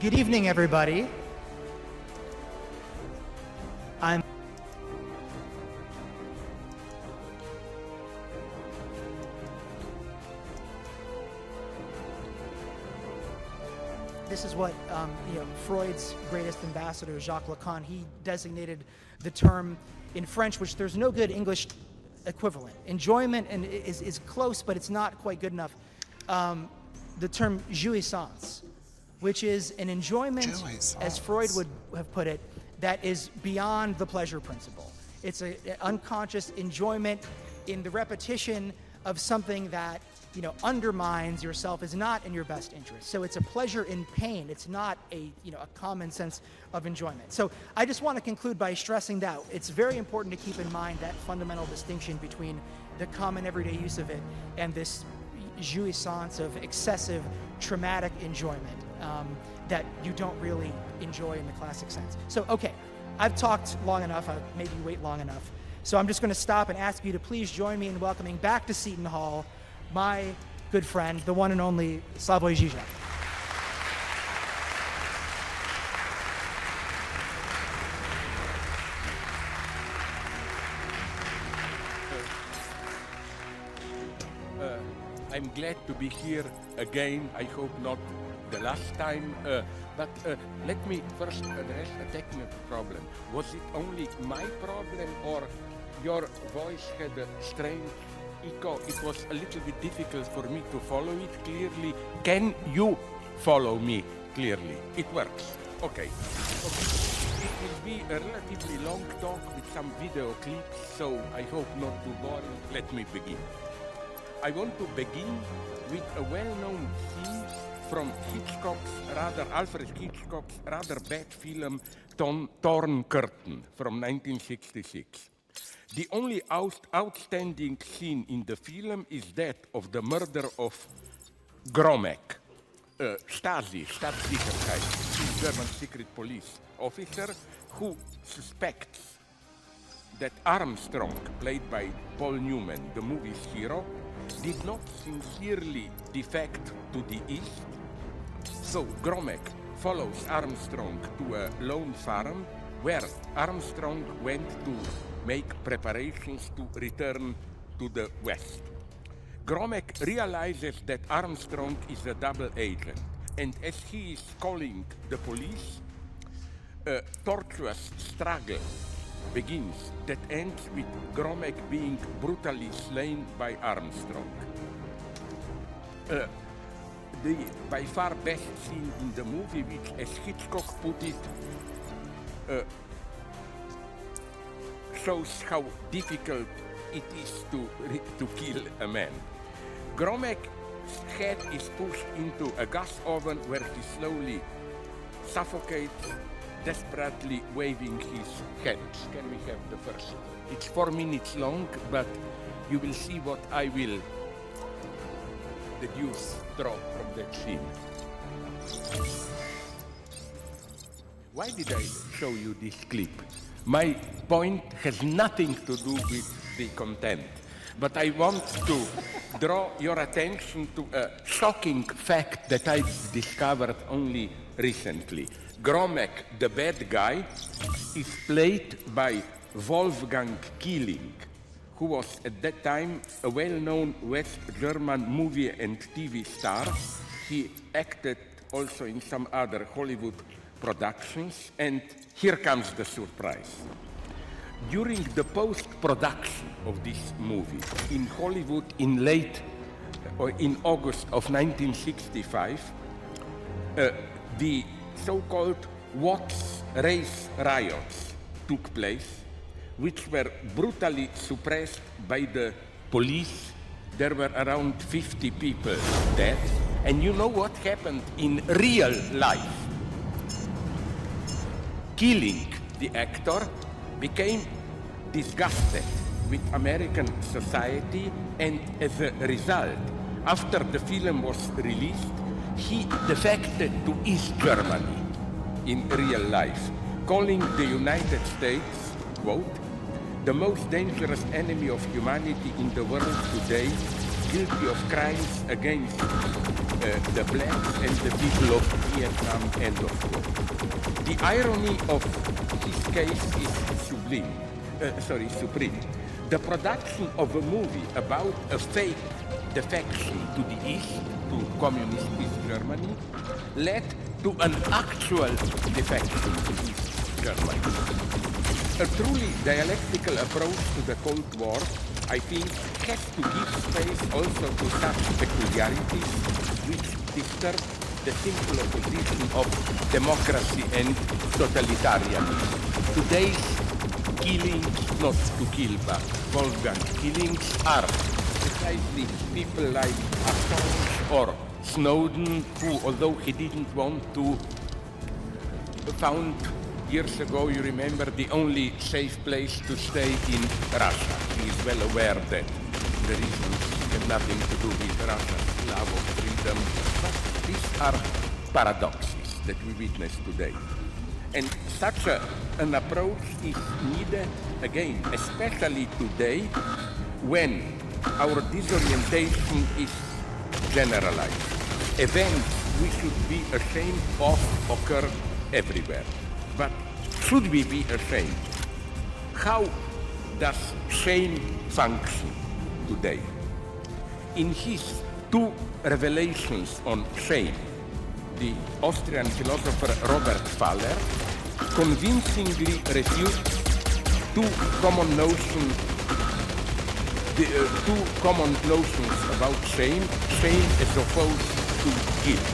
Good evening, everybody. This is what Freud's greatest ambassador, Jacques Lacan, he designated the term in French, which there's no good English equivalent. Enjoyment is close, but it's not quite good enough. The term jouissance, which is an enjoyment, as Freud would have put it, that is beyond the pleasure principle. It's an unconscious enjoyment in the repetition of something that undermines yourself, is not in your best interest. So it's a pleasure in pain. It's not a common sense of enjoyment. So I just want to conclude by stressing that it's very important to keep in mind that fundamental distinction between the common everyday use of it and this jouissance of excessive traumatic enjoyment that you don't really enjoy in the classic sense. So, okay, I've talked long enough. I've made you wait long enough. So I'm just going to stop and ask you to please join me in welcoming back to Seton Hall my good friend, the one and only Slavoj Žižek. I'm glad to be here again. I hope not the last time. But let me first address a technical problem. Was it only my problem, or your voice had a strange echo? It was a little bit difficult for me to follow it clearly. Can you follow me clearly? It works. Okay. It will be a relatively long talk with some video clips, so I hope not too boring. Let me begin. I want to begin with a well-known scene from Alfred Hitchcock's rather bad film Torn Curtain from 1966. The only outstanding scene in the film is that of the murder of Gromek, Staatssicherheit, German secret police officer, who suspects that Armstrong, played by Paul Newman, the movie's hero, did not sincerely defect to the east. So Gromek follows Armstrong to a lone farm where Armstrong went to make preparations to return to the west. Gromek realizes that Armstrong is a double agent, and as he is calling the police, a tortuous struggle begins that ends with Gromek being brutally slain by Armstrong. The by far best scene in the movie, which, as Hitchcock put it, shows how difficult it is to kill a man. Gromek's head is pushed into a gas oven where he slowly suffocates, desperately waving his hands. Can we have the first? It's 4 minutes long, but you will see what I will draw from that scene. Why did I show you this clip? My point has nothing to do with the content, but I want to draw your attention to a shocking fact that I discovered only recently. Gromek, the bad guy, is played by Wolfgang Keeling, who was at that time a well-known West German movie and TV star. He acted also in some other Hollywood productions, and here comes the surprise. During the post-production of this movie in Hollywood in August of 1965, the so-called Watts race riots took place, which were brutally suppressed by the police. There were around 50 people dead. And you know what happened in real life? Killing, the actor, became disgusted with American society, and as a result, after the film was released, he defected to East Germany in real life, calling the United States, quote, the most dangerous enemy of humanity in the world today, guilty of crimes against the blacks and the people of Vietnam, end of quote. The irony of his case is supreme. The production of a movie about a fake defection to the East, to communist East Germany, led to an actual defection to East Germany. A truly dialectical approach to the Cold War, I think, has to give space also to such peculiarities which disturb the simple opposition of democracy and totalitarianism. Today's killings, not to kill, but Wolfgang killings are precisely people like Assange or Snowden, who, although he didn't want to, found years ago, you remember, the only safe place to stay in Russia. He is well aware that the reasons have nothing to do with Russia's love of freedom, but these are paradoxes that we witness today. And such an approach is needed, again, especially today, when our disorientation is generalized. Events we should be ashamed of occur everywhere. But should we be ashamed? How does shame function today? In his two revelations on shame, the Austrian philosopher Robert Faller convincingly refutes two common notions about shame as opposed to guilt.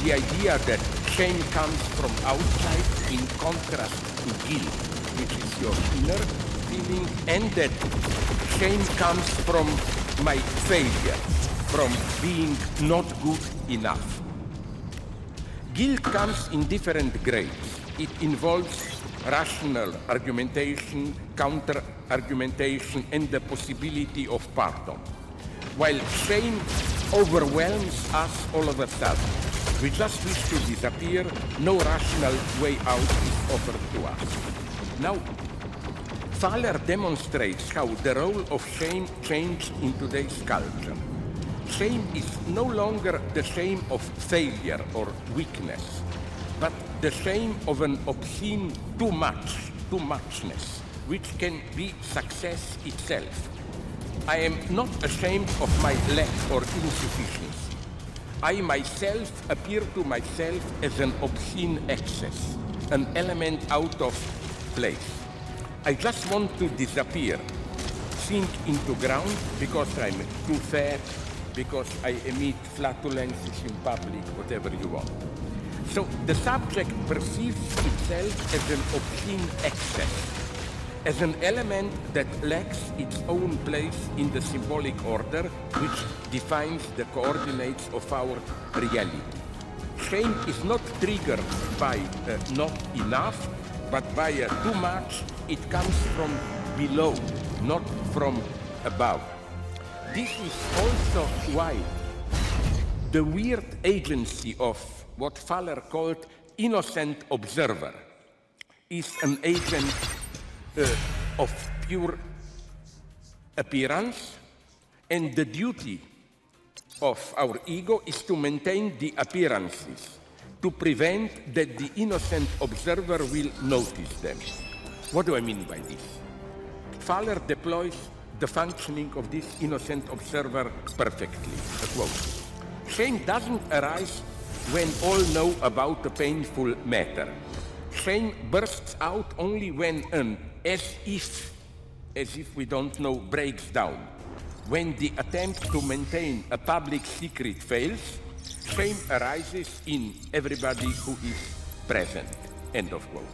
The idea that shame comes from outside in contrast to guilt, which is your inner feeling, and that shame comes from my failure, from being not good enough. Guilt comes in different grades. It involves rational argumentation, counter-argumentation, and the possibility of pardon. While shame overwhelms us all of a sudden, we just wish to disappear, no rational way out is offered to us. Now, Faller demonstrates how the role of shame changed in today's culture. Shame is no longer the shame of failure or weakness, but the shame of an obscene too muchness, which can be success itself. I am not ashamed of my lack or insufficiency. I myself appear to myself as an obscene excess, an element out of place. I just want to disappear, sink into ground because I'm too fat, because I emit flatulences in public, whatever you want. So the subject perceives itself as an obscene excess, as an element that lacks its own place in the symbolic order which defines the coordinates of our reality. Shame is not triggered by not enough, but by too much. It comes from below, not from above. This is also why the weird agency of what Faller called innocent observer is an agent of pure appearance, and the duty of our ego is to maintain the appearances, to prevent that the innocent observer will notice them. What do I mean by this? Faller deploys the functioning of this innocent observer perfectly. A quote. Shame doesn't arise when all know about the painful matter. Shame bursts out only when an as if we don't know breaks down. When the attempt to maintain a public secret fails, shame arises in everybody who is present. End of quote.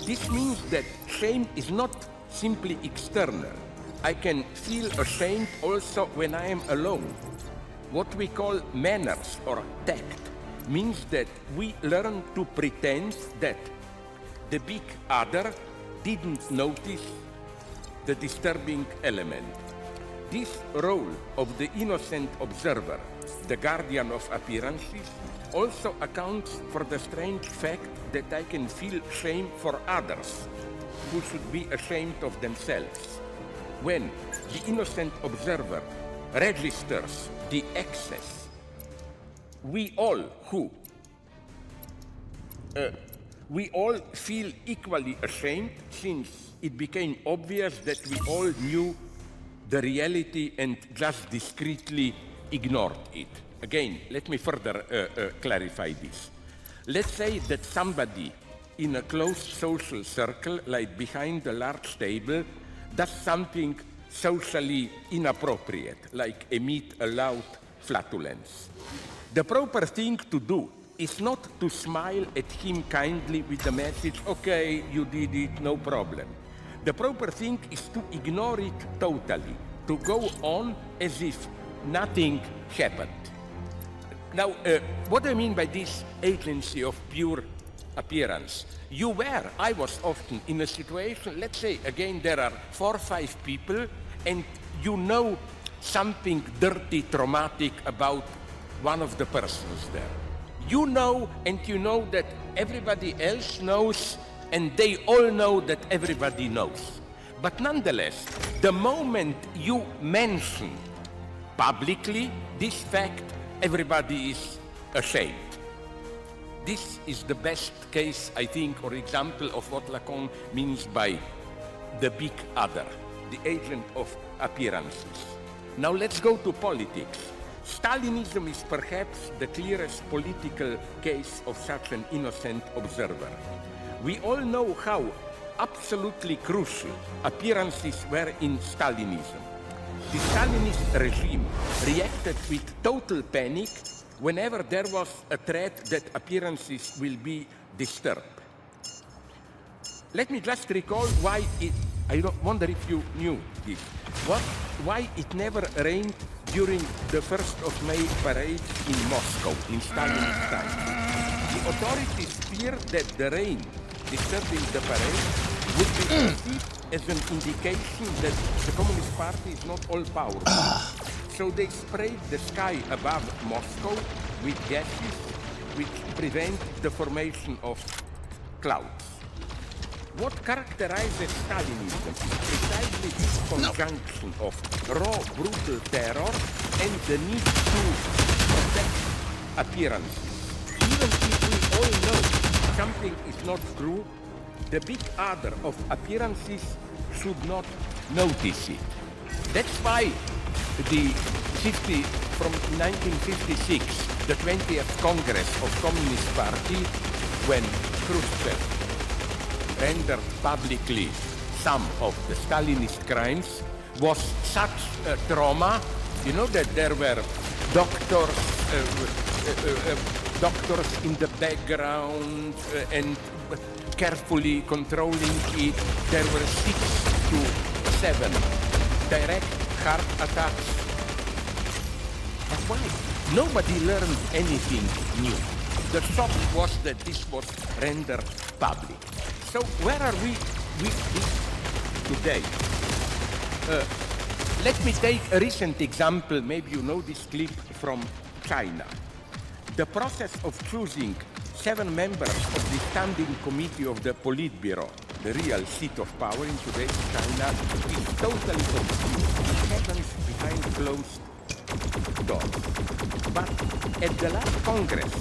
This means that shame is not simply external. I can feel ashamed also when I am alone. What we call manners or tact means that we learn to pretend that the big other didn't notice the disturbing element. This role of the innocent observer, the guardian of appearances, also accounts for the strange fact that I can feel shame for others who should be ashamed of themselves. When the innocent observer registers the excess, we all feel equally ashamed, since it became obvious that we all knew the reality and just discreetly ignored it. Again, let me further clarify this. Let's say that somebody in a close social circle, like behind a large table, does something socially inappropriate, like emit a loud flatulence. The proper thing to do is not to smile at him kindly with the message, okay, you did it, no problem. The proper thing is to ignore it totally, to go on as if nothing happened. Now, what do I mean by this agency of pure appearance? I was often in a situation, let's say, again, there are 4 or 5 people, and you know something dirty, traumatic about one of the persons there. You know, and you know that everybody else knows, and they all know that everybody knows. But nonetheless, the moment you mention publicly this fact, everybody is ashamed. This is the best case, I think, or example of what Lacan means by the big other, the agent of appearances. Now let's go to politics. Stalinism is perhaps the clearest political case of such an innocent observer. We all know how absolutely crucial appearances were in Stalinism. The Stalinist regime reacted with total panic whenever there was a threat that appearances will be disturbed. Let me just recall why I wonder if you knew this. Why it never rained during the 1st of May parade in Moscow in Stalinist time. The authorities feared that the rain disturbing the parade would be perceived as an indication that the Communist Party is not all powerful. So they sprayed the sky above Moscow with gases which prevent the formation of clouds. What characterizes Stalinism is precisely this conjunction of raw, brutal terror and the need to protect appearances. Even if we all know something is not true, the big other of appearances should not notice it. That's why from 1956, the 20th Congress of Communist Party, when Khrushchev rendered publicly some of the Stalinist crimes, was such a trauma, you know, that there were doctors in the background and carefully controlling it. There were 6 to 7 direct heart attacks. But why? Nobody learned anything new. The shock was that this was rendered public. So where are we today? Let me take a recent example. Maybe you know this clip from China. The process of choosing 7 members of the Standing Committee of the Politburo, the real seat of power in today's China, is totally confused. It happens behind closed doors. But at the last Congress,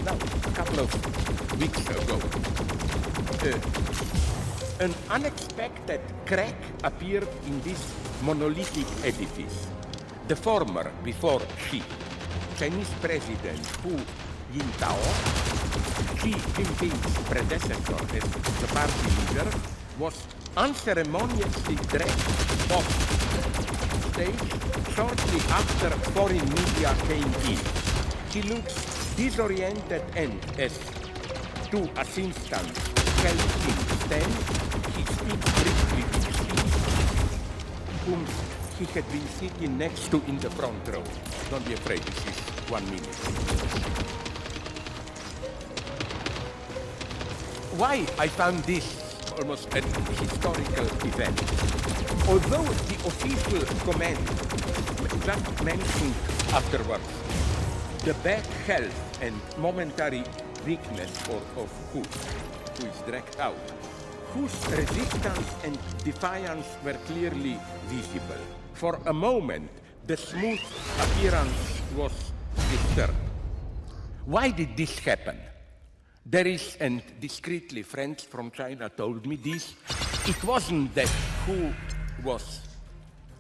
now a couple of weeks ago, an unexpected crack appeared in this monolithic edifice. The former, before Xi, Chinese president, who Jintao, Xi Jinping's predecessor as the party leader, was unceremoniously dressed off stage shortly after foreign media came in. He looks disoriented and, as two assistants help him stand, he speaks briefly with Xi, whom he had been sitting next to in the front row. Don't be afraid, this is 1 minute. Why I found this almost a historical event? Although the official comment just mentioned afterwards the bad health and momentary weakness of Hus, who is dragged out, whose resistance and defiance were clearly visible. For a moment, the smooth appearance was disturbed. Why did this happen? There is, and discreetly friends from China told me this, it wasn't that Hu was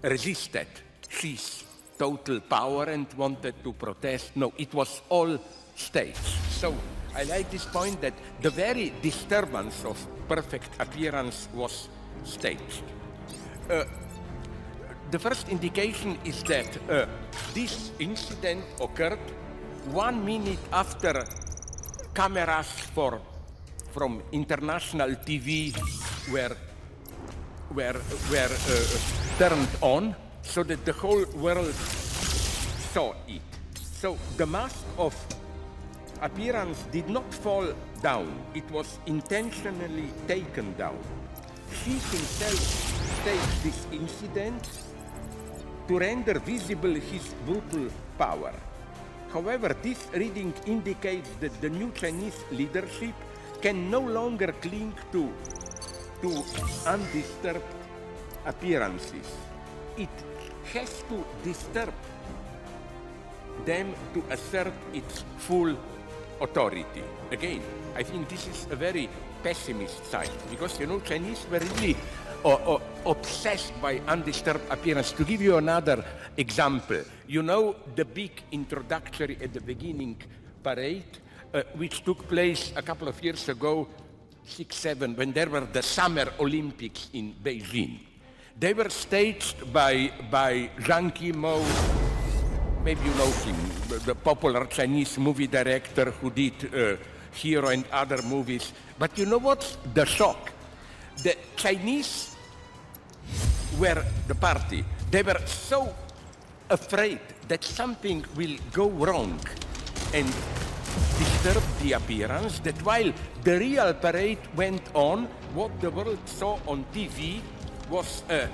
resisted Xi's total power and wanted to protest. No, it was all staged. So I like this point that the very disturbance of perfect appearance was staged. The first indication is that this incident occurred 1 minute after cameras from international TV were turned on, so that the whole world saw it. So the mask of appearance did not fall down, it was intentionally taken down. Xi himself staged this incident to render visible his brutal power. However, this reading indicates that the new Chinese leadership can no longer cling to undisturbed appearances. It has to disturb them to assert its full authority. Again, I think this is a very pessimist sign, because, you know, Chinese were really obsessed by undisturbed appearance. To give you another example, you know the big introductory at the beginning parade, which took place a couple of years ago, 6, 7, when there were the Summer Olympics in Beijing. They were staged by Zhang Yimou. Maybe you know him, the popular Chinese movie director who did Hero and other movies. But you know what's the shock? The Chinese were the party. They were so afraid that something will go wrong and disturb the appearance, that while the real parade went on, what the world saw on TV was a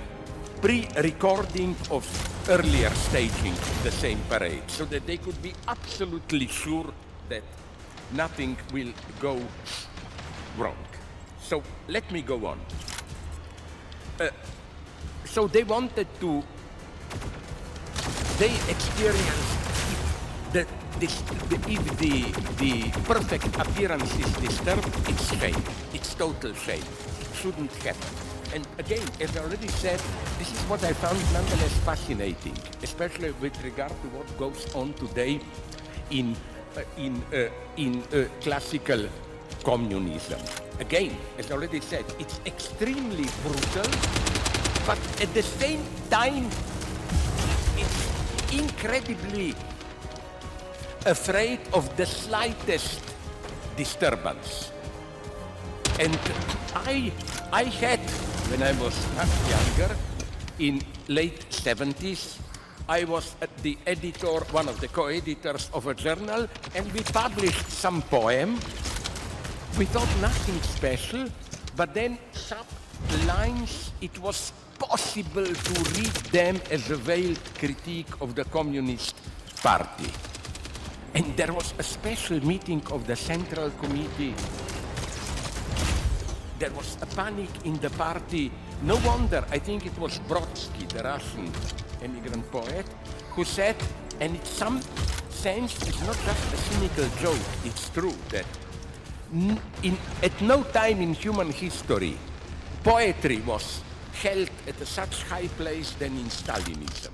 pre-recording of earlier staging of the same parade, so that they could be absolutely sure that nothing will go wrong. So let me go on. So they wanted to, they experienced that if the perfect appearance is disturbed, it's shame. It's total shame. It shouldn't happen. And again, as I already said, this is what I found nonetheless fascinating, especially with regard to what goes on today in classical communism. Again, as I already said, it's extremely brutal, but at the same time, it's incredibly afraid of the slightest disturbance. And I had, when I was much younger, in late 70s, I was the editor, one of the co-editors of a journal, and we published some poem. We thought nothing special, but then some lines, it was possible to read them as a veiled critique of the Communist Party. And there was a special meeting of the Central Committee. There was a panic in the party. No wonder, I think it was Brodsky, the Russian immigrant poet, who said, and in some sense it's not just a cynical joke, it's true, that at no time in human history poetry was held at a such high place than in Stalinism.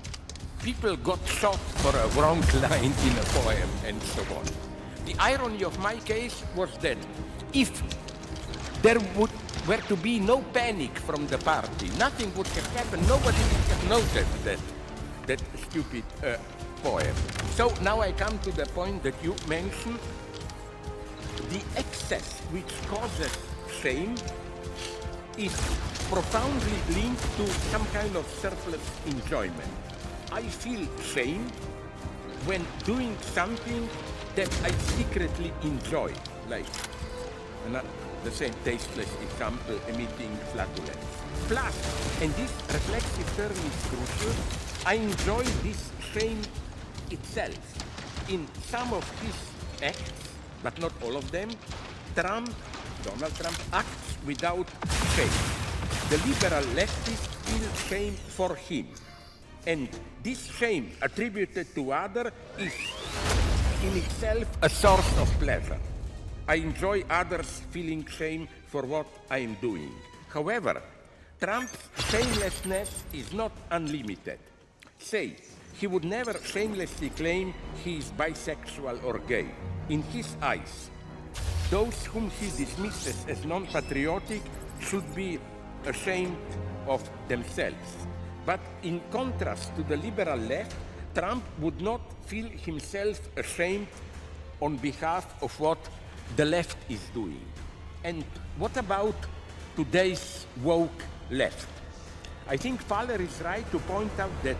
People got shot for a wrong line in a poem and so on. the irony of my case was that if there were to be no panic from the party, nothing would have happened, nobody would have noticed that stupid poem. So now I come to the point that you mentioned, the excess which causes shame is profoundly linked to some kind of surplus enjoyment. I feel shame when doing something that I secretly enjoy, like the same tasteless example, emitting flatulence. Plus, and this reflexive term is crucial, I enjoy this shame itself. In some of his acts, but not all of them, Donald Trump acts without shame. The liberal leftists feel shame for him. And this shame attributed to others is in itself a source of pleasure. I enjoy others feeling shame for what I am doing. However, Trump's shamelessness is not unlimited. Say, he would never shamelessly claim he is bisexual or gay. In his eyes, those whom he dismisses as non-patriotic should be ashamed of themselves. But in contrast to the liberal left, Trump would not feel himself ashamed on behalf of what the left is doing. And what about today's woke left? I think Fowler is right to point out that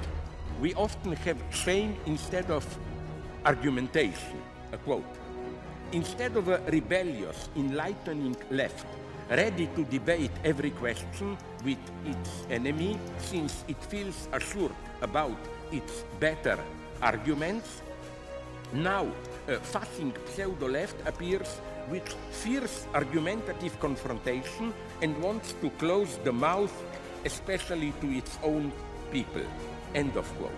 we often have shame instead of argumentation. A quote. Instead of a rebellious, enlightening left, ready to debate every question with its enemy, since it feels assured about its better arguments, now a fussing pseudo-left appears with fierce argumentative confrontation and wants to close the mouth, especially to its own people. End of quote.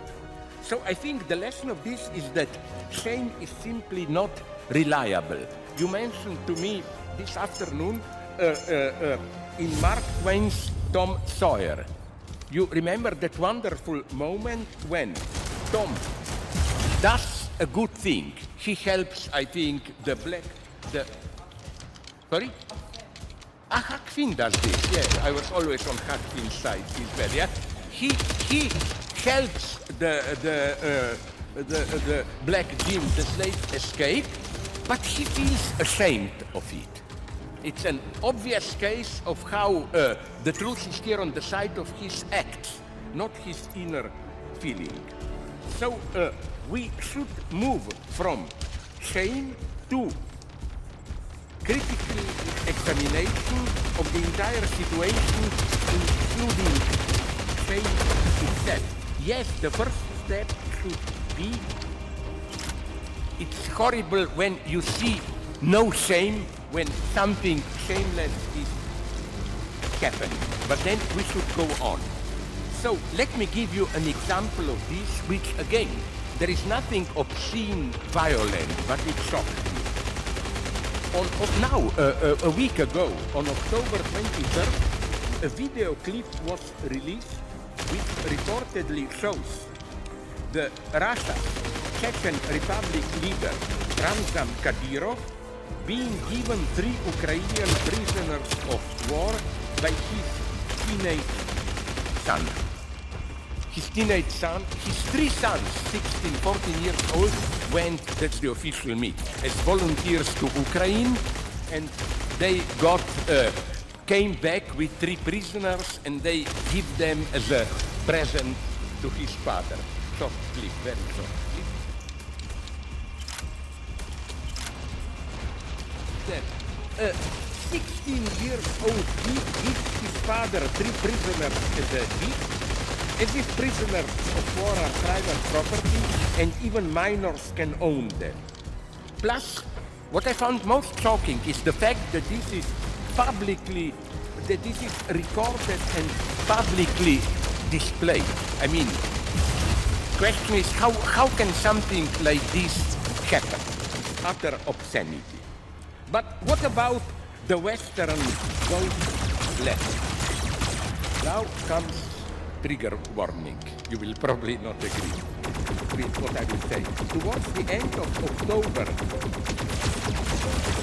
So I think the lesson of this is that shame is simply not reliable. You mentioned to me this afternoon in Mark Twain's Tom Sawyer. You remember that wonderful moment when Tom does a good thing. He helps, I think, sorry? Huck Finn does this, yes. I was always on Huck Finn's side, he's bad, yeah? He helps the black Jim, the slave, escape, but he feels ashamed of it. It's an obvious case of how the truth is here on the side of his acts, not his inner feeling. So we should move from shame to critical examination of the entire situation, including shame itself. Yes, the first step should be, it's horrible when you see no shame when something shameless is happening, but then we should go on. So let me give you an example of this, which again, there is nothing obscene, violent, but it shocks me. A week ago, on October 23rd, a video clip was released which reportedly shows the Russia Chechen Republic leader Ramzan Kadyrov being given 3 Ukrainian prisoners of war by his teenage son. His teenage son, his 3 sons, 16, 14 years old, went, that's the official meet, as volunteers to Ukraine, and they came back with 3 prisoners, and they give them as a present to his father. Short clip, very short clip. Then, 16 years old kid gives his father 3 prisoners as a gift, as if prisoners of war are private property and even minors can own them. Plus, what I found most shocking is the fact that this is recorded and publicly displayed. I mean, question is how can something like this happen? It's utter obscenity. But what about the Western woke left? Now comes trigger warning. You will probably not agree. with what I will say. Towards the end of October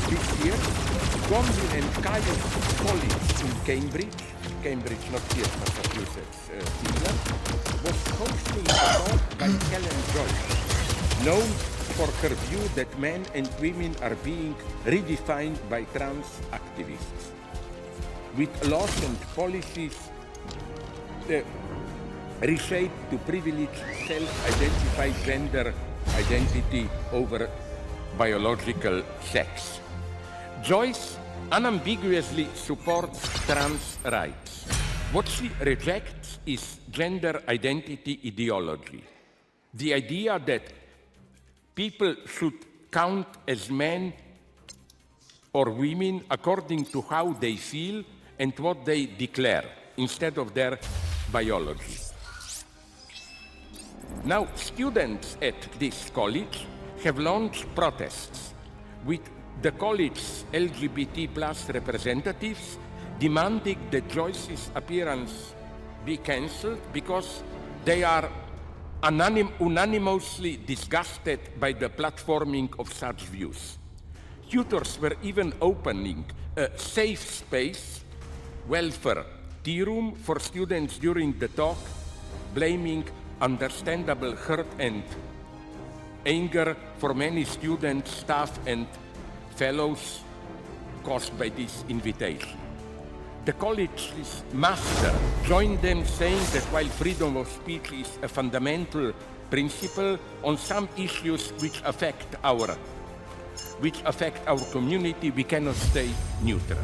this year, Gonville and Caius College in Cambridge, not here, Massachusetts, England, was hosting a talk by Helen Joyce, known for her view that men and women are being redefined by trans activists, with laws and policies reshaped to privilege self-identified gender identity over biological sex. Joyce unambiguously supports trans rights. What she rejects is gender identity ideology. The idea that people should count as men or women according to how they feel and what they declare, instead of their biology. Now, students at this college have launched protests with the college's LGBT plus representatives demanding that Joyce's appearance be cancelled because they are unanimously disgusted by the platforming of such views. Tutors were even opening a safe space, welfare tea room for students during the talk, blaming understandable hurt and anger for many students, staff, and fellows caused by this invitation. The college's master joined them, saying that while freedom of speech is a fundamental principle, on some issues which affect our community, we cannot stay neutral.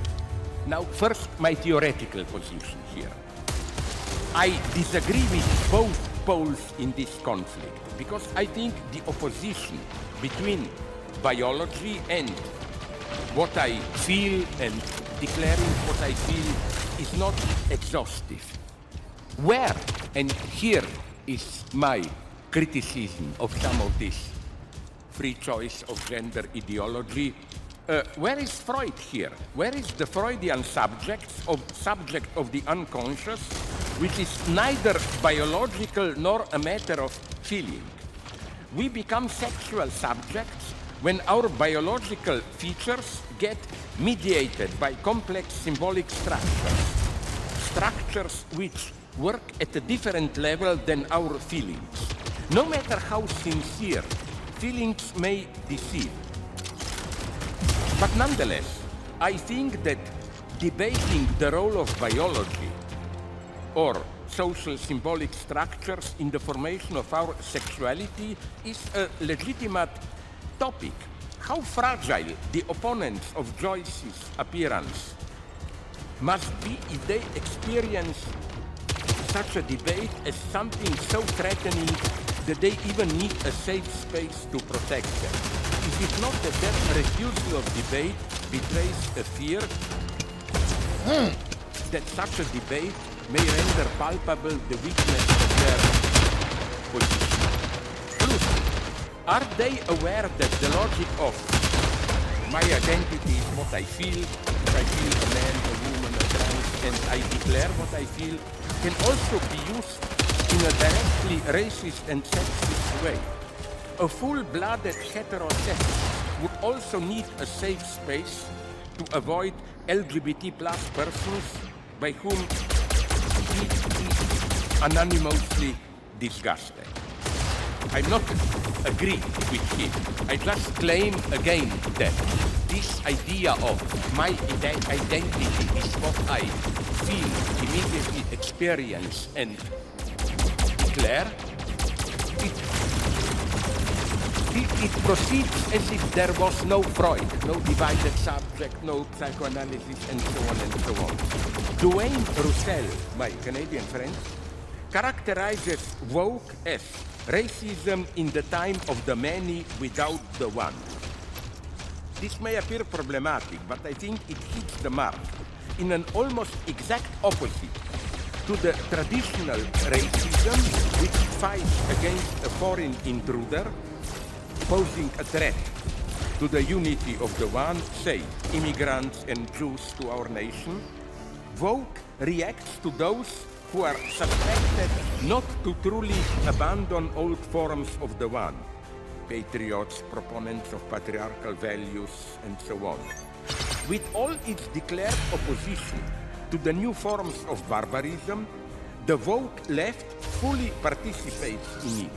Now, first, my theoretical position here. I disagree with both poles in this conflict because I think the opposition between biology and what I feel and declaring what I feel is not exhaustive. Where, and here is my criticism of some of this free choice of gender ideology, where is Freud here? Where is the Freudian subject of the unconscious, which is neither biological nor a matter of feeling? We become sexual subjects when our biological features get mediated by complex symbolic structures which work at a different level than our feelings. No matter how sincere, feelings may deceive. But nonetheless, I think that debating the role of biology or social symbolic structures in the formation of our sexuality is a legitimate topic. How fragile the opponents of Joyce's appearance must be if they experience such a debate as something so threatening that they even need a safe space to protect them. Is it not that their refusal of debate betrays a fear that such a debate may render palpable the weakness of their position? Plus, are they aware that the logic of my identity is what I feel, if I feel a man, a woman, a trans, and I declare what I feel, can also be used in a directly racist and sexist way? A full-blooded heterosexual would also need a safe space to avoid LGBT plus persons by whom he is anonymously disgusted. I'm not agree with him. I just claim again that this idea of my identity is what I feel, immediately experience and declare. It proceeds as if there was no Freud, no divided subject, no psychoanalysis, and so on and so on. Duane Russell, my Canadian friend, characterizes woke as racism in the time of the many without the one. This may appear problematic, but I think it hits the mark in an almost exact opposite to the traditional racism which fights against a foreign intruder, posing a threat to the unity of the one, say, immigrants and Jews to our nation. Woke reacts to those who are suspected not to truly abandon old forms of the one, patriots, proponents of patriarchal values, and so on. With all its declared opposition to the new forms of barbarism, the woke left fully participates in it,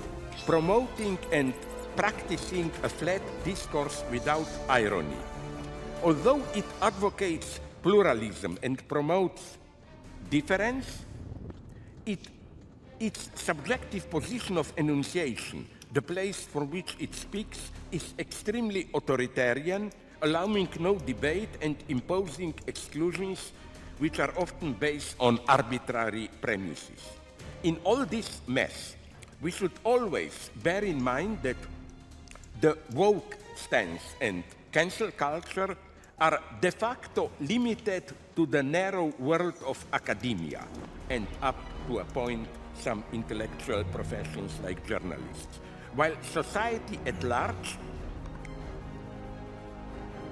promoting and practicing a flat discourse without irony. Although it advocates pluralism and promotes difference, its subjective position of enunciation, the place for which it speaks, is extremely authoritarian, allowing no debate and imposing exclusions which are often based on arbitrary premises. In all this mess, we should always bear in mind that the woke stance and cancel culture are de facto limited to the narrow world of academia and up to a point some intellectual professions like journalists, while society at large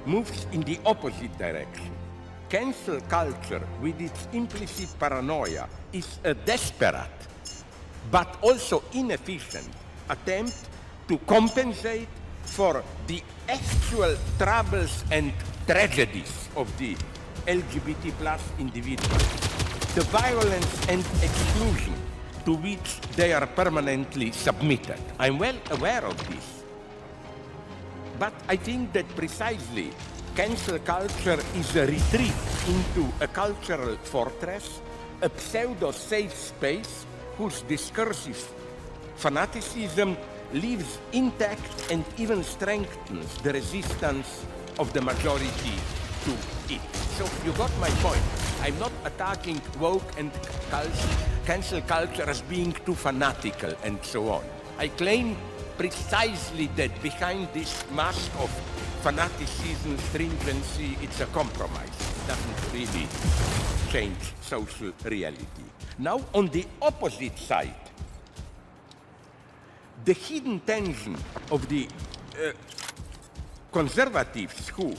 moves in the opposite direction. Cancel culture, with its implicit paranoia, is a desperate but also inefficient attempt to compensate for the actual troubles and tragedies of the LGBT plus individuals, the violence and exclusion to which they are permanently submitted. I'm well aware of this. But I think that precisely cancel culture is a retreat into a cultural fortress, a pseudo-safe space whose discursive fanaticism leaves intact and even strengthens the resistance of the majority to it. So you got my point. I'm not attacking woke and cancel culture as being too fanatical and so on. I claim precisely that behind this mask of fanaticism, stringency, it's a compromise. It doesn't really change social reality. Now, on the opposite side, the hidden tension of the conservatives who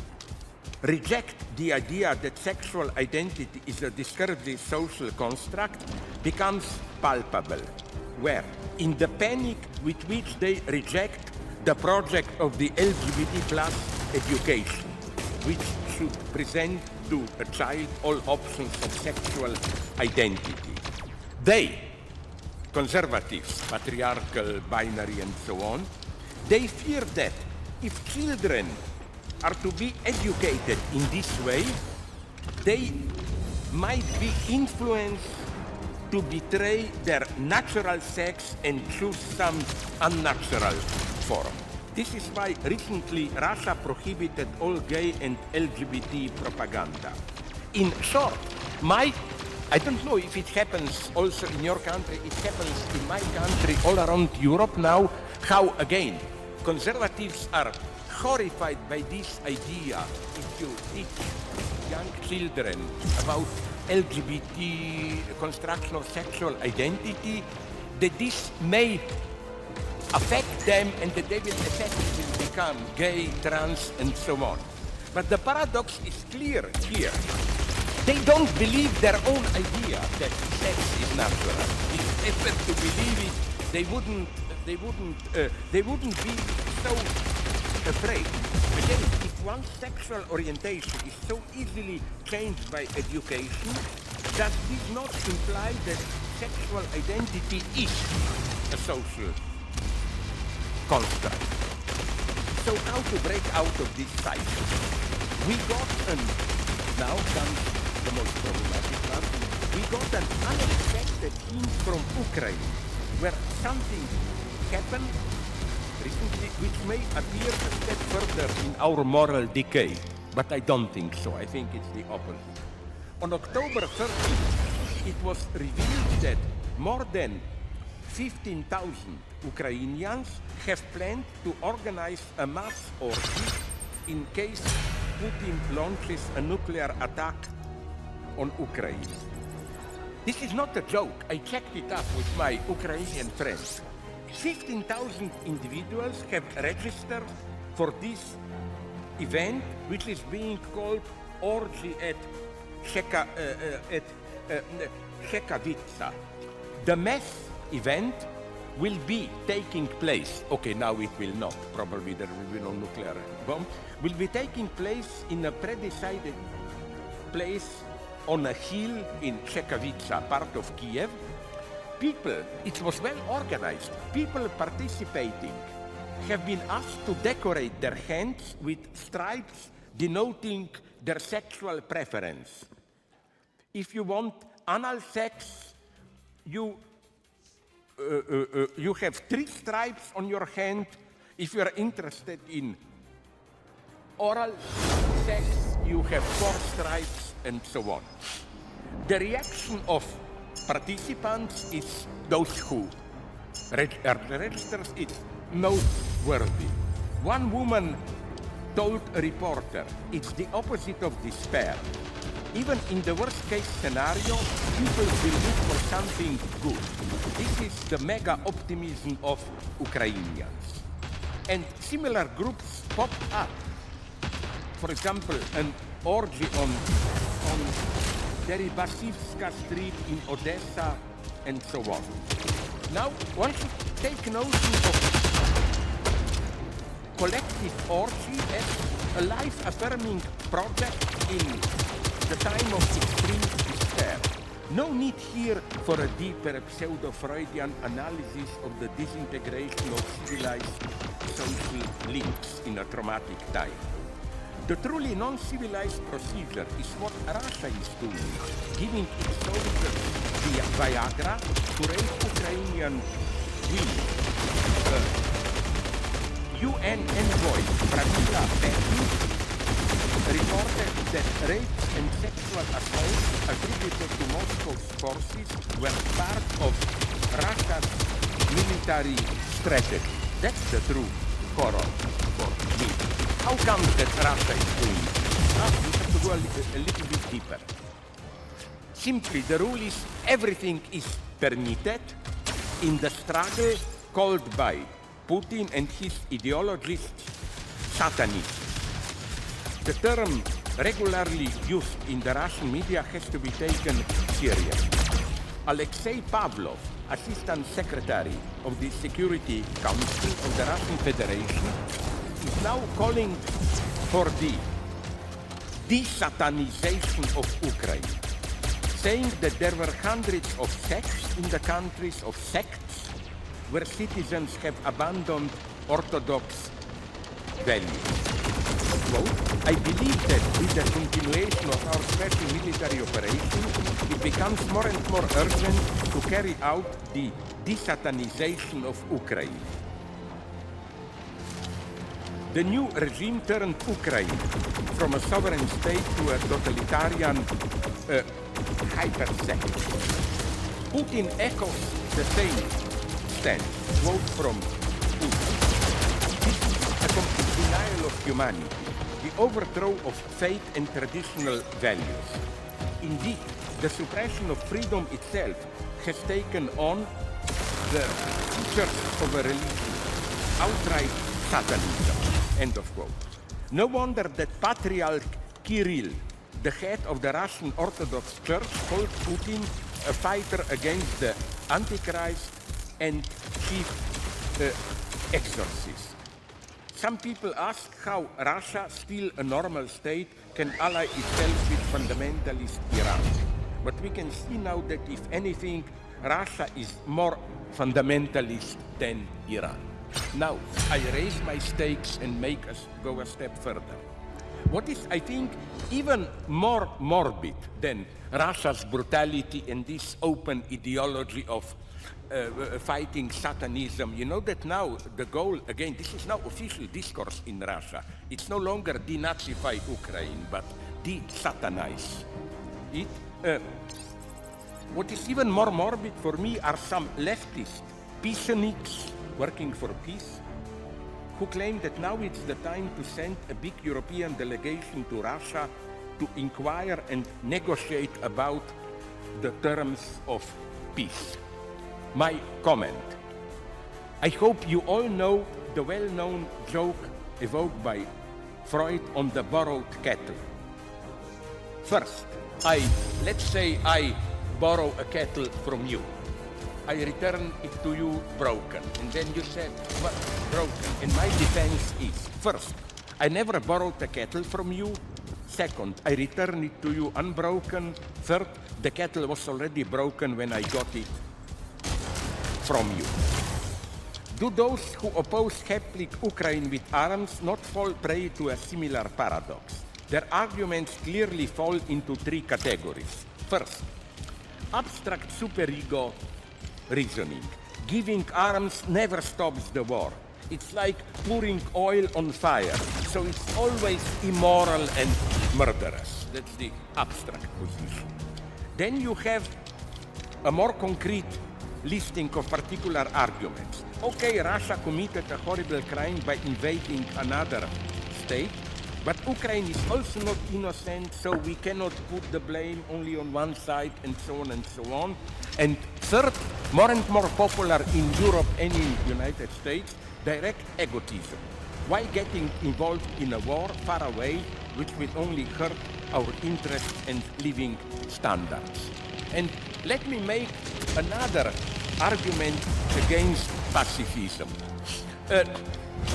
reject the idea that sexual identity is a discursive social construct becomes palpable, where in the panic with which they reject the project of the LGBT plus education, which should present to a child all options of sexual identity. They, conservatives, patriarchal, binary, and so on, they fear that if children are to be educated in this way, they might be influenced to betray their natural sex and choose some unnatural form. This is why recently Russia prohibited all gay and LGBT propaganda. In short, I don't know if it happens also in your country, it happens in my country, all around Europe now, how again, conservatives are horrified by this idea. If you teach young children about LGBT construction of sexual identity, that this may affect them and that they will effectively become gay, trans, and so on. But the paradox is clear here. They don't believe their own idea that sex is natural. If they were to believe it, they wouldn't be so afraid. Again, if one's sexual orientation is so easily changed by education, does this not imply that sexual identity is a social construct? So how to break out of this cycle? We got now comes the most problematic part. We got an unexpected hint from Ukraine, where something happened recently which may appear a step further in our moral decay. But I don't think so. I think it's the opposite. On October 13th, it was revealed that more than 15,000 Ukrainians have planned to organize a mass orgy in case Putin launches a nuclear attack on Ukraine. This is not a joke. I checked it up with my Ukrainian friends. 15,000 individuals have registered for this event, which is being called Orgy at Czechowitsa. The mass event will be taking place, okay, now it will not, probably there will be no nuclear bomb, will be taking place in a pre-decided place on a hill in Czechowitsa, part of Kiev. People, it was well organized, people participating have been asked to decorate their hands with stripes denoting their sexual preference. If you want anal sex, you have 3 stripes on your hand. If you are interested in oral sex, you have 4 stripes, and so on. The reaction of participants is those who registers it noteworthy. One woman told a reporter, it's the opposite of despair. Even in the worst case scenario, people will look for something good. This is the mega optimism of Ukrainians. And similar groups popped up. For example, an orgy on Deribasivska Street in Odessa, and so on. Now, one should take notion of collective orgy as a life-affirming project in the time of extreme despair. No need here for a deeper pseudo-Freudian analysis of the disintegration of civilized social links in a traumatic time. The truly non-civilized procedure is what Russia is doing, giving its soldiers via Viagra to rape Ukrainian women. UN envoy Pramila Petin reported that rapes and sexual assaults attributed to Moscow's forces were part of Russia's military strategy. That's the true horror for me. How come that Russia is doing it? We have to go a little bit deeper. Simply, the rule is everything is permitted in the struggle called by Putin and his ideologists Satanists. The term regularly used in the Russian media has to be taken seriously. Alexei Pavlov, Assistant Secretary of the Security Council of the Russian Federation, is now calling for the desatanization of Ukraine, saying that there were hundreds of sects in the countries, of sects, where citizens have abandoned Orthodox values. Quote, I believe that with the continuation of our special military operation, it becomes more and more urgent to carry out the desatanization of Ukraine. The new regime turned Ukraine from a sovereign state to a totalitarian hyper-sect. Putin echoes the same stance. Quote from Putin. This is a complete denial of humanity, the overthrow of faith and traditional values. Indeed, the suppression of freedom itself has taken on the features of a religion, outright Satanism. End of quote. No wonder that Patriarch Kirill, the head of the Russian Orthodox Church, called Putin a fighter against the Antichrist and chief exorcist. Some people ask how Russia, still a normal state, can ally itself with fundamentalist Iran. But we can see now that, if anything, Russia is more fundamentalist than Iran. Now, I raise my stakes and make us go a step further. What is, I think, even more morbid than Russia's brutality and this open ideology of fighting Satanism, you know that now the goal, again, this is now official discourse in Russia. It's no longer denazify Ukraine, but de-satanize it. What is even more morbid for me are some leftist peaceniks working for peace, who claim that now it's the time to send a big European delegation to Russia to inquire and negotiate about the terms of peace. My comment: I hope you all know the well-known joke evoked by Freud on the borrowed kettle. First, let's say I borrow a kettle from you. I return it to you broken. And then you said, what, broken? And my defense is, first, I never borrowed a kettle from you. Second, I return it to you unbroken. Third, the kettle was already broken when I got it from you. Do those who oppose helping Ukraine with arms not fall prey to a similar paradox? Their arguments clearly fall into three categories. First, abstract superego reasoning. Giving arms never stops the war. It's like pouring oil on fire, so it's always immoral and murderous. That's the abstract position. Then you have a more concrete listing of particular arguments. Okay, Russia committed a horrible crime by invading another state, but Ukraine is also not innocent, so we cannot put the blame only on one side, and so on and so on. And third, more and more popular in Europe and in the United States, direct egotism. Why getting involved in a war far away, which will only hurt our interests and living standards? And let me make another argument against pacifism.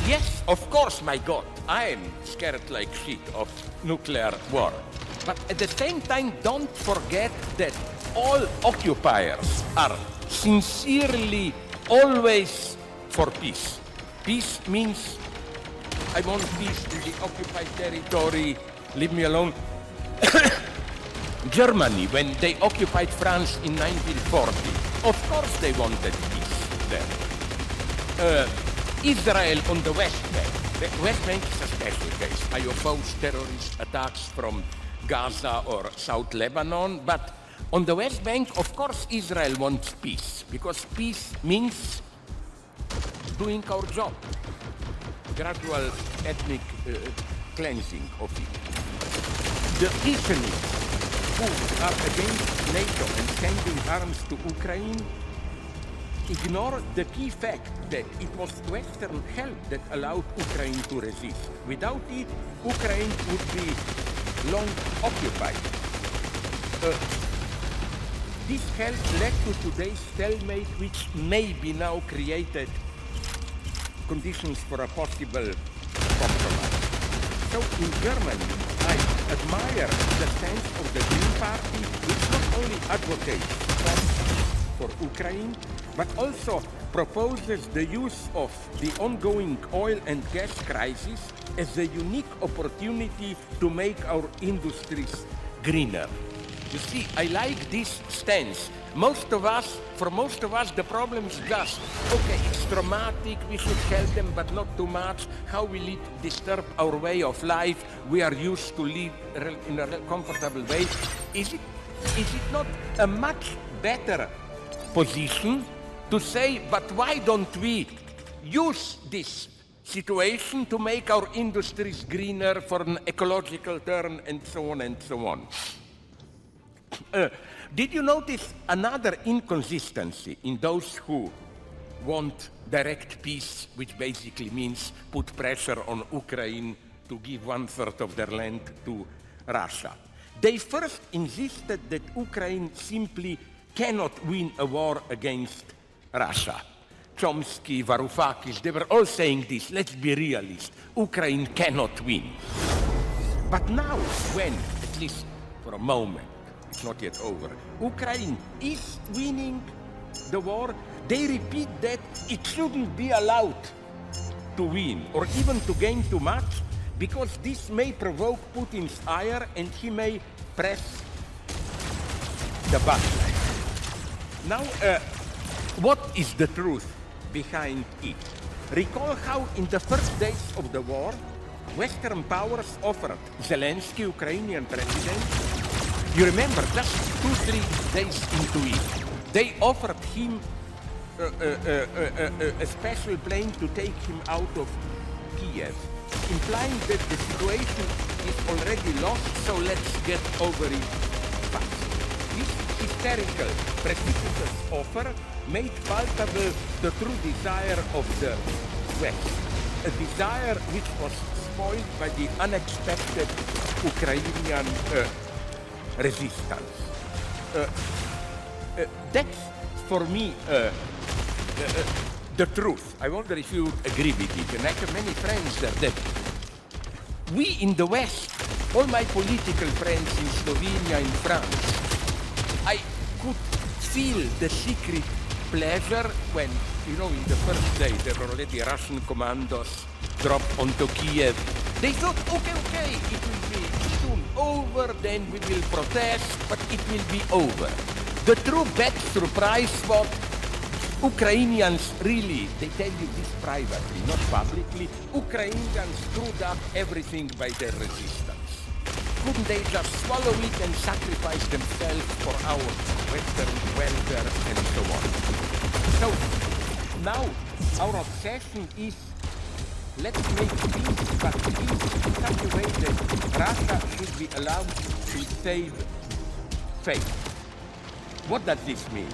Yes, of course, my God, I am scared like shit of nuclear war. But at the same time, don't forget that all occupiers are sincerely always for peace. Peace means I want peace in the occupied territory, leave me alone. Germany, when they occupied France in 1940, of course they wanted peace there. Israel on the West Bank. The West Bank is a special case. I oppose terrorist attacks from Gaza or South Lebanon, but on the West Bank, of course, Israel wants peace, because peace means doing our job. Gradual ethnic cleansing of it. The Islamists who are against NATO and sending arms to Ukraine ignore the key fact that it was Western help that allowed Ukraine to resist. Without it, Ukraine would be long occupied. This help led to today's stalemate, which may be now created conditions for a possible compromise. So in Germany, I admire the stance of the Green Party, which not only advocates for Ukraine, but also proposes the use of the ongoing oil and gas crisis as a unique opportunity to make our industries greener. You see, I like this stance. For most of us, the problem is just, okay, it's traumatic, we should help them, but not too much. How will it disturb our way of life? We are used to live in a comfortable way. Is it not a much better position to say, but why don't we use this situation to make our industries greener for an ecological turn and so on and so on? Did you notice another inconsistency in those who want direct peace, which basically means put pressure on Ukraine to give 1/3 of their land to Russia? They first insisted that Ukraine simply cannot win a war against Russia. Chomsky, Varoufakis, they were all saying this. Let's be realists. Ukraine cannot win. But now, when, at least for a moment, it's not yet over, Ukraine is winning the war, they repeat that it shouldn't be allowed to win or even to gain too much, because this may provoke Putin's ire and he may press the button. Now, what is the truth behind it? Recall how in the first days of the war, Western powers offered Zelensky, Ukrainian president, you remember, just 2-3 days into it, they offered him a special plane to take him out of Kiev, implying that the situation is already lost, so let's get over it fast. This hysterical, precipitous offer made palpable the true desire of the West, a desire which was spoiled by the unexpected Ukrainian resistance. That's for me the truth. I wonder if you would agree with it. And I have many friends that we in the West, all my political friends in Slovenia, in France, I could feel the secret pleasure when, you know, in the first day there were already Russian commandos dropped onto Kiev. They thought, okay, it will be soon over, then we will protest, but it will be over. The true bad surprise was Ukrainians really, they tell you this privately, not publicly, Ukrainians screwed up everything by their resistance. Couldn't they just swallow it and sacrifice themselves for our Western welfare and so on? So now our obsession is, let's make peace, but peace in such a way that Russia should be allowed to save face. What does this mean?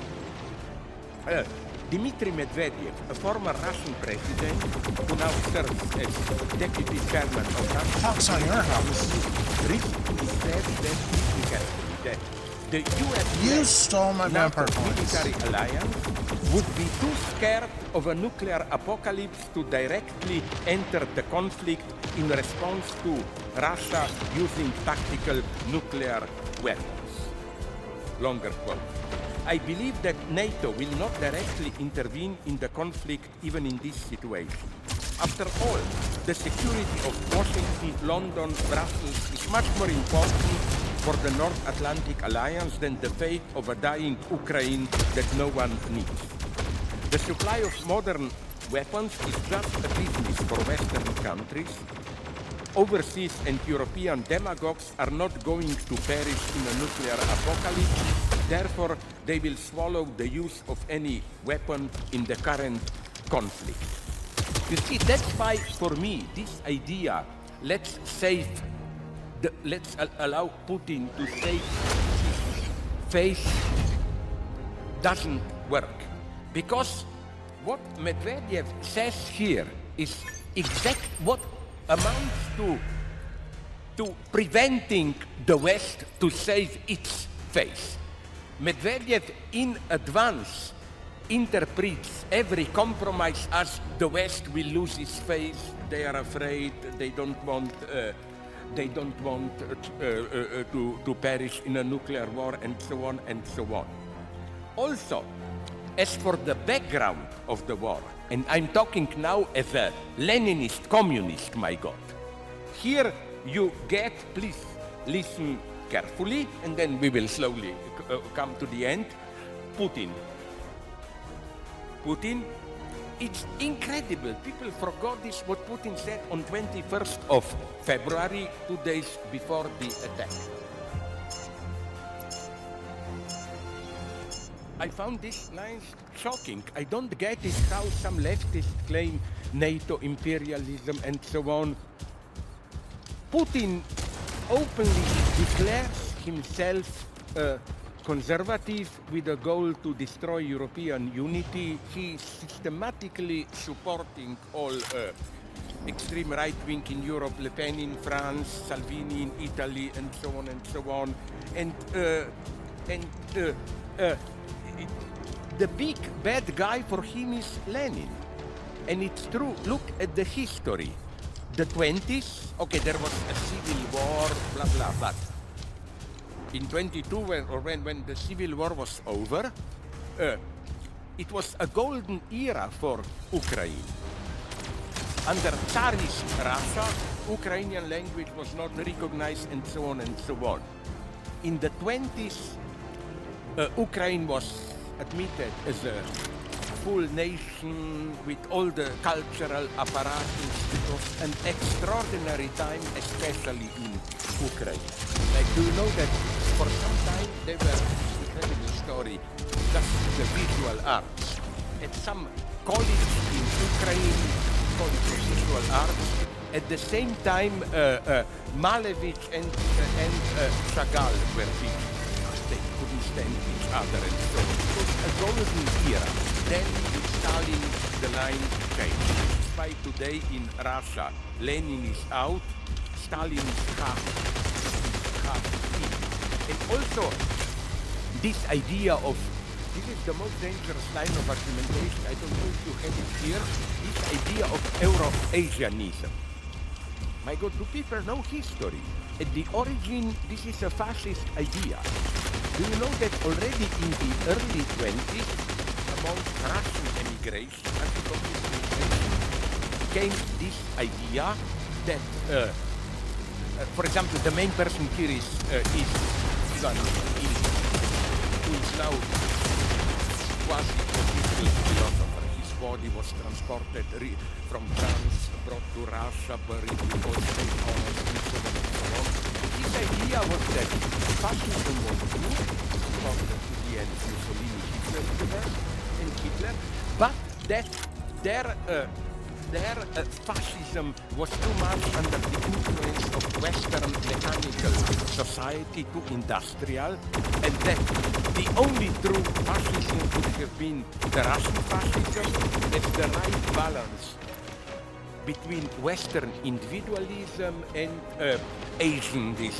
Dmitry Medvedev, a former Russian president who now serves as deputy chairman of Russia, Talks on your house. recently said that, listen carefully, that the US You stole my vampire points. military alliance would be too scared of a nuclear apocalypse to directly enter the conflict in response to Russia using tactical nuclear weapons. Longer quote. I believe that NATO will not directly intervene in the conflict even in this situation. After all, the security of Washington, London, Brussels is much more important for the North Atlantic Alliance than the fate of a dying Ukraine that no one needs. The supply of modern weapons is just a business for Western countries. Overseas and European demagogues are not going to perish in a nuclear apocalypse. Therefore, they will swallow the use of any weapon in the current conflict. You see, that's why, for me, this idea, let's allow Putin to save his face, doesn't work. Because what Medvedev says here is exact what amounts to preventing the West to save its face. Medvedev in advance interprets every compromise as the West will lose its face. They are afraid. They don't want to perish in a nuclear war, and so on and so on. Also, as for the background of the war, and I'm talking now as a Leninist communist, my God. Here you get, please listen carefully, and then we will slowly come to the end. Putin, it's incredible. People forgot this, what Putin said on 21st of February, 2 days before the attack. I found this line shocking. I don't get it how some leftists claim NATO imperialism and so on. Putin openly declares himself a conservative with a goal to destroy European unity. He's systematically supporting all extreme right wing in Europe, Le Pen in France, Salvini in Italy, and so on and so on. And the big bad guy for him is Lenin. And it's true. Look at the history. The 20s, okay, there was a civil war, blah, blah, but in 22, when the civil war was over, it was a golden era for Ukraine. Under Tsarist Russia, Ukrainian language was not recognized, and so on and so on. In the 20s, Ukraine was admitted as a full nation with all the cultural apparatus. It was an extraordinary time, especially in Ukraine. Like, do you know that for some time there were, incredible story, just the visual arts. At some college in Ukraine, college of visual arts, at the same time Malevich and Chagall were big. They couldn't stand each other, and so it was a golden era. Then with Stalin, the line changed. That's why today in Russia, Lenin is out, Stalin is half in. And also, this idea of this is the most dangerous line of argumentation. I don't know if you have it here. This idea of Euro-Asianism. My God, do people know history? At the origin, this is a fascist idea. Do you know that already in the early 20s, amongst Russian emigration, anti-communist emigration, came this idea that, for example, the main person here is Ivan Illich, who is now quasi-political philosopher. His body was transported from France, brought to Russia, buried with all state honors, and so on and so on. His idea was that fascism was good, according to the end Mussolini, Hitler, but that their fascism was too much under the influence of Western mechanical society, too industrial, and that the only true fascism would have been the Russian fascism as the right balance between Western individualism and Asian, this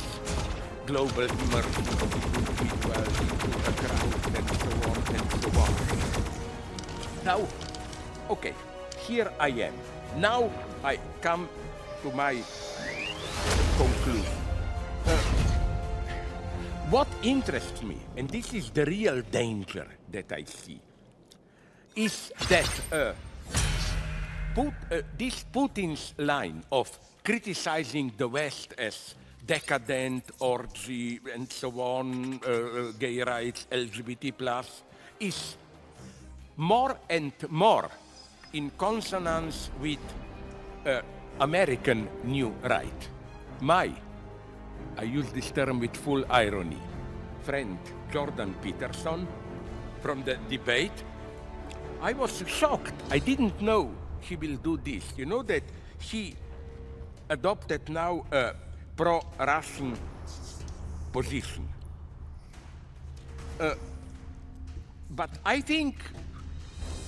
global immersion of the individual into a crowd and so on and so on. Now, okay, here I am. Now I come to my conclusion. What interests me, and this is the real danger that I see, is that this Putin's line of criticizing the West as decadent, orgy, and so on, gay rights, LGBT+, is more and more in consonance with American new right. I use this term with full irony, friend Jordan Peterson from the debate, I was shocked. I didn't know he will do this. You know that he adopted now a pro-Russian position. But I think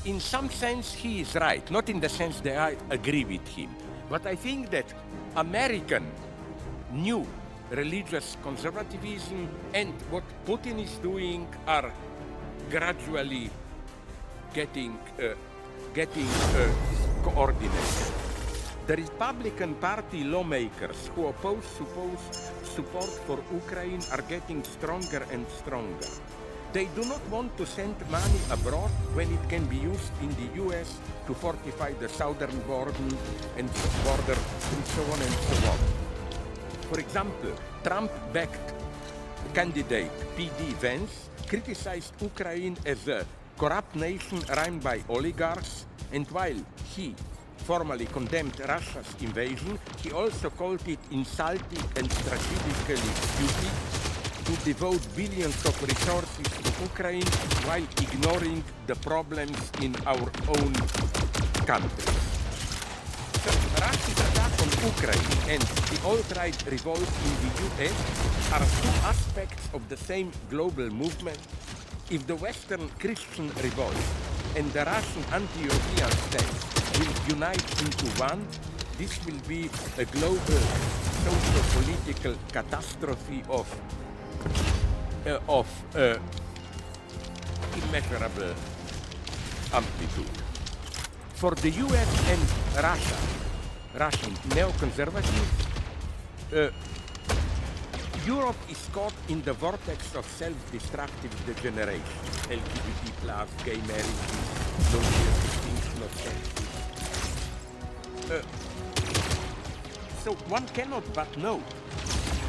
in some sense he is right, not in the sense that I agree with him, but I think that American new religious conservatism and what Putin is doing are gradually getting coordinated. The Republican Party lawmakers who oppose support for Ukraine are getting stronger and stronger. They do not want to send money abroad when it can be used in the US to fortify the southern border and so on and so on. For example, Trump-backed candidate P.D. Vance criticized Ukraine as a corrupt nation run by oligarchs, and while he formally condemned Russia's invasion, he also called it insulting and strategically stupid to devote billions of resources to Ukraine while ignoring the problems in our own country. So Russia's attack on Ukraine and the alt-right revolt in the US are two aspects of the same global movement. If the Western Christian revolt and the Russian anti-European states will unite into one, this will be a global socio-political catastrophe of immeasurable amplitude. For the US and Russian neoconservatives, Europe is caught in the vortex of self-destructive degeneration. LGBT+, gay marriage, no clear distinction of sexes. So one cannot but note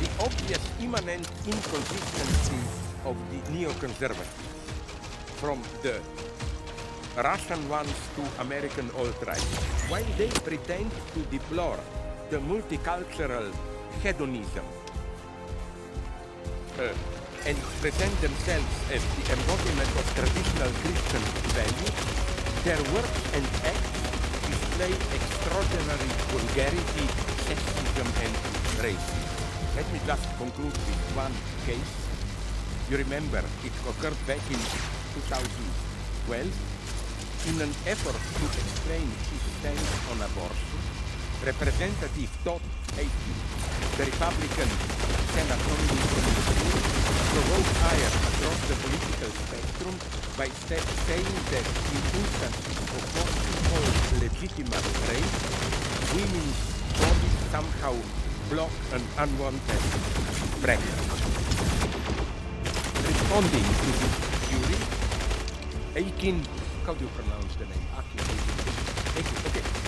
the obvious immanent inconsistency of the neoconservatives, from the Russian ones to American alt-right. While they pretend to deplore the multicultural hedonism and present themselves as the embodiment of traditional Christian values, their words and acts display extraordinary vulgarity, sexism, and racism. Let me just conclude with one case. You remember, it occurred back in 2012. In an effort to explain his stance on abortion, Representative Todd Akin, the Republican senator from Missouri, provoked ire across the political spectrum by saying that in instances of what he calls legitimate rape, women's bodies somehow block an unwanted pregnancy. Responding to this fury, Akin, how do you pronounce the name?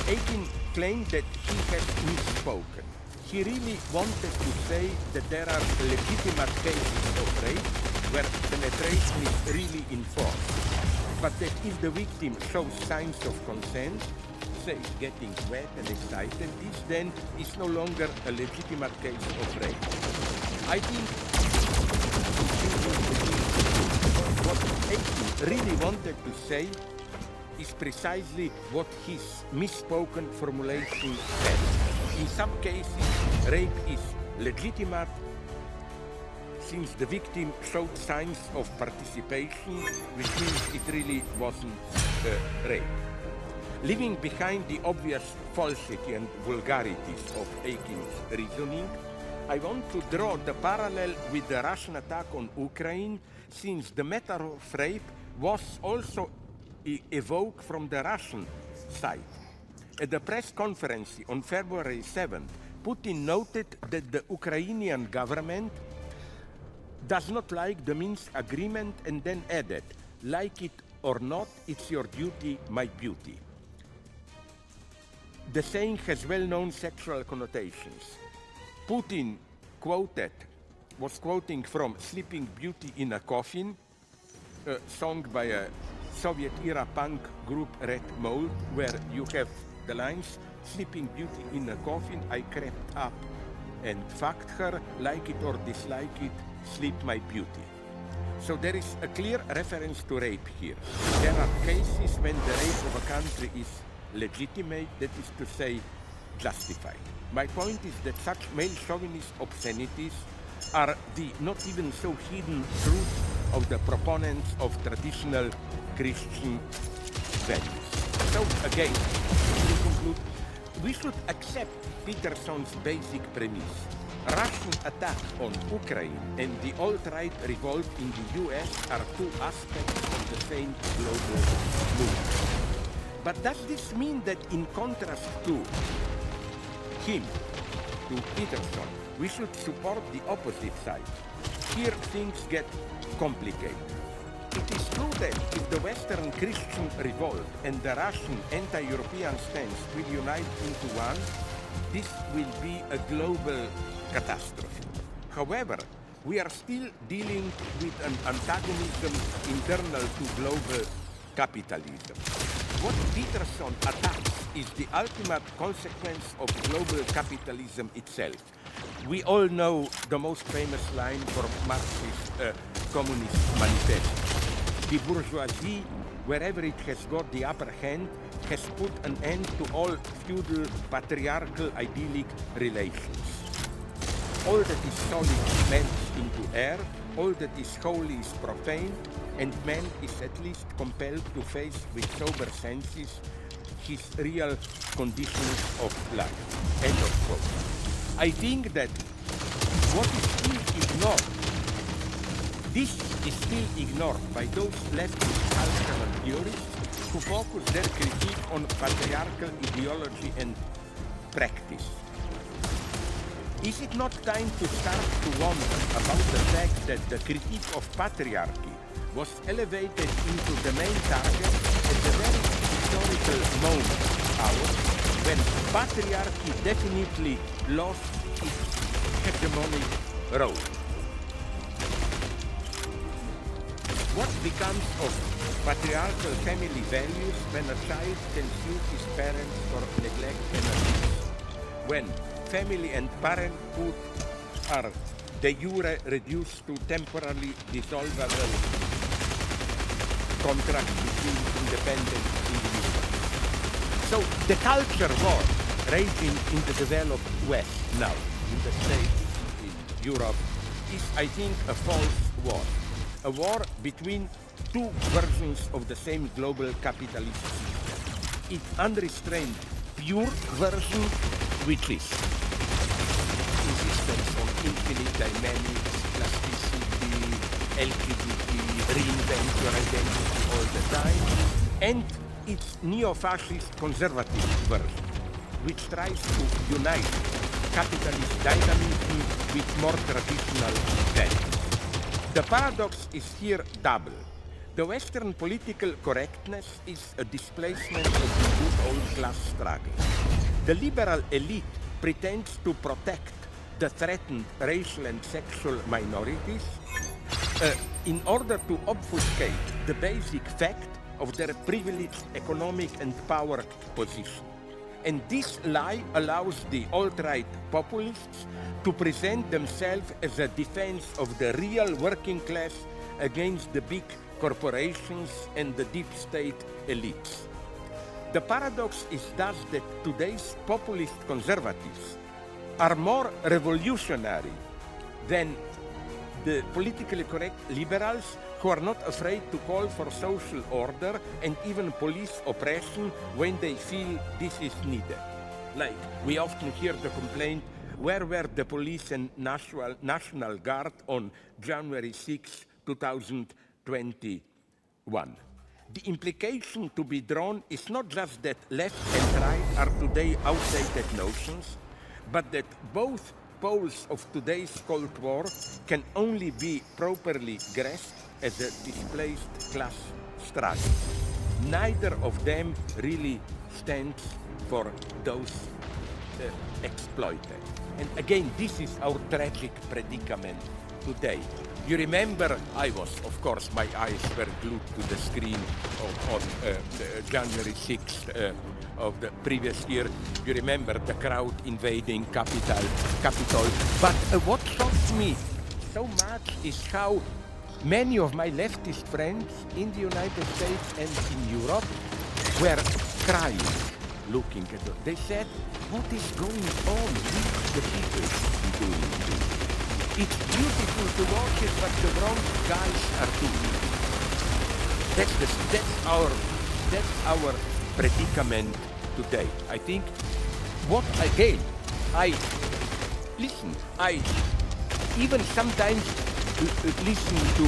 Akin claimed that he has misspoken. He really wanted to say that there are legitimate cases of rape where penetration is really enforced, but that if the victim shows signs of consent, say getting wet and excited, this then is no longer a legitimate case of rape. I think what Akin really wanted to say is precisely what his misspoken formulation said. In some cases, rape is legitimate since the victim showed signs of participation, which means it really wasn't rape. Leaving behind the obvious falsity and vulgarities of Akin's reasoning, I want to draw the parallel with the Russian attack on Ukraine, since the matter of rape was also evoked from the Russian side. At the press conference on February 7th, Putin noted that the Ukrainian government does not like the Minsk agreement and then added, like it or not, it's your duty, my beauty. The saying has well-known sexual connotations. Putin was quoting from Sleeping Beauty in a Coffin, a song by a Soviet-era punk group Red Mold, where you have the lines, Sleeping Beauty in a coffin, I crept up and fucked her, like it or dislike it, sleep my beauty. So there is a clear reference to rape here. There are cases when the rape of a country is legitimate, that is to say, justified. My point is that such male chauvinist obscenities are the not even so hidden truth of the proponents of traditional Christian values. So again, to conclude, we should accept Peterson's basic premise. Russian attack on Ukraine and the alt-right revolt in the US are two aspects of the same global movement. But does this mean that in contrast to him, to Peterson, we should support the opposite side? Here things get complicated. It is true that if the Western Christian revolt and the Russian anti-European stance will unite into one, this will be a global catastrophe. However, we are still dealing with an antagonism internal to global capitalism. What Peterson attacks is the ultimate consequence of global capitalism itself. We all know the most famous line from Marxist Communist Manifesto. The bourgeoisie, wherever it has got the upper hand, has put an end to all feudal, patriarchal, idyllic relations. All that is solid melts into air, all that is holy is profaned, and man is at least compelled to face with sober senses his real conditions of life. End of quote. I think that what is still ignored, this is still ignored by those leftist cultural theorists who focus their critique on patriarchal ideology and practice. Is it not time to start to wonder about the fact that the critique of patriarchy was elevated into the main target at the very historical moment, when patriarchy definitely lost its hegemonic role? What becomes of patriarchal family values when a child can sue his parents for neglect and abuse? When family and parenthood are de jure reduced to temporarily dissolvable contracts between independent individuals. So the culture war raging in the developed West now, in the States, in Europe, is, I think, a false war. A war between two versions of the same global capitalist system. Its unrestrained, pure version which is insistence on infinite dynamics, plasticity, LGBT, reinvent your identity all the time, and its neo-fascist conservative version, which tries to unite capitalist dynamism with more traditional values. The paradox is here double. The Western political correctness is a displacement of the good old class struggle. The liberal elite pretends to protect the threatened racial and sexual minorities in order to obfuscate the basic fact of their privileged economic and power position. And this lie allows the alt-right populists to present themselves as a defense of the real working class against the big corporations and the deep state elites. The paradox is thus that today's populist conservatives are more revolutionary than the politically correct liberals who are not afraid to call for social order and even police oppression when they feel this is needed. Like, we often hear the complaint, where were the police and National Guard on January 6, 2021? The implication to be drawn is not just that left and right are today outdated notions, but that both poles of today's Cold War can only be properly grasped as a displaced class struggle. Neither of them really stands for those exploited. And again, this is our tragic predicament today. You remember, of course, my eyes were glued to the screen on January 6th of the previous year. You remember the crowd invading Capitol. But what shocks me so much is how many of my leftist friends in the United States and in Europe were crying, looking at them. They said, what is going on with the people doing this? It's beautiful to watch it, but the wrong guys are doing it. That's our predicament today. I think I even sometimes listen to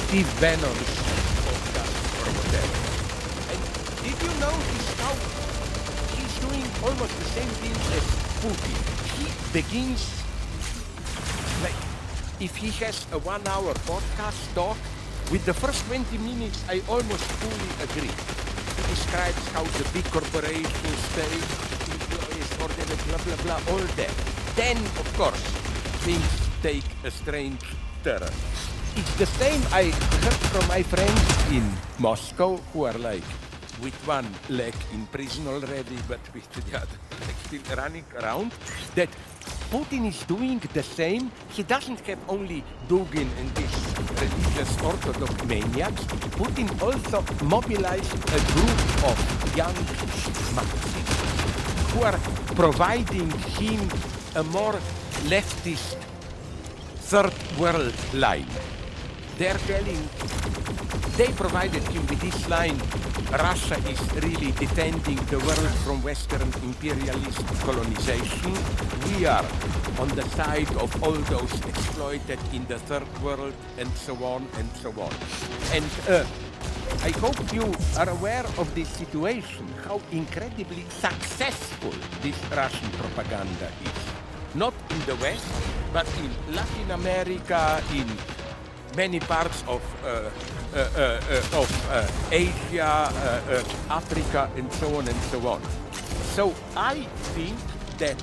Steve Bannon's podcast or whatever. And did you notice how he's doing almost the same thing as Putin? He begins, like, if he has a 1 hour podcast talk, with the first 20 minutes, I almost fully agree. He describes how the big corporations, state, employees, order, blah, blah, blah, all that. Then, of course, things take a strange turn. It's the same I heard from my friends in Moscow, who are like, with one leg in prison already, but with the other leg still running around, that Putin is doing the same. He doesn't have only Dugin and these religious Orthodox maniacs. Putin also mobilized a group of young Marxists who are providing him a more leftist third world line. They provided him with this line, Russia is really defending the world from Western imperialist colonization. We are on the side of all those exploited in the third world, and so on and so on. And I hope you are aware of this situation, how incredibly successful this Russian propaganda is. Not in the West, but in Latin America, in many parts of Asia, Africa, and so on and so on. So I think that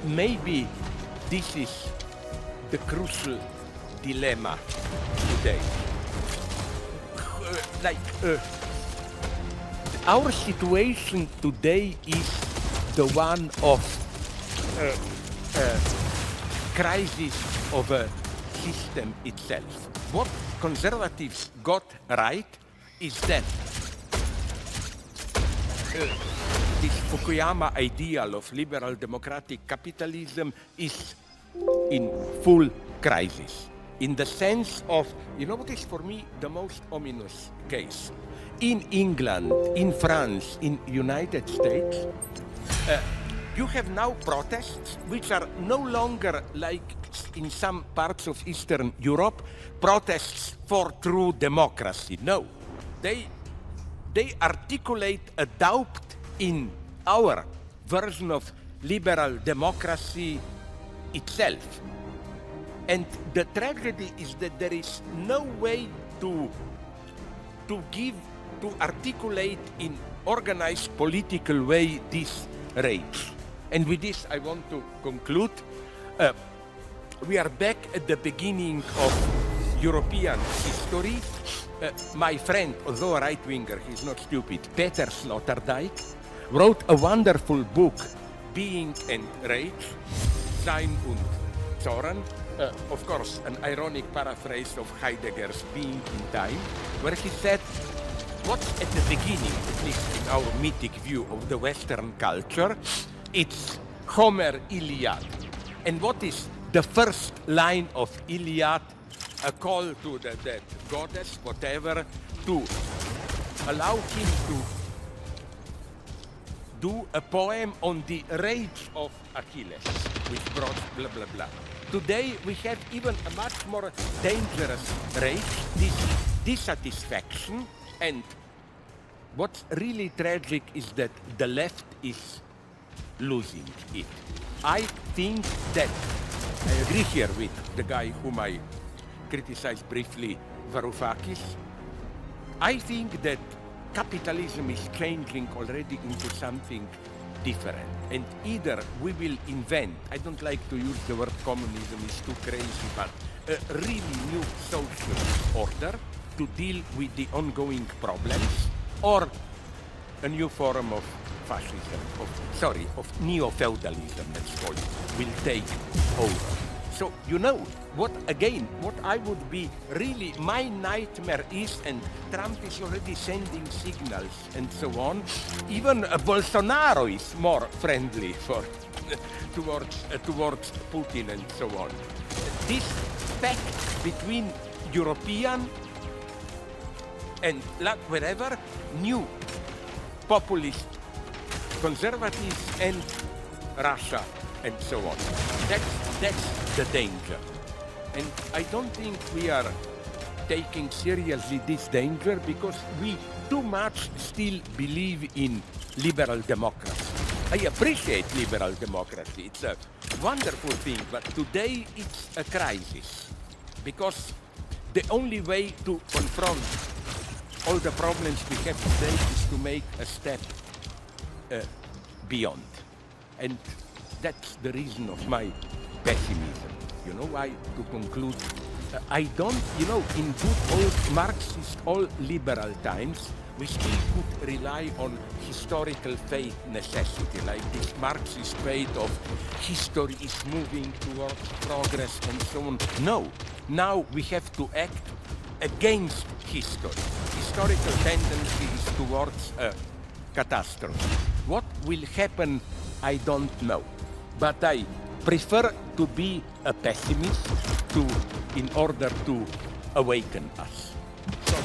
maybe this is the crucial dilemma today. Our situation today is the one of crisis of a system itself. What conservatives got right is that this Fukuyama ideal of liberal democratic capitalism is in full crisis. In the sense of, you know what is for me the most ominous case? in England, in France, in United States, you have now protests which are no longer like in some parts of Eastern Europe, protests for true democracy. No, they articulate a doubt in our version of liberal democracy itself. And the tragedy is that there is no way to articulate in organized political way this rage. And with this, I want to conclude. We are back at the beginning of European history. My friend, although a right-winger, he's not stupid, Peter Sloterdijk, wrote a wonderful book, Being and Rage, Sein und Zorn, of course, an ironic paraphrase of Heidegger's Being in Time, where he said, what's at the beginning, at least in our mythic view of the Western culture, it's Homer Iliad. And what is the first line of Iliad? A call to the dead goddess, whatever, to allow him to do a poem on the rage of Achilles, which brought blah blah blah. Today we have even a much more dangerous rage, this dissatisfaction, and what's really tragic is that the left is losing it. I think that, I agree here with the guy whom I criticized briefly, Varoufakis. I think that capitalism is changing already into something different. And either we will invent, I don't like to use the word communism, it's too crazy, but a really new social order to deal with the ongoing problems, or a new form of fascism, of neo-feudalism, let's call it, will take over. So, you know, what I would be really, my nightmare is, and Trump is already sending signals and so on, even Bolsonaro is more friendly towards Putin and so on. This pact between European and wherever, new populist conservatives and Russia and so on. That's the danger. And I don't think we are taking seriously this danger because we too much still believe in liberal democracy. I appreciate liberal democracy. It's a wonderful thing, but today it's a crisis because the only way to confront all the problems we have today is to make a step beyond. And that's the reason of my pessimism. You know why? To conclude, I don't, you know, in good old Marxist, all liberal times, we still could rely on historical faith necessity, like this Marxist faith of history is moving towards progress and so on. No, now we have to act against history. Historical tendency is towards a catastrophe. What will happen, I don't know. But I prefer to be a pessimist in order to awaken us. Sorry.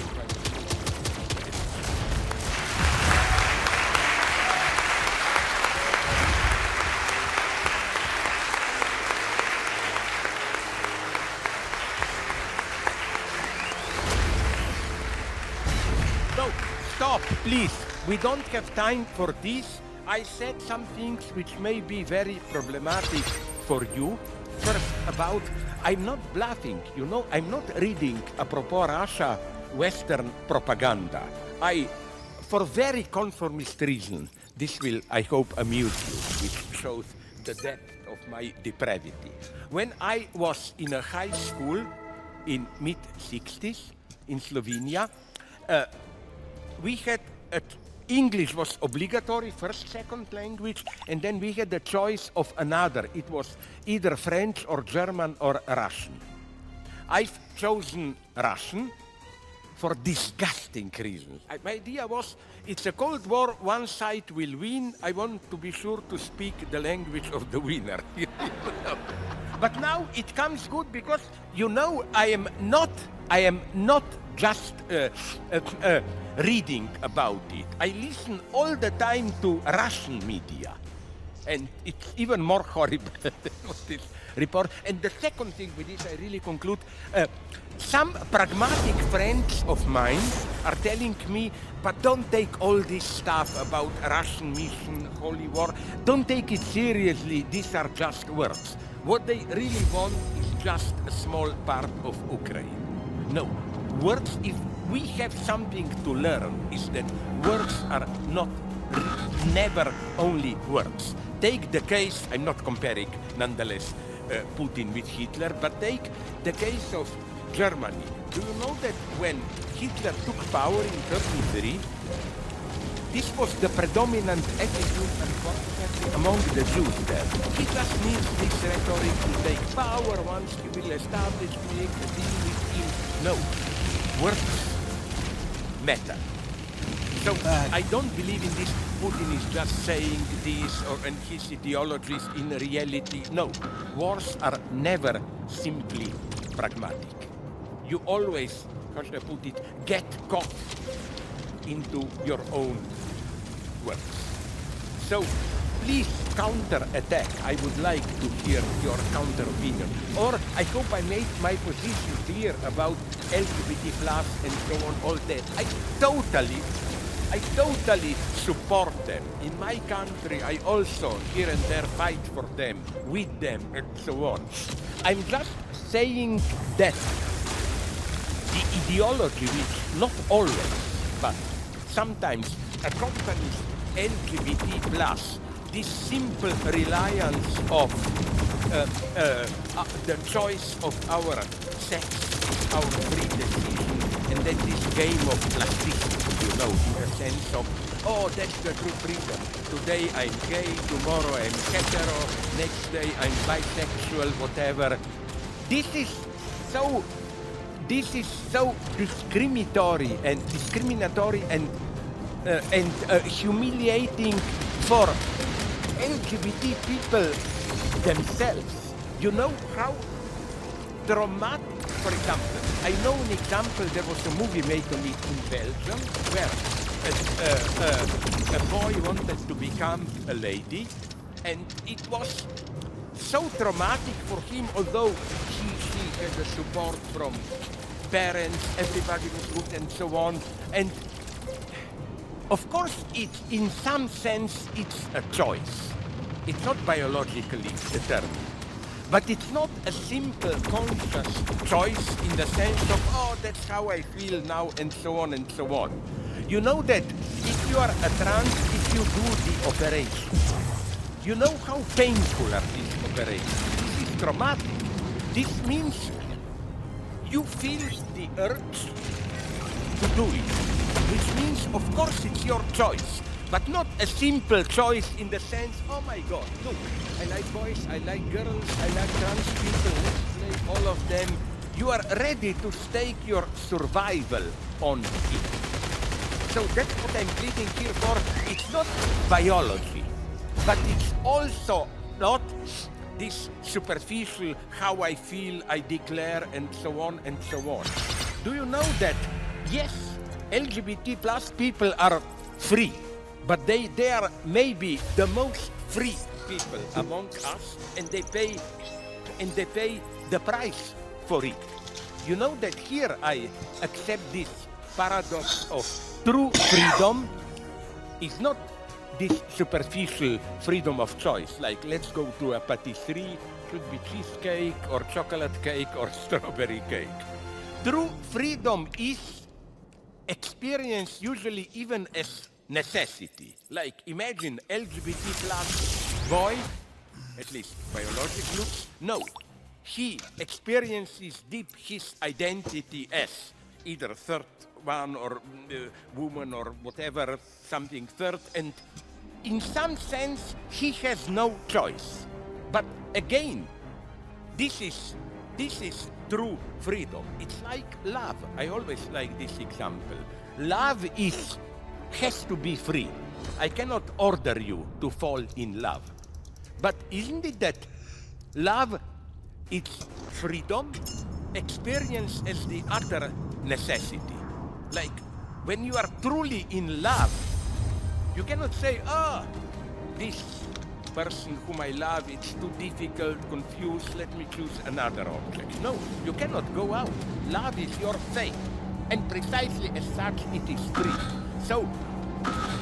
No, stop, please. We don't have time for this. I said some things which may be very problematic for you. First, about, I'm not bluffing, you know, I'm not reading, apropos Russia, Western propaganda. For very conformist reason, this will, I hope, amuse you, which shows the depth of my depravity. When I was in a high school in mid-60s in Slovenia, we had English was obligatory, first, second language, and then we had the choice of another. It was either French or German or Russian. I've chosen Russian for disgusting reasons. My idea was, it's a Cold War, one side will win, I want to be sure to speak the language of the winner. But now it comes good because, you know, I am not I am not just reading about it. I listen all the time to Russian media. And it's even more horrible than what this report. And the second thing with this, I really conclude, some pragmatic friends of mine are telling me, but don't take all this stuff about Russian mission, holy war, don't take it seriously, these are just words. What they really want is just a small part of Ukraine. No, words, if we have something to learn, is that words are never only words. Take the case, I'm not comparing, nonetheless, Putin with Hitler, but take the case of Germany. Do you know that when Hitler took power in 1933, this was the predominant attitude, unfortunately, among the Jews there. He just needs this rhetoric to take power once he will establish, make a deal with him. No, words matter. So I don't believe in this. Putin is just saying this, and his ideologies in reality. No, wars are never simply pragmatic. You always, how should I put it, get caught into your own words. So please counter-attack. I would like to hear your counter-opinion. Or I hope I made my position clear about LGBT plus and so on, all that. I totally support them. In my country, I also here and there fight for them, with them, and so on. I'm just saying that the ideology, which not always, but sometimes accompanies LGBT plus, this simple reliance of the choice of our sex, our free decision, and then this game of plasticity, you know, in the sense of, oh, that's the true freedom. Today I'm gay, tomorrow I'm hetero, next day I'm bisexual, whatever. This is so discriminatory and humiliating for LGBT people themselves. You know how dramatic, for example, I know an example, there was a movie made on it in Belgium where a boy wanted to become a lady, and it was so traumatic for him, although he had the support from parents, everybody was good and so on. And of course, in some sense, it's a choice. It's not biologically determined. But it's not a simple conscious choice in the sense of, oh, that's how I feel now, and so on and so on. You know that if you are a trans, if you do the operation, you know how painful are these operations. This is traumatic. This means you feel the urge to do it, which means, of course, it's your choice. But not a simple choice in the sense, oh my God, look, I like boys, I like girls, I like trans people, let's play all of them. You are ready to stake your survival on it. So that's what I'm pleading here for. It's not biology, but it's also not this superficial, how I feel, I declare, and so on and so on. Do you know that, yes, LGBT plus people are free, but they are maybe the most free people among us, and they pay the price for it. You know that here I accept this paradox of true freedom is not this superficial freedom of choice, like let's go to a patisserie, should be cheesecake or chocolate cake or strawberry cake. True freedom is experienced usually even as necessity. Like imagine LGBT plus boy, at least biologic looks, no. He experiences deep his identity as either third one or woman or whatever, something third, and in some sense he has no choice. But again, this is true freedom. It's like love. I always like this example. Love has to be free. I cannot order you to fall in love. But isn't it that love, it's freedom? experience as the utter necessity. Like, when you are truly in love, you cannot say, this person whom I love, it's too difficult, confused, let me choose another object. No, you cannot go out. Love is your fate. And precisely as such, it is free. So,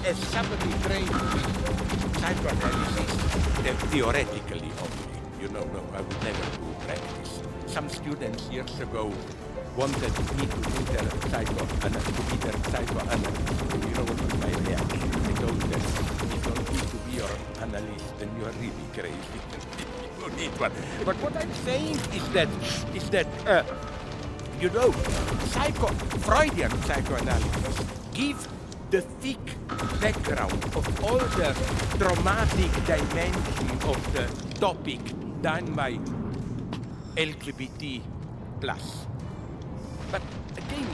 as somebody trained with psychoanalysis, theoretically only, no, I would never do practice. Some students years ago wanted me to be their psychoanalyst. You know what was my reaction? I told them, you don't need to be your analyst, then you are really crazy. You need one. But what I'm saying is that Freudian psychoanalysis give the thick background of all the traumatic dimension of the topic done by LGBT plus. But again,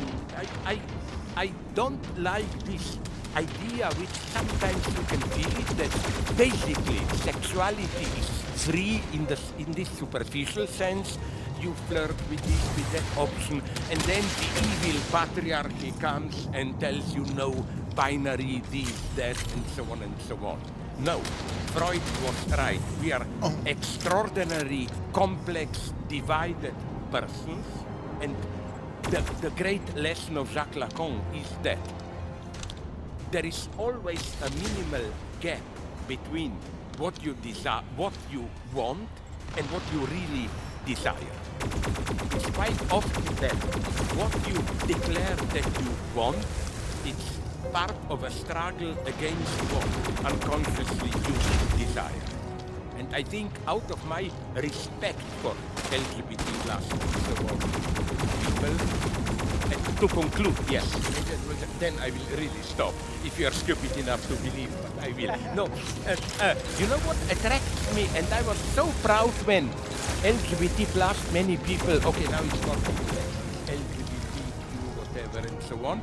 I don't like this idea, which sometimes you can feel it, that basically sexuality is free in this superficial sense. You flirt with this, with that option, and then the evil patriarchy comes and tells you no, binary, this, that, and so on and so on. No, Freud was right. We are extraordinary, complex, divided persons, and the great lesson of Jacques Lacan is that there is always a minimal gap between what you desire, what you want, and what you really desire. It's quite often that what you declare that you want, it's part of a struggle against what unconsciously you desire. And I think out of my respect for LGBT plus people, and to conclude, yes, then I will really stop. If you are stupid enough to believe, but I will. No, you know what attracts me, and I was so proud when LGBT plus many people, okay, now it's not LGBTQ, whatever, and so on.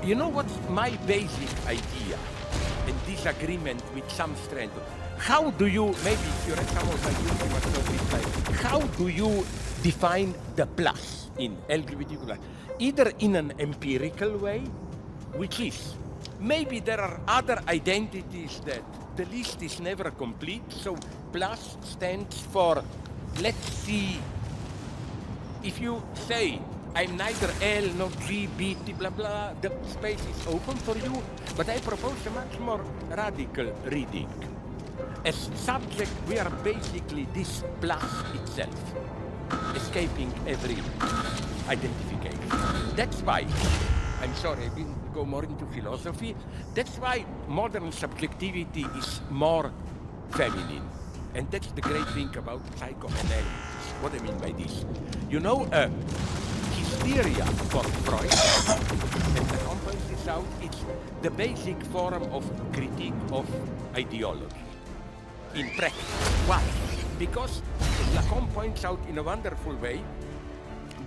You know what's my basic idea and disagreement with some strength? How do you, maybe if you read some of my books, you must know this, like, how do you define the plus in LGBTQ+? Either in an empirical way, which is, maybe there are other identities that the list is never complete, so plus stands for, let's see, if you say, I'm neither L nor G, B, T, blah, blah, the space is open for you, but I propose a much more radical reading. As subject, we are basically this plus itself, escaping every identification. That's why, I'm sorry, I didn't go more into philosophy, that's why modern subjectivity is more feminine. And that's the great thing about psychoanalysis. What I mean by this. You know, hysteria for Freud, and the compound is out, it's the basic form of critique of ideology in practice. Why? Because Lacan points out in a wonderful way,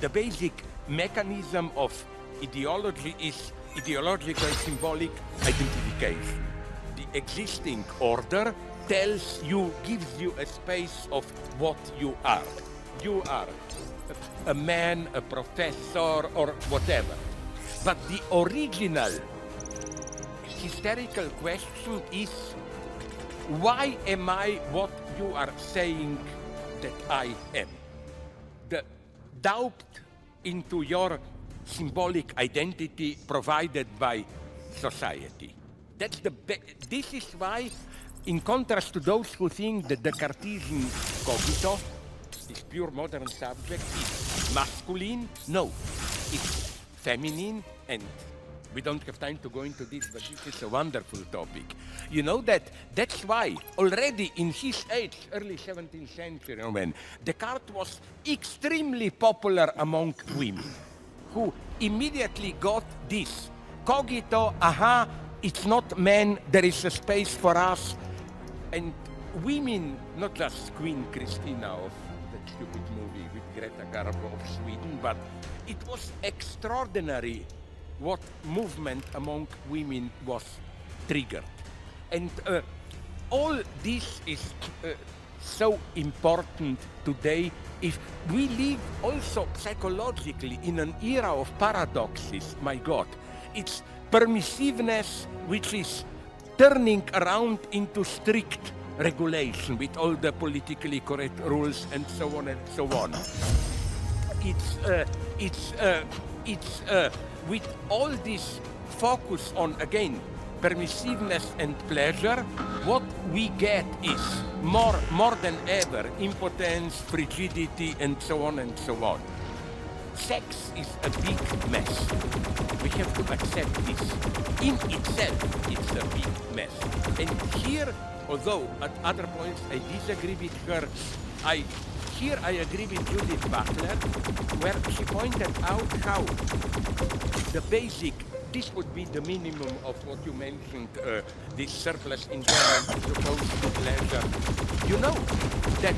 the basic mechanism of ideology is ideological symbolic identification. The existing order tells you, gives you a space of what you are. You are a man, a professor, or whatever. But the original hysterical question is, why am I what you are saying that I am? The doubt into your symbolic identity provided by society. That's this is why, in contrast to those who think that the Cartesian cogito, this pure modern subject, is masculine, no, it's feminine, and we don't have time to go into this, but this is a wonderful topic. You know that's why already in his age, early 17th century, when Descartes was extremely popular among women, who immediately got this. Cogito, aha, it's not men, there is a space for us. And women, not just Queen Christina of that stupid movie with Greta Garbo of Sweden, but it was extraordinary what movement among women was triggered. And all this is so important today. If we live also psychologically in an era of paradoxes, my God, it's permissiveness which is turning around into strict regulation with all the politically correct rules and so on and so on. It's with all this focus on, again, permissiveness and pleasure, what we get is more than ever impotence, frigidity, and so on and so on. Sex is a big mess. We have to accept this. In itself, it's a big mess. And here, although at other points I disagree with her, I agree with Judith Butler, where she pointed out how the basic, this would be the minimum of what you mentioned, this surplus enjoyment as opposed to pleasure. You know that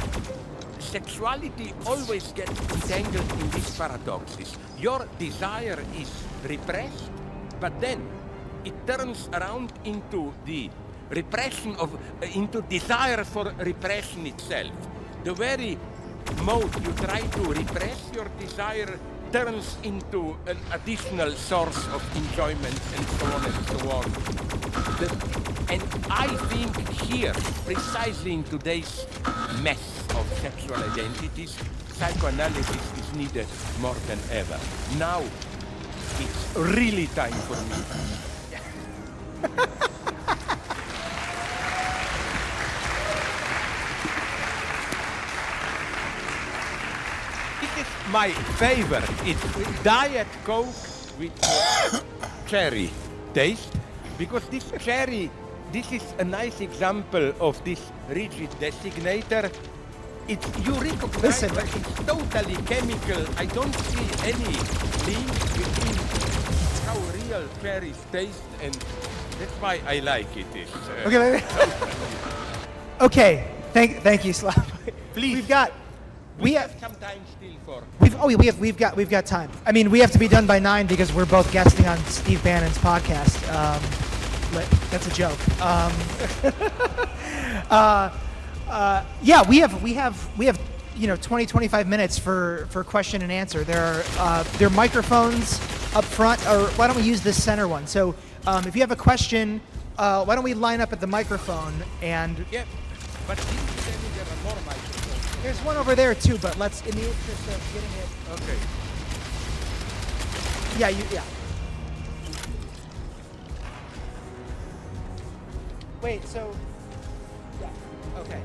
sexuality always gets entangled in these paradoxes. Your desire is repressed, but then it turns around into the repression of, into desire for repression itself. The very mode you try to repress your desire turns into an additional source of enjoyment and so on and so on. And I think here, precisely in today's mess of sexual identities, psychoanalysis is needed more than ever. Now, it's really time for me. This is my favorite. It's Diet Coke with cherry taste, because this cherry, this is a nice example of this rigid designator. It's, you recognize Listen, that it's totally chemical. I don't see any link between how real cherries taste, and that's why I like it. It's, Okay, okay. Thank you, Slav. Please. We have some time still for. we've got time. I mean, we have to be done by 9 because we're both guesting on Steve Bannon's podcast. That's a joke. Yeah, we have 20, 25 minutes for question and answer. There are microphones up front, or why don't we use this center one? So if you have a question, why don't we line up at the microphone and. Yeah, but didn't you tell me there are more microphones? There's one over there too, but let's, in the interest of getting it. Okay. Yeah. Wait, so. Yeah. Okay.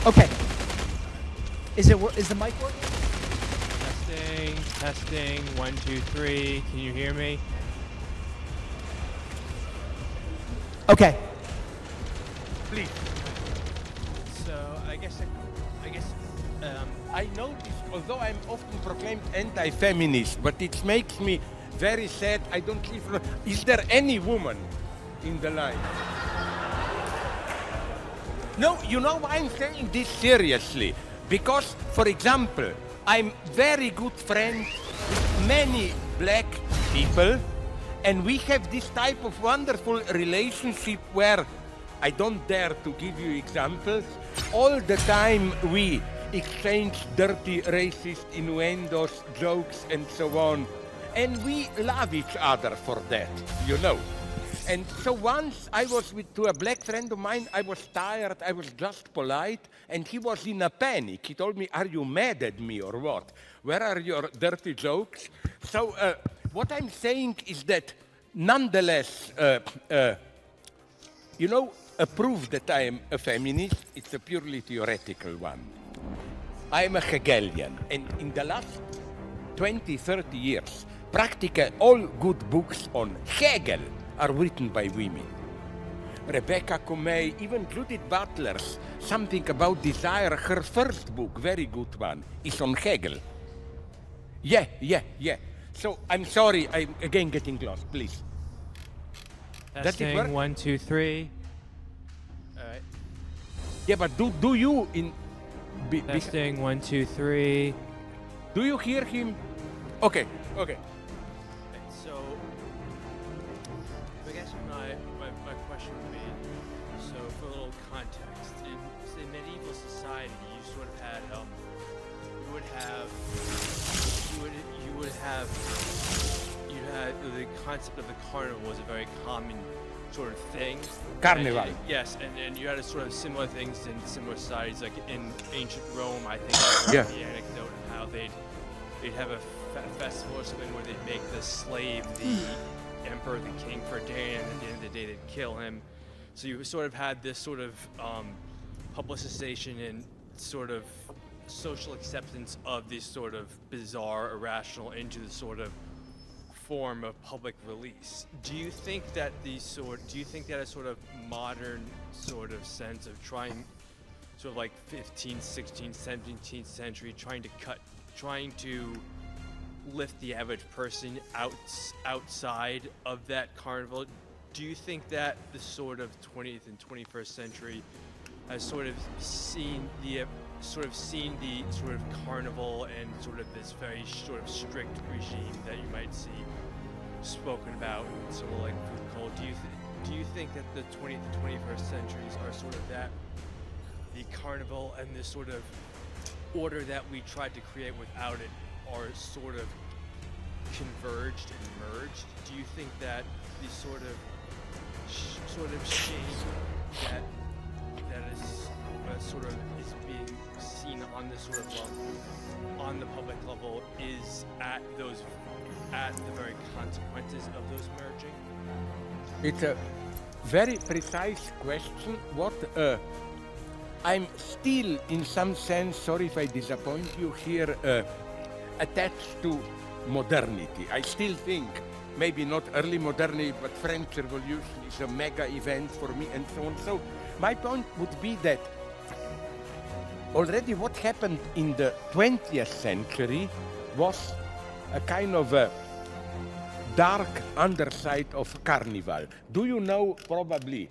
Okay. Is the mic working? Testing. 1, 2, 3. Can you hear me? Okay. Please. So I guess I noticed, although I'm often proclaimed anti-feminist, but it makes me very sad. I don't live. Is there any woman in the line? No, you know why I'm saying this seriously? Because, for example, I'm very good friend with many black people, and we have this type of wonderful relationship where I don't dare to give you examples. All the time we exchange dirty, racist innuendos, jokes, and so on. And we love each other for that, you know. And so once I was to a black friend of mine, I was tired, I was just polite, and he was in a panic. He told me, "Are you mad at me or what? Where are your dirty jokes?" So what I'm saying is that nonetheless, a proof that I am a feminist, it's a purely theoretical one. I am a Hegelian, and in the last 20, 30 years, practically all good books on Hegel are written by women. Rebecca Comey, even Judith Butler's Something About Desire, her first book, very good one, is on Hegel. Yeah. So I'm sorry, I'm again getting lost, please. Does it work? testing. 1, 2, 3. Yeah, but do you in... Testing. 1, 2, 3. Do you hear him? Okay. So I guess my question would be, so for a little context, in say medieval society, you sort of had you had the concept of the carnival was a very common sort of thing. Carnival. Yes, and you had a sort of similar things in similar societies, like in ancient Rome. I think Yeah. the anecdote of how they'd have a festival or something where they'd make the slave the emperor, the king for a day, and at the end of the day they'd kill him. So you sort of had this sort of publicization and sort of social acceptance of this sort of bizarre, irrational into the sort of form of public release. Do you think that a sort of modern sort of sense of trying, sort of like 15th, 16th, 17th century, trying to lift the average person outside of that carnival, do you think that the sort of 20th and 21st century has sort of seen the sort of carnival and sort of this very sort of strict regime that you might see spoken about in sort of like food cult? Do you think that the 20th and 21st centuries are sort of that the carnival and this sort of order that we tried to create without it are sort of converged and merged? Do you think that the sort of shame that is sort of is being seen on this sort of on the public level is at the very consequences of those merging? It's a very precise question. What I'm still, in some sense, sorry if I disappoint you here, attached to modernity. I still think, maybe not early modernity, but French Revolution is a mega event for me and so on. So my point would be that already what happened in the 20th century was a kind of a dark underside of carnival. Do you know, probably,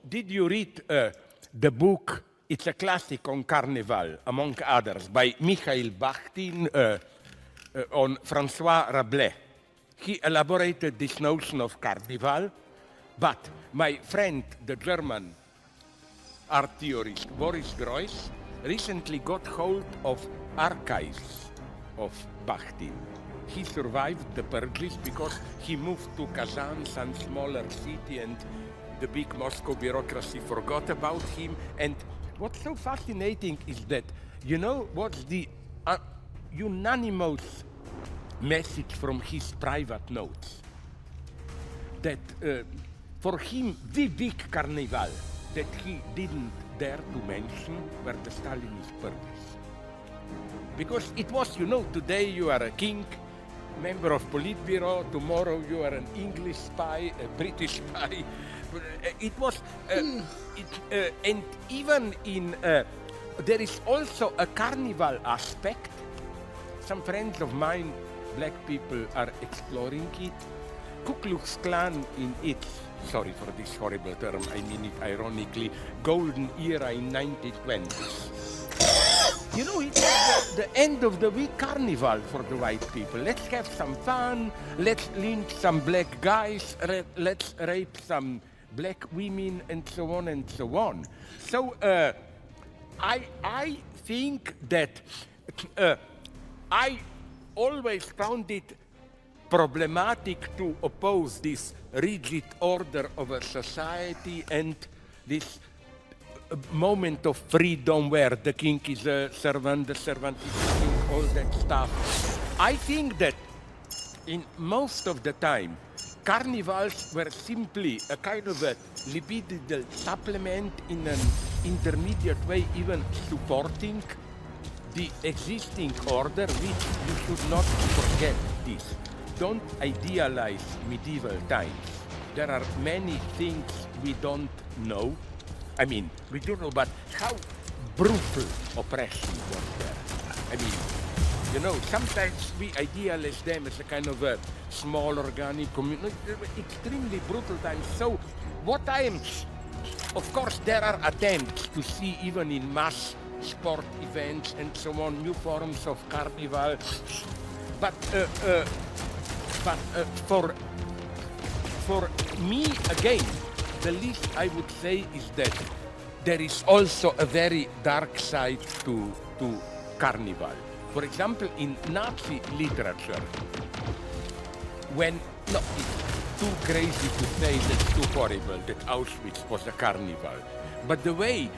did you read the book, it's a classic on carnival, among others, by Mikhail Bakhtin on François Rabelais. He elaborated this notion of carnival, but my friend, the German art theorist Boris Groys, recently got hold of archives of Bakhtin. He survived the purges because he moved to Kazan, some smaller city, and the big Moscow bureaucracy forgot about him. And what's so fascinating is that, you know, what's the unanimous message from his private notes? That for him, the big carnival that he didn't dare to mention were the Stalinist purges. Because it was, you know, today you are a king, member of Politburo, tomorrow you are an English spy, a British spy. It was, and even in, there is also a carnival aspect. Some friends of mine, black people, are exploring it. Ku Klux Klan in its, sorry for this horrible term, I mean it ironically, golden era in 1920s. You know, it was the end of the week carnival for the white people. Let's have some fun, let's lynch some black guys, let's rape some black women, and so on and so on. So I think that I always found it problematic to oppose this rigid order of a society and this moment of freedom where the king is a servant, the servant is the king, all that stuff. I think that in most of the time, carnivals were simply a kind of a libidinal supplement in an intermediate way, even supporting the existing order, which you should not forget this. Don't idealize medieval times. There are many things we don't know. I mean, we don't know, but how brutal oppression was there. I mean, you know, sometimes we idealize them as a kind of a small organic community, extremely brutal times. So what I am, of course, there are attempts to see even in mass sport events and so on, new forms of for me, again, the least I would say is that there is also a very dark side to Carnival. For example, in Nazi literature, it's too crazy to say, that's too horrible, that Auschwitz was a carnival. But the way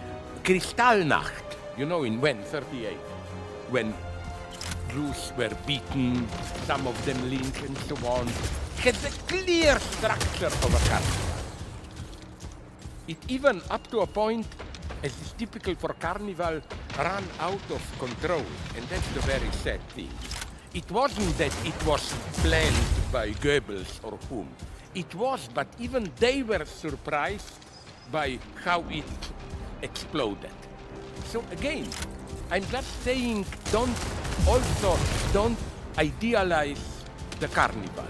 Kristallnacht, in when, 38, when Jews were beaten, some of them lynched and so on, had the clear structure of a carnival. It even, up to a point, as is typical for carnival, ran out of control, and that's the very sad thing. It wasn't that it was planned by Goebbels or whom. It was, but even they were surprised by how it exploded. So again, I'm just saying, don't idealize the carnival.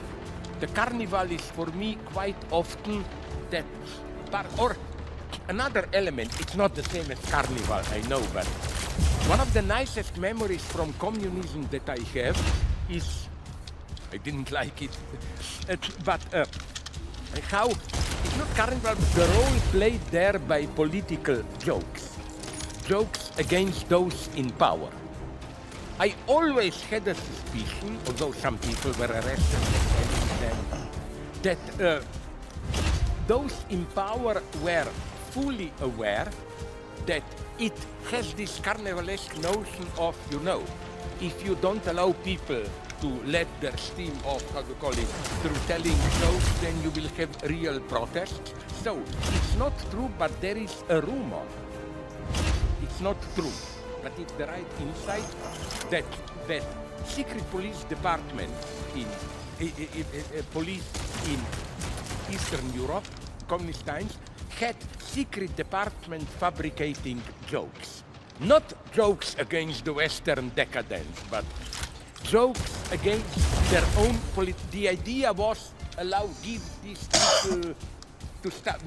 The carnival is for me quite often that part, or another element. It's not the same as carnival, I know, but one of the nicest memories from communism that I have is, I didn't like it, but how, it's not carnival, but the role played there by political jokes against those in power. I always had a suspicion, although some people were arrested, that those in power were fully aware that it has this carnivalesque notion of, if you don't allow people to let their steam off, through telling jokes, then you will have real protests. So, it's not true, but there is a rumor. It's not true, but it's the right insight that secret police department police in Eastern Europe, communist times, had secret department fabricating jokes. Not jokes against the Western decadence, but jokes against their own The idea was give these people to start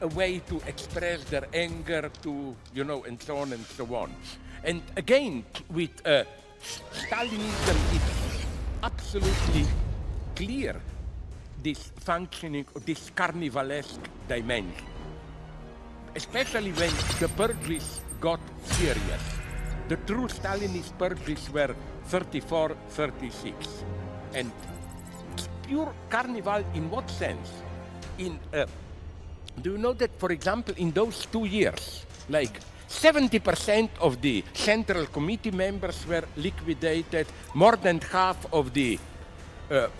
a way to express their anger, and so on and so on. And again, with Stalinism, it's absolutely clear this functioning, this carnivalesque dimension. Especially when the purges got serious. The true Stalinist purges were 34, 36. And pure carnival in what sense? Do you know that, for example, in those 2 years, 70% of the Central Committee members were liquidated, more than half of the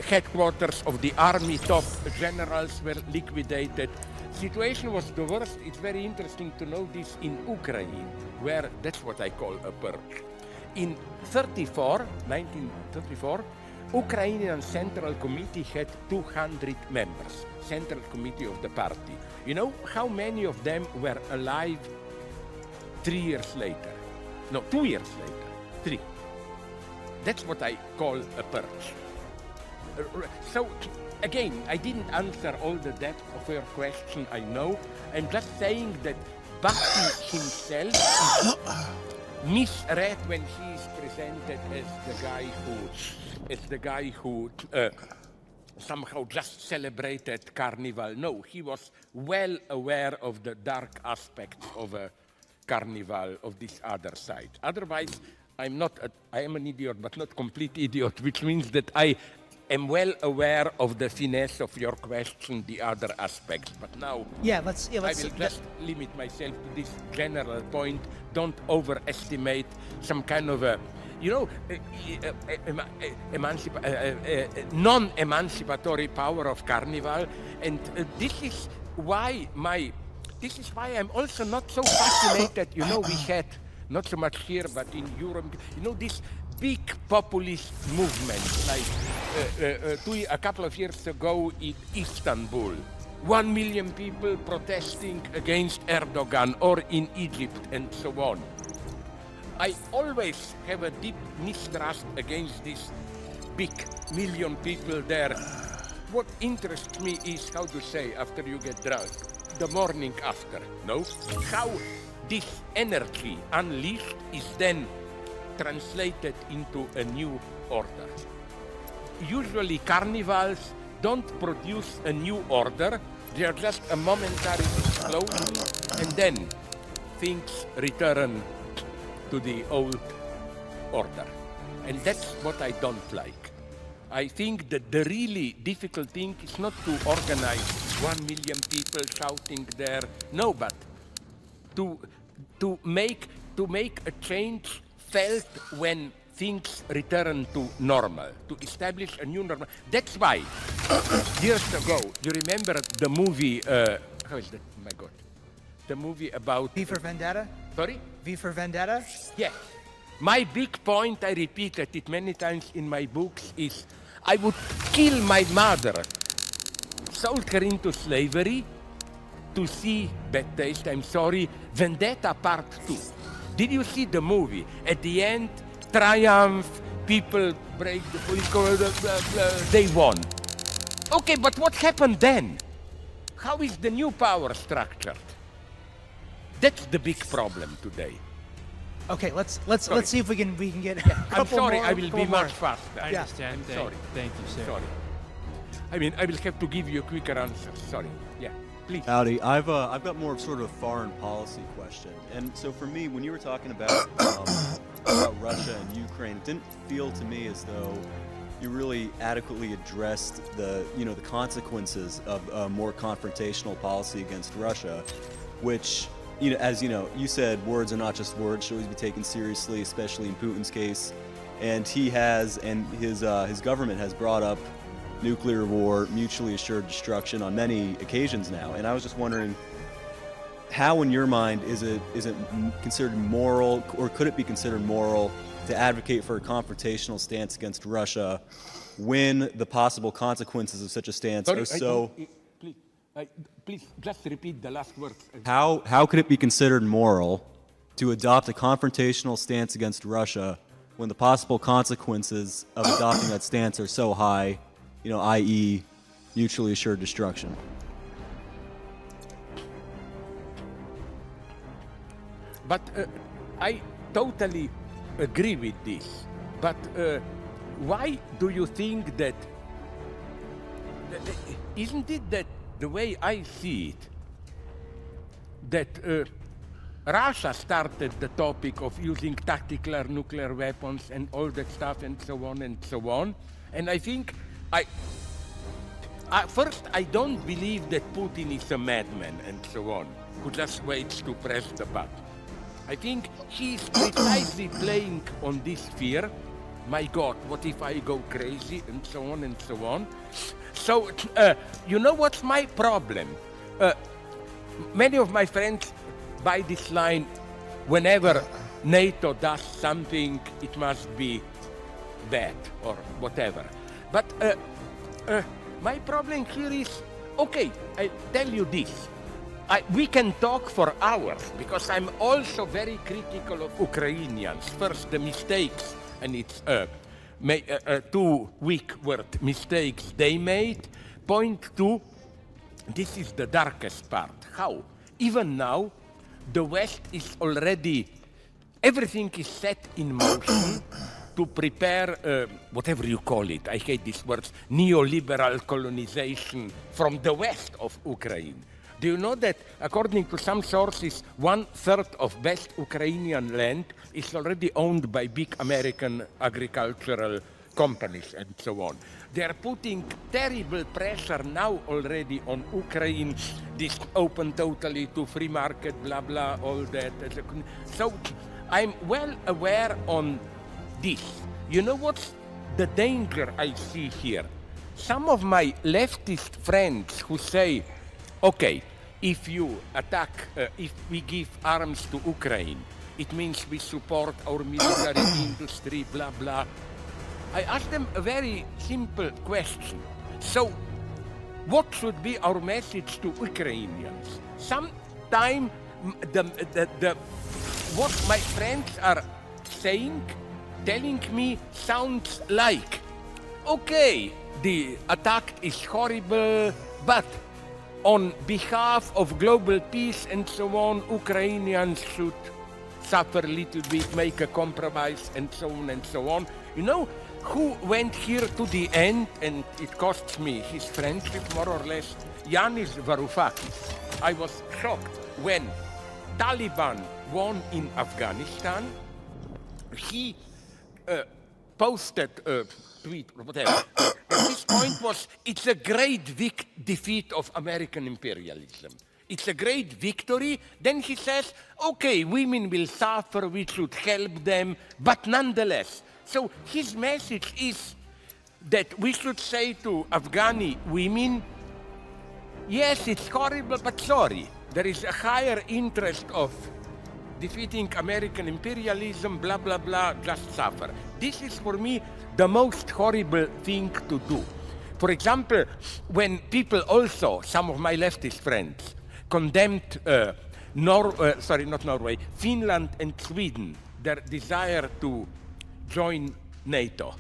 headquarters of the army top generals were liquidated. Situation was the worst. It's very interesting to know this in Ukraine, where that's what I call a purge. In 1934, Ukrainian Central Committee had 200 members, Central Committee of the party. You know how many of them were alive 3 years later? No, 2 years later. 3. That's what I call a purge. So, again, I didn't answer all the depth of your question, I know. I'm just saying that Bakhtin himself is misread when he is presented as the guy who somehow just celebrated Carnival. No, he was well aware of the dark aspects of a Carnival, of this other side. Otherwise, I am an idiot, but not complete idiot, which means that I am well aware of the finesse of your question, the other aspects. But now, I will just limit myself to this general point. Don't overestimate some kind of a, non-emancipatory power of Carnival. And this is why I'm also not so fascinated. We had, not so much here, but in Europe, this big populist movement, like a couple of years ago in Istanbul. 1 million people protesting against Erdogan, or in Egypt, and so on. I always have a deep mistrust against this big million people there. What interests me is, how to say, after you get drunk, the morning after, no? How this energy unleashed is then translated into a new order. Usually carnivals don't produce a new order. They are just a momentary explosion, and then things return to the old order. And that's what I don't like. I think that the really difficult thing is not to organize 1 million people shouting there, no, but to make a change felt when things return to normal, to establish a new normal. That's why years ago, you remember the movie, how is that? My God. The movie about... V for Vendetta? Sorry? V for Vendetta? Yes. My big point, I repeated it many times in my books, is I would kill my mother, sold her into slavery, to see Bad Taste, I'm sorry, Vendetta Part 2. Did you see the movie? At the end, triumph, people break the police code, they won. Okay, but what happened then? How is the new power structured? That's the big problem today. Okay, let's see if we can get. I'm sorry, I will be much faster. I Yeah. understand. I'm sorry. Thank you, sir. Sorry. I mean, I will have to give you a quicker answer. Sorry. Yeah, please. Howdy. I've got more of sort of a foreign policy question. And so for me, when you were talking about Russia and Ukraine, it didn't feel to me as though you really adequately addressed the consequences of a more confrontational policy against Russia, which, as you know, you said words are not just words, should always be taken seriously, especially in Putin's case. And he has, and his government has brought up nuclear war, mutually assured destruction on many occasions now. And I was just wondering, how in your mind is it considered moral, or could it be considered moral to advocate for a confrontational stance against Russia when the possible consequences of such a stance are so... Please, just repeat the last word. How could it be considered moral to adopt a confrontational stance against Russia when the possible consequences of adopting that stance are so high, i.e. mutually assured destruction? But I totally agree with this. But why do you think that... Isn't it that the way I see it, that Russia started the topic of using tactical nuclear weapons and all that stuff and so on and so on. And I think first, I don't believe that Putin is a madman and so on, who just waits to press the button. I think he's precisely playing on this fear. My God, what if I go crazy and so on and so on. So, you know what's my problem? Many of my friends buy this line, whenever NATO does something, it must be bad or whatever. But my problem here is, okay, I tell you this. We can talk for hours, because I'm also very critical of Ukrainians. First, the mistakes, and it's two weak word mistakes they made. Point two, this is the darkest part. How? Even now, the West is already, everything is set in motion to prepare, whatever you call it, I hate these words, neoliberal colonization from the west of Ukraine. Do you know that, according to some sources, 1/3 of West Ukrainian land is already owned by big American agricultural companies and so on? They are putting terrible pressure now already on Ukraine, this open totally to free market, blah, blah, all that. So I'm well aware on this. You know what's the danger I see here? Some of my leftist friends who say, okay, if you attack, if we give arms to Ukraine, it means we support our military industry, blah, blah. I ask them a very simple question. So, what should be our message to Ukrainians? Sometimes what my friends are saying, telling me, sounds like, okay, the attack is horrible, but on behalf of global peace and so on, Ukrainians should suffer a little bit, make a compromise, and so on and so on. You know, who went here to the end, and it costs me his friendship more or less, Yanis Varoufakis. I was shocked when Taliban won in Afghanistan. He posted a tweet, whatever. And his point was, it's a great defeat of American imperialism. It's a great victory. Then he says, okay, women will suffer, we should help them, but nonetheless. So his message is that we should say to Afghani women, yes, it's horrible, but sorry. There is a higher interest of defeating American imperialism, blah, blah, blah, just suffer. This is for me the most horrible thing to do. For example, when people also, some of my leftist friends, condemned Finland and Sweden, their desire to join NATO.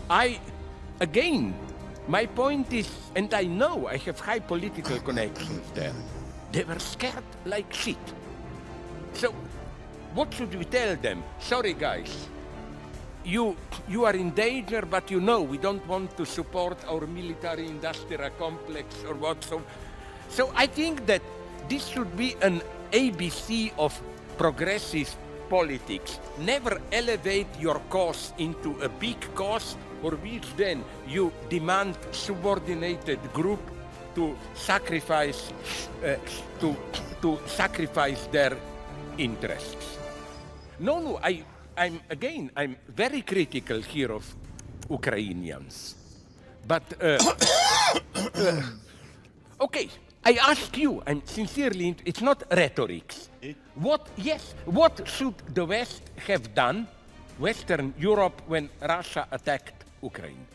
My point is, and I know I have high political connections there, they were scared like shit. So, what should we tell them? Sorry guys, you are in danger, but you know we don't want to support our military-industrial complex or what. So I think that this should be an ABC of progressive politics. Never elevate your cause into a big cause for which then you demand subordinated group to sacrifice their interests. No, I'm very critical here of Ukrainians. But, okay, I ask you, and sincerely, it's not rhetoric. What should the West have done, Western Europe, when Russia attacked Ukraine?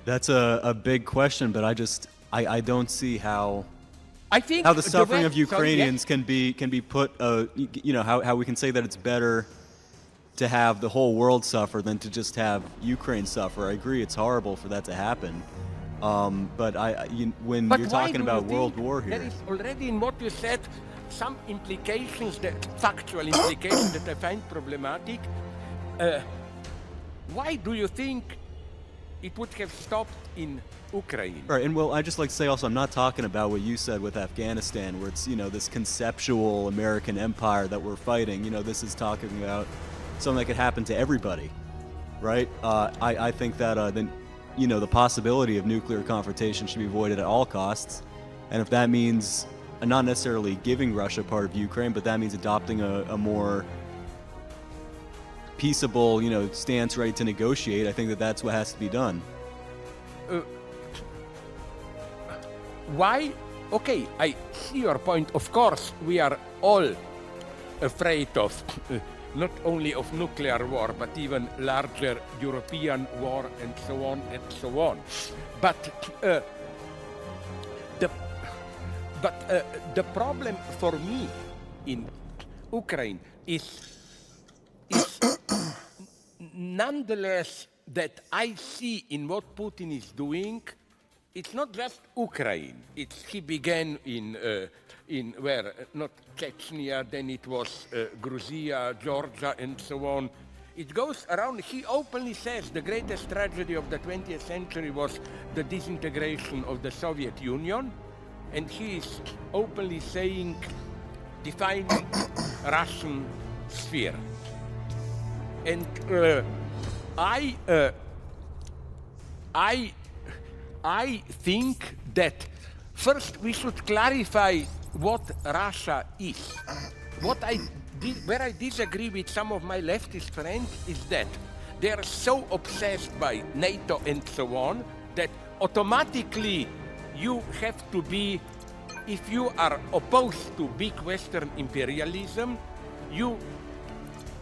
That's a big question, but I don't see how I think the suffering of Ukrainians can be put, how we can say that it's better to have the whole world suffer than to just have Ukraine suffer. I agree, it's horrible for that to happen. But when you're talking about world war here, there is already in what you said some implications, factual implications that I find problematic. Why do you think it would have stopped in Ukraine? Right, and well, I just like to say also, I'm not talking about what you said with Afghanistan, where it's this conceptual American empire that we're fighting. This is talking about something that could happen to everybody, right? I think that the possibility of nuclear confrontation should be avoided at all costs, and if that means not necessarily giving Russia part of Ukraine, but that means adopting a more peaceable, stance, ready to negotiate, I think that's what has to be done. Why? Okay, I see your point. Of course, we are all afraid of not only of nuclear war, but even larger European war and so on and so on. But the problem for me in Ukraine is nonetheless that I see in what Putin is doing. It's not just Ukraine. He began in where not Chechnya, then it was Georgia, Georgia, and so on. It goes around. He openly says the greatest tragedy of the 20th century was the disintegration of the Soviet Union, and he is openly defining Russian sphere. And I think that first we should clarify what Russia is. Where I disagree with some of my leftist friends is that they are so obsessed by NATO and so on that automatically you have to be, if you are opposed to big Western imperialism, you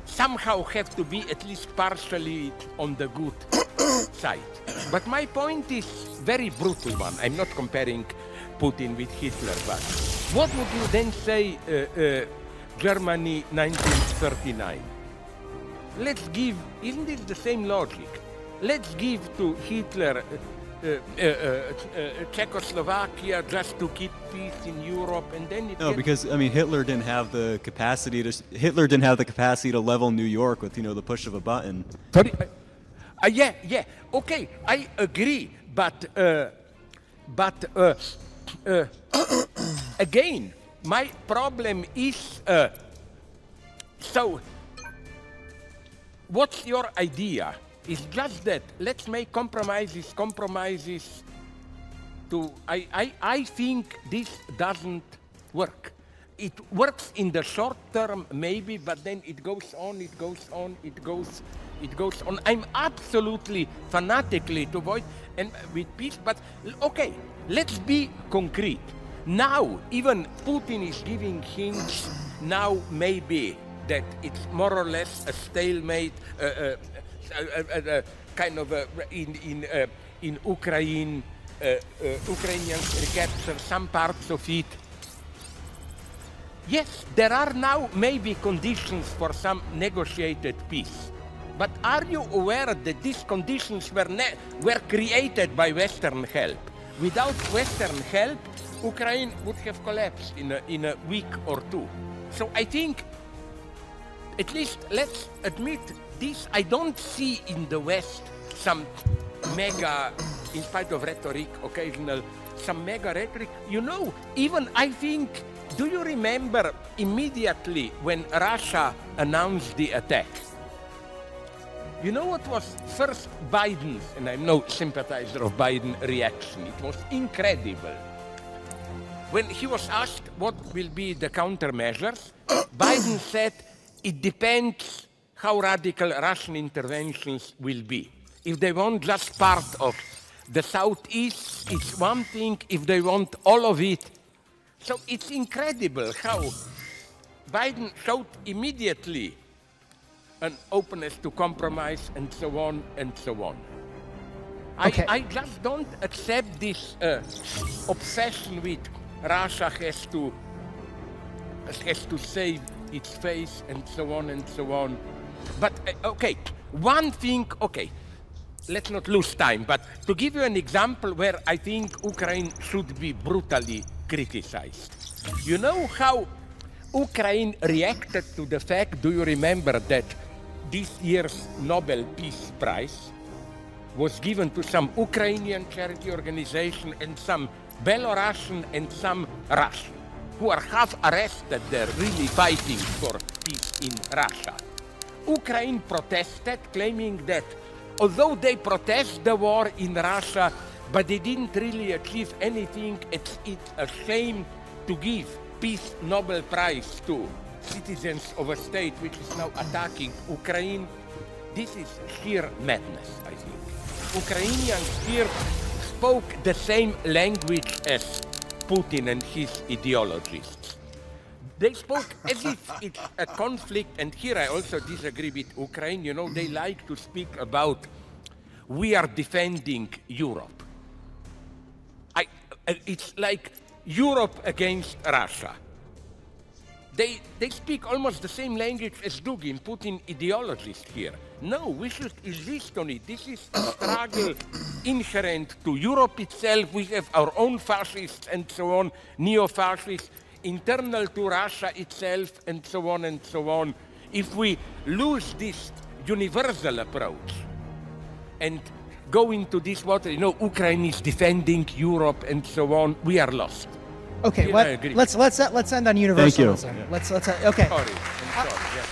somehow have to be at least partially on the good side. But my point is very brutal one. I'm not comparing Putin with Hitler, but what would you then say Germany 1939? Let's give, isn't it the same logic? Let's give to Hitler Czechoslovakia just to keep peace in Europe, and then it No, gets- because I mean Hitler didn't have the capacity to level New York with the push of a button. Sorry? Yeah, okay, I agree, but again, my problem is, so, what's your idea? It's just that, let's make compromises to, I think this doesn't work. It works in the short term, maybe, but then it goes on. I'm absolutely fanatically to avoid and with peace, but okay, let's be concrete. Now, even Putin is giving hints now maybe that it's more or less a stalemate, kind of in Ukraine, Ukrainians recapture some parts of it. Yes, there are now maybe conditions for some negotiated peace. But are you aware that these conditions were created by Western help? Without Western help, Ukraine would have collapsed in a week or two. So I think, at least let's admit this, I don't see in the West some mega, in spite of rhetoric, occasional, some mega rhetoric. You know, even I think, do you remember immediately when Russia announced the attack? You know what was first Biden's, and I'm no sympathizer of Biden, reaction? It was incredible. When he was asked what will be the countermeasures, Biden said, it depends how radical Russian interventions will be. If they want just part of the Southeast, it's one thing. If they want all of it, so it's incredible how Biden showed immediately an openness to compromise and so on and so on. Okay. I just don't accept this obsession with Russia has to save its face and so on and so on. But okay, one thing, okay, let's not lose time, but to give you an example where I think Ukraine should be brutally criticized. You know how Ukraine reacted to the fact, do you remember that this year's Nobel Peace Prize was given to some Ukrainian charity organization and some Belarusian and some Russian, who are half arrested there really fighting for peace in Russia. Ukraine protested, claiming that although they protest the war in Russia, but they didn't really achieve anything, it's a shame to give Peace Nobel Prize to citizens of a state which is now attacking Ukraine. This is sheer madness, I think. Ukrainians here spoke the same language as Putin and his ideologists. They spoke as if it's a conflict, and here I also disagree with Ukraine. You know, they like to speak about we are defending Europe. It's like Europe against Russia. They speak almost the same language as Dugin, Putin ideologists here. No, we should insist on it. This is a struggle inherent to Europe itself. We have our own fascists and so on, neo-fascists, internal to Russia itself and so on and so on. If we lose this universal approach and go into this water, you know, Ukraine is defending Europe and so on, we are lost. Okay, Here I agree. let's end on universalism. Thank you. Let's okay. Sorry, I'm sorry, yes.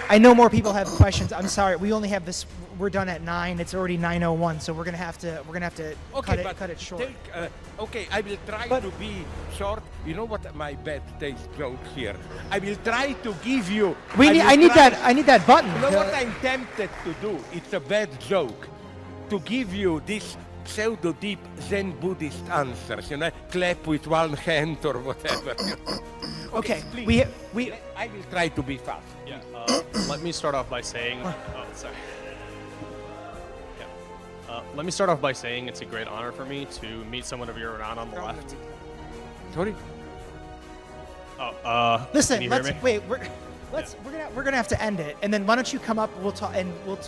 I know more people have questions. I'm sorry. We only have this. We're done at 9. It's already 9:01, so we're gonna have to Okay, cut it short. Okay, I will try But- to be short. You know what my bad taste joke here? I will try to give you. I need that button. You know what I'm tempted to do? It's a bad joke. To give you this pseudo-deep Zen Buddhist answers, you know, clap with one hand or whatever. Okay, please. we I will try to be fast. Yeah. Let me start off by saying. Oh, sorry. Yeah. Let me start off by saying it's a great honor for me to meet someone of your renown on the left. Sorry. Oh, listen. Can you hear Let's me? wait. We're gonna have to end it, and then why don't you come up? We'll talk, and we'll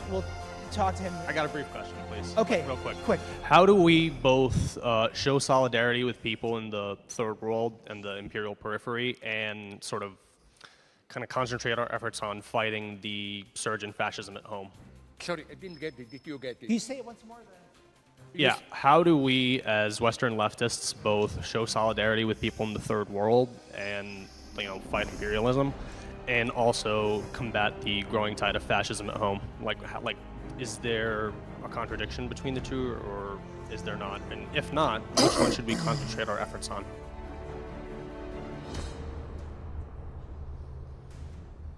talk to him. I got a brief question, please. Okay, Real quick. quick. How do we both show solidarity with people in the third world and the imperial periphery and sort of kind of concentrate our efforts on fighting the surge in fascism at home? Sorry, I didn't get it. Did you get Can you it? say it once more? Yeah. How do we, as Western leftists, both show solidarity with people in the third world and, fight imperialism, and also combat the growing tide of fascism at home? Is there a contradiction between the two, or is there not? And if not, which one should we concentrate our efforts on?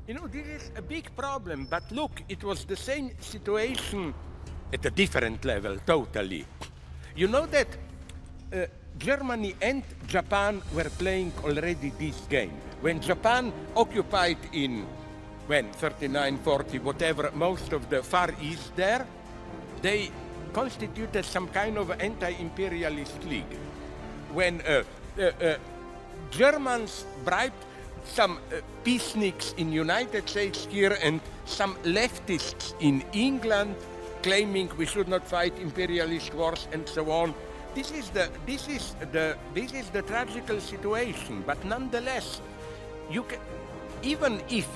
This is a big problem, but look, it was the same situation at a different level, totally. You know that Germany and Japan were playing already this game. When Japan occupied in, 39, 40, whatever, most of the Far East there, they constituted some kind of anti-imperialist league. When Germans bribed some peaceniks in United States here and some leftists in England claiming we should not fight imperialist wars and so on. This is the tragical situation. But nonetheless, even if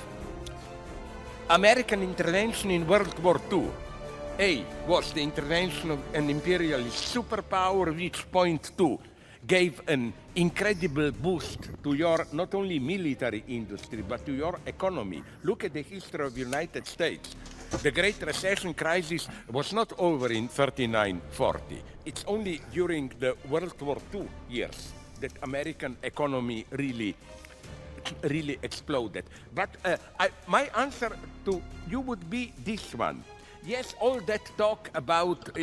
American intervention in World War II, was the intervention of an imperialist superpower, which point two gave an incredible boost to your not only military industry but to your economy. Look at the history of the United States. The Great Recession crisis was not over in 39-40. It's only during the World War II years that American economy really exploded. But my answer to you would be this one. Yes, all that talk about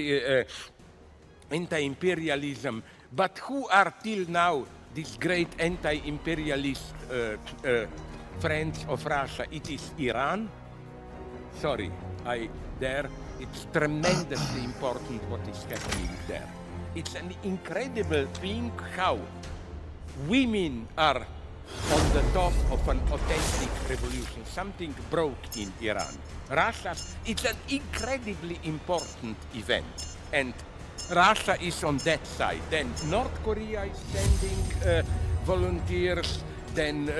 anti-imperialism, but who are till now these great anti-imperialist friends of Russia? It is Iran. Sorry, it's tremendously important what is happening there. It's an incredible thing how women are on the top of an authentic revolution. Something broke in Iran. Russia, it's an incredibly important event. And Russia is on that side. Then North Korea is sending volunteers. Then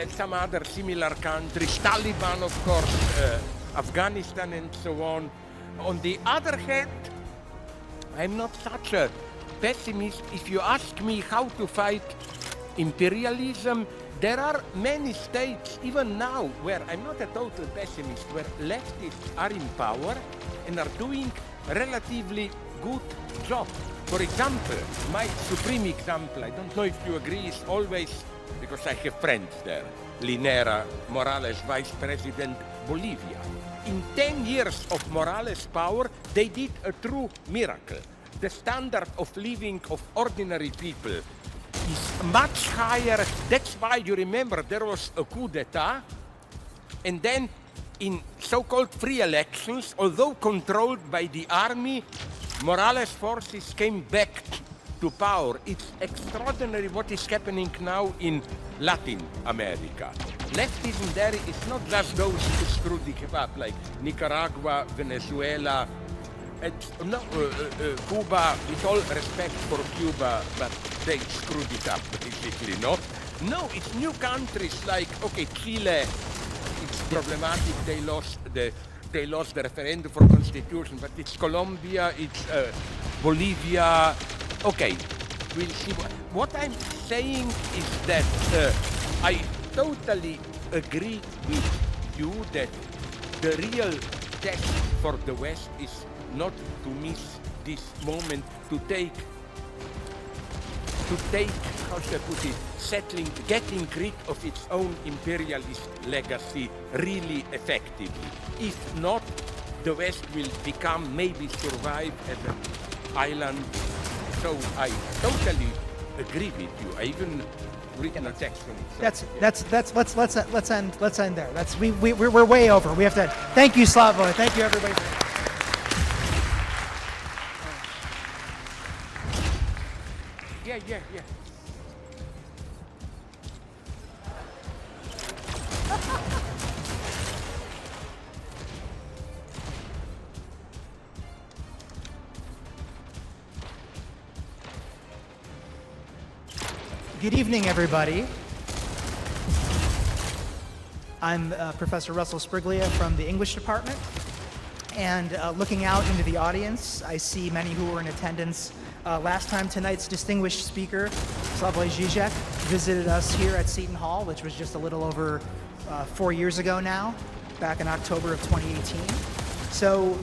some other similar countries. Taliban, of course, Afghanistan, and so on. On the other hand, I'm not such a pessimist. If you ask me how to fight imperialism, there are many states, even now, where I'm not a total pessimist, where leftists are in power and are doing a relatively good job. For example, my supreme example, I don't know if you agree, is always, because I have friends there, Linera Morales, Vice President Bolivia. In 10 years of Morales' power, they did a true miracle. The standard of living of ordinary people is much higher. That's why you remember there was a coup d'etat, and then in so-called free elections, although controlled by the army, Morales' forces came back to power. It's extraordinary what is happening now in Latin America. Leftism there is not just those who screw the kebab, like Nicaragua, Venezuela, and Cuba, with all respect for Cuba, but they screwed it up, basically, no? No, it's new countries like, okay, Chile, it's problematic, they lost the referendum for constitution, but it's Colombia, it's Bolivia, okay, we'll see. What I'm saying is that I totally agree with you that the real test for the West is not to miss this moment, to take, how should I put it, getting rid of its own imperialist legacy really effectively. If not, the West will become, maybe survive as an island. So I totally agree with you. I even written a text on it. So, Let's end there. We're way over. We have to. Thank you, Slavoj. Thank you, everybody. Yeah. Good evening, everybody. I'm Professor Russell Spriglia from the English department. And looking out into the audience, I see many who were in attendance last time tonight's distinguished speaker, Slavoj Žižek, visited us here at Seton Hall, which was just a little over 4 years ago now, back in October of 2018. So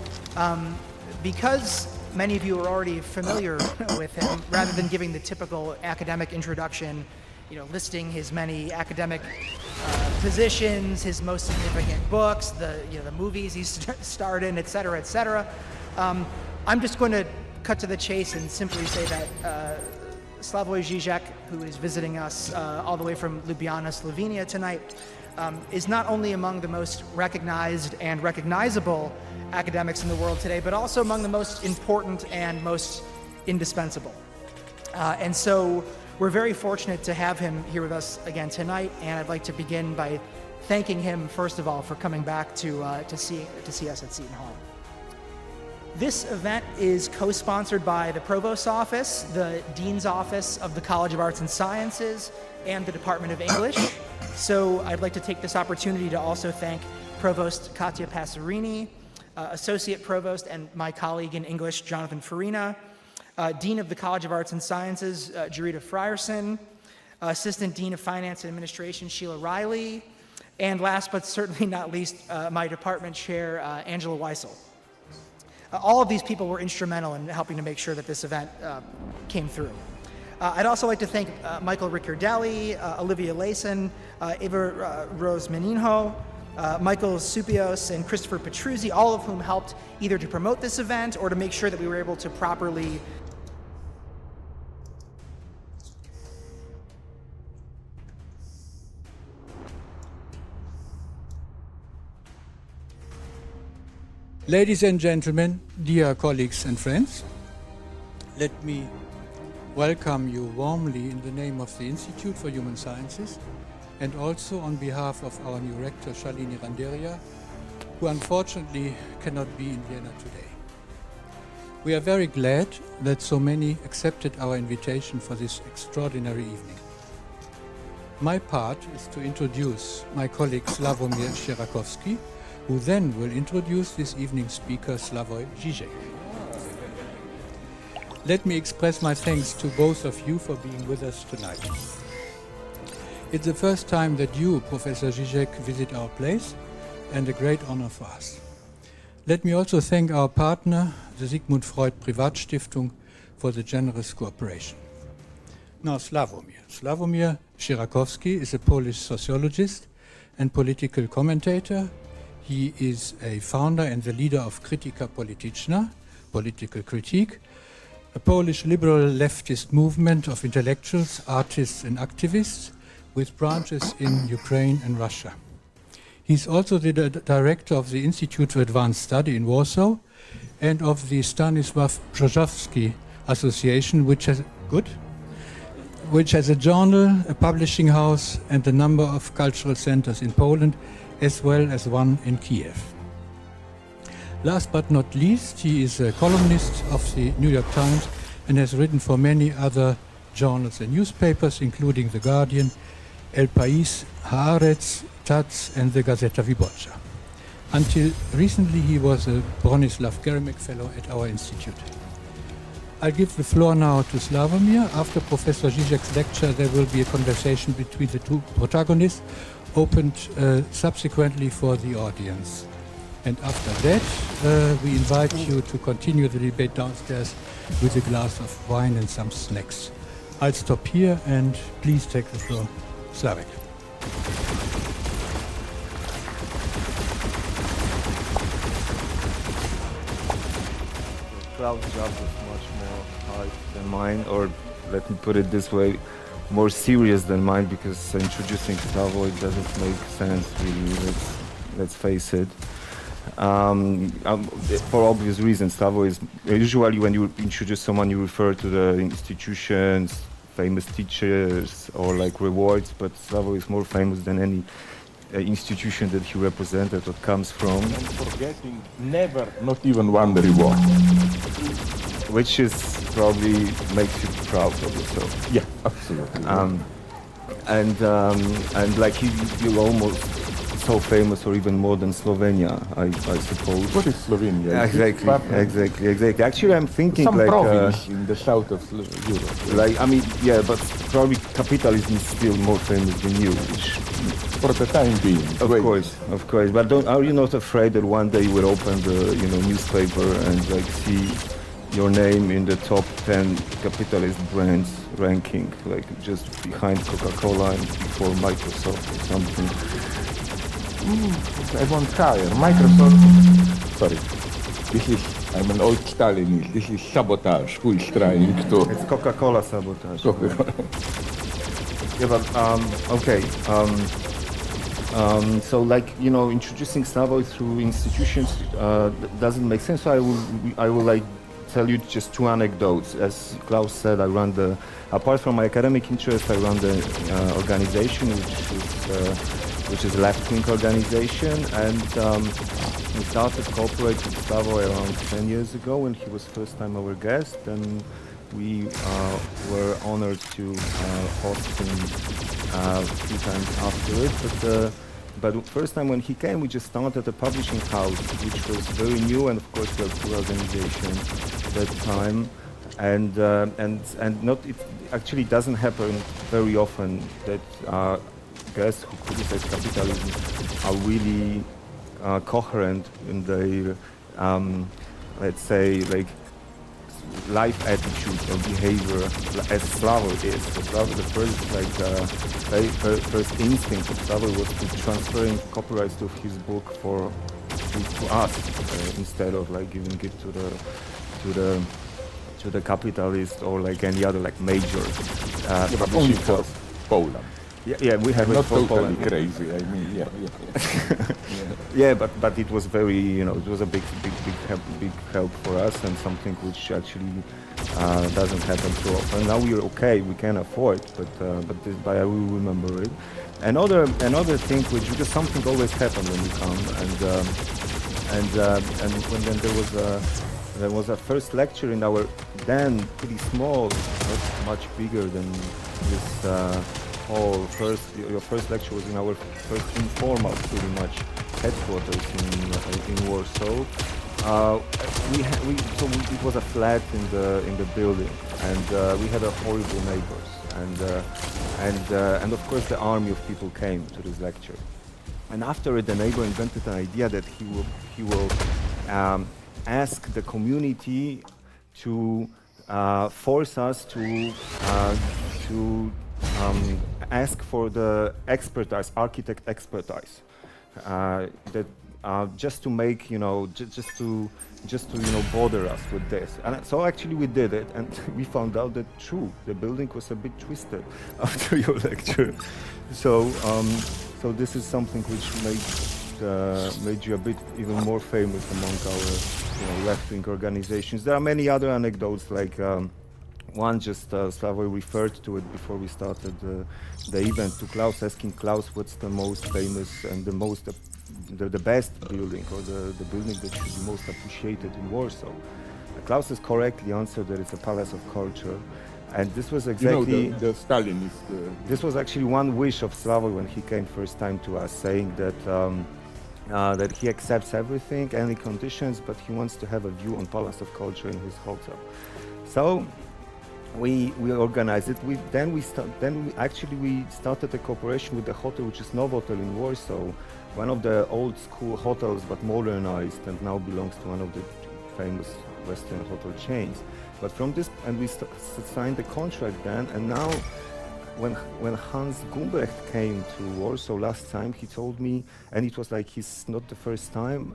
because many of you are already familiar with him, rather than giving the typical academic introduction, listing his many academic positions, his most significant books, the movies he's starred in, et cetera, I'm just going to cut to the chase and simply say that Slavoj Žižek, who is visiting us all the way from Ljubljana, Slovenia tonight, is not only among the most recognized and recognizable academics in the world today, but also among the most important and most indispensable. And so we're very fortunate to have him here with us again tonight, and I'd like to begin by thanking him, first of all, for coming back to see us at Seton Hall. This event is co-sponsored by the Provost's Office, the Dean's Office of the College of Arts and Sciences, and the Department of English. So I'd like to take this opportunity to also thank Provost Katja Passerini, Associate Provost and my colleague in English, Jonathan Farina, Dean of the College of Arts and Sciences, Jarita Frierson, Assistant Dean of Finance and Administration, Sheila Riley, and last but certainly not least, my department chair, Angela Weissel. All of these people were instrumental in helping to make sure that this event came through. I'd also like to thank Michael Riccardelli, Olivia Layson, Eva Rose Meninho, Michael Supios, and Christopher Petruzzi, all of whom helped either to promote this event or to make sure that we were able to properly Ladies and gentlemen, dear colleagues and friends, let me welcome you warmly in the name of the Institute for Human Sciences and also on behalf of our new rector, Shalini Randeria, who unfortunately cannot be in Vienna today. We are very glad that so many accepted our invitation for this extraordinary evening. My part is to introduce my colleague Sławomir Sierakowski, who then will introduce this evening's speaker, Slavoj Žižek. Let me express my thanks to both of you for being with us tonight. It's the first time that you, Professor Žižek, visit our place, and a great honor for us. Let me also thank our partner, the Sigmund Freud Privatstiftung, for the generous cooperation. Now, Sławomir. Sławomir Sierakowski is a Polish sociologist and political commentator. He is a founder and the leader of Krytyka Polityczna, Political Critique, a Polish liberal leftist movement of intellectuals, artists and activists with branches in Ukraine and Russia. He's also the director of the Institute for Advanced Study in Warsaw and of the Stanisław Brzozowski Association, which has a journal, a publishing house and a number of cultural centers in Poland, as well as one in Kiev. Last but not least, he is a columnist of the New York Times and has written for many other journals and newspapers, including The Guardian, El País, Haaretz, Taz, and the Gazeta Wyborcza. Until recently, he was a Bronislaw Geremek Fellow at our institute. I'll give the floor now to Sławomir. After Professor Žižek's lecture, there will be a conversation between the two protagonists, opened subsequently for the audience. And after that, we invite you to continue the debate downstairs with a glass of wine and some snacks. I'll stop here and please take the floor, Slavek. Cloud's job was much more hard than mine, or let me put it this way, more serious than mine, because introducing Slavoj doesn't make sense really, let's face it. For obvious reasons, Slavoj is usually when you introduce someone you refer to the institutions, famous teachers or like rewards, but Slavoj is more famous than any institution that he represented or comes from. And forgetting never, not even one reward. which is probably makes you proud of yourself. Yeah, absolutely. And like you're almost so famous, or even more than Slovenia, I suppose. What is Slovenia? Is it Exactly. Actually, I'm thinking some like province in the south of Europe. like I mean, yeah, but probably capitalism is still more famous than you, which For the time being. of Wait. course. But are you not afraid that one day you will open the newspaper and like see your name in the top 10 capitalist brands ranking, like just behind Coca-Cola and before Microsoft or something? I won't hire. Microsoft. Sorry. I'm an old Stalinist. This is sabotage. Who is trying to. It's Coca-Cola sabotage. Coca-Cola. Yeah, but okay. So like introducing Slavoj through institutions doesn't make sense. So I will like tell you just two anecdotes. As Klaus said, apart from my academic interest, I run the organization, which is a left-wing organization, and we started cooperating with Slavoj around 10 years ago when he was first time our guest, and we were honored to host him a few times after it. But the first time when he came, we just started a publishing house, which was very new, and of course we had two organizations at that time, and not it actually doesn't happen very often that guests who criticize capitalism are really coherent in their let's say like life attitude or behavior as Slavoj is. So Slavoj, the first instinct of Slavoj was to transferring copyrights of his book to us instead of like giving it to the capitalist or like any other like major But only for Poland. Yeah, we have Not it for totally Poland. crazy. I mean, yeah. Yeah, but it was very, it was a big help for us, and something which actually doesn't happen too often. Now we're okay, we can afford, but I will remember it. Another thing, because something always happens when you come, and when then there was a first lecture in our then pretty small, not much bigger than this. Your first lecture was in our first informal, pretty much, headquarters in Warsaw. It was a flat in the building, and we had a horrible neighbors, and of course the army of people came to this lecture. And after it, the neighbor invented an idea that he will ask the community to force us to ask for the architect expertise, that just to make just to bother us with this. And so actually we did it, and we found out that true, the building was a bit twisted after your lecture. So this is something which made you a bit even more famous among our left-wing organizations. There are many other anecdotes, like one just Slavoj referred to it before we started the event, to Klaus, asking Klaus what's the most famous and the best building, or the building that should be most appreciated in Warsaw. Klaus has correctly answered that it's a Palace of Culture, and this was exactly the Stalinist. This was actually one wish of Slavoj when he came first time to us, saying that that he accepts everything, any conditions, but he wants to have a view on Palace of Culture in his hotel. So we organized it. We started a cooperation with the hotel, which is Novotel in Warsaw, one of the old school hotels but modernized, and now belongs to one of the famous Western hotel chains. But from this, and we signed the contract then, and now when Hans Gumbrecht came to Warsaw last time, he told me, and it was like he's not the first time,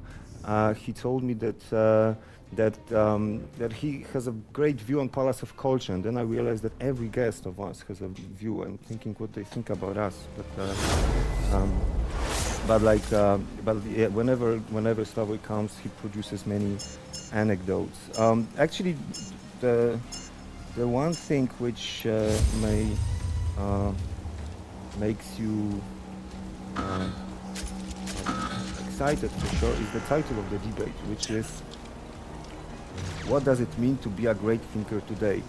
he told me that that he has a great view on Palace of Culture, and then I realized that every guest of us has a view. I'm thinking what they think about us, but yeah, whenever Slavoj comes, he produces many anecdotes. Actually, the one thing which makes you excited for sure is the title of the debate, which is what does it mean to be a great thinker today?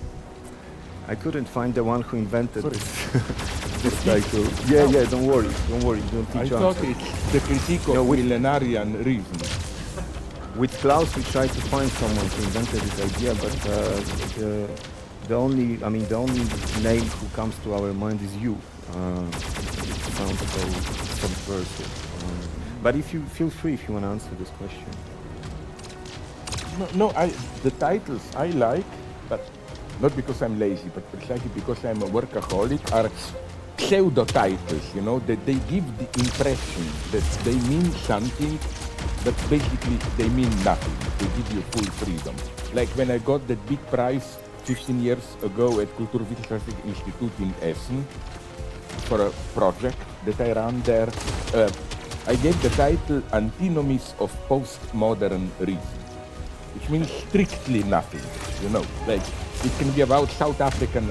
I couldn't find the one who invented this title. Yeah, don't worry, don't I teach thought answers. it's the critique of millenarian reason. With Klaus, we tried to find someone who invented this idea, but the only name who comes to our mind is you. It sounds so subversive. But if you feel free if you want to answer this question. No, the titles I like, but not because I'm lazy, but precisely because I'm a workaholic, are pseudo titles, you know, that they give the impression that they mean something, but basically they mean nothing. They give you full freedom. Like when I got that big prize 15 years ago at Kulturwissenschaftliches Institut in Essen for a project that I ran there, I gave the title Antinomies of Postmodern Reason, which means strictly nothing, you know, like it can be about South African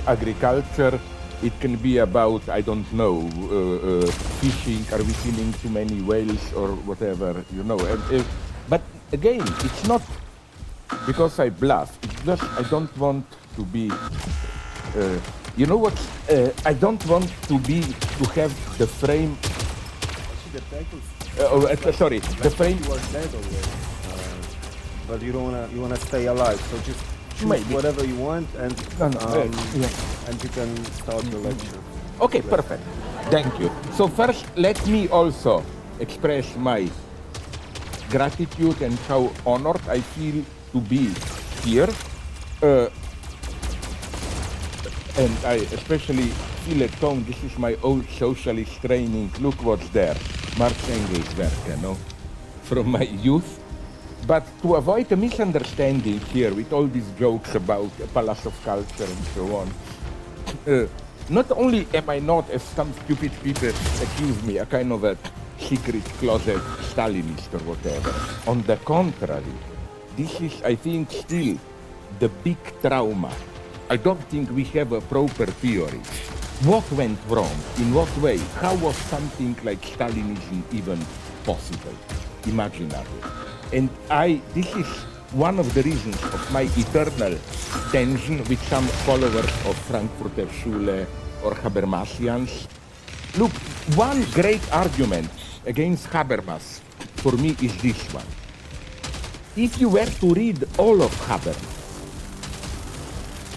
agriculture, it can be about, I don't know, fishing, are we killing too many whales or whatever, you know. But again, it's not because I bluff, it's just I don't want to be, you know what, I don't want to have the frame, The titles. sorry, the frame. You are dead already, but you wanna stay alive. So just choose Maybe. whatever you want, and and you can start the lecture. Okay, perfect. Thank you. So first, let me also express my gratitude and how honored I feel to be here. And I especially feel at home. This is my old socialist training. Look what's there. Marx Engels work, you know, from my youth. But to avoid a misunderstanding here with all these jokes about a palace of culture and so on, not only am I not, as some stupid people accuse me, a kind of a secret closet Stalinist or whatever. On the contrary, this is, I think, still the big trauma. I don't think we have a proper theory. What went wrong? In what way? How was something like Stalinism even possible, imaginary? And this is one of the reasons of my eternal tension with some followers of Frankfurter Schule or Habermasians. Look, one great argument against Habermas for me is this one. If you were to read all of Habermas,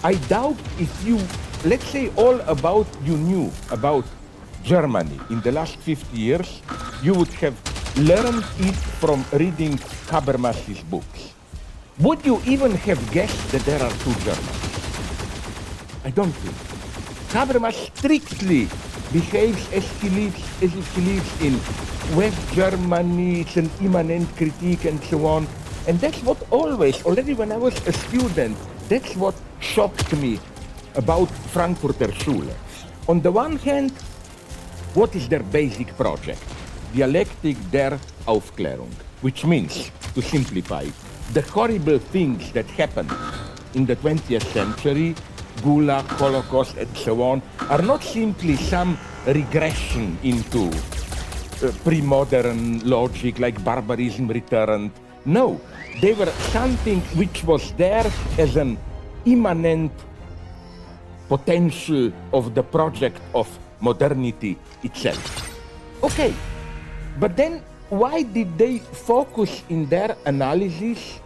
I doubt if you, let's say all about you knew about Germany in the last 50 years, you would have learned it from reading Habermas's books. Would you even have guessed that there are two Germans? I don't think. Habermas strictly behaves as if he lives in West Germany, it's an immanent critique and so on. And that's what always, already when I was a student, that's what shocked me about Frankfurter Schule. On the one hand, what is their basic project? Dialectic der Aufklärung, which means, to simplify, the horrible things that happened in the 20th century, Gulag, Holocaust, and so on, are not simply some regression into pre-modern logic like barbarism returned. No, they were something which was there as an immanent potential of the project of modernity itself. Okay, but then why did they focus in their analysis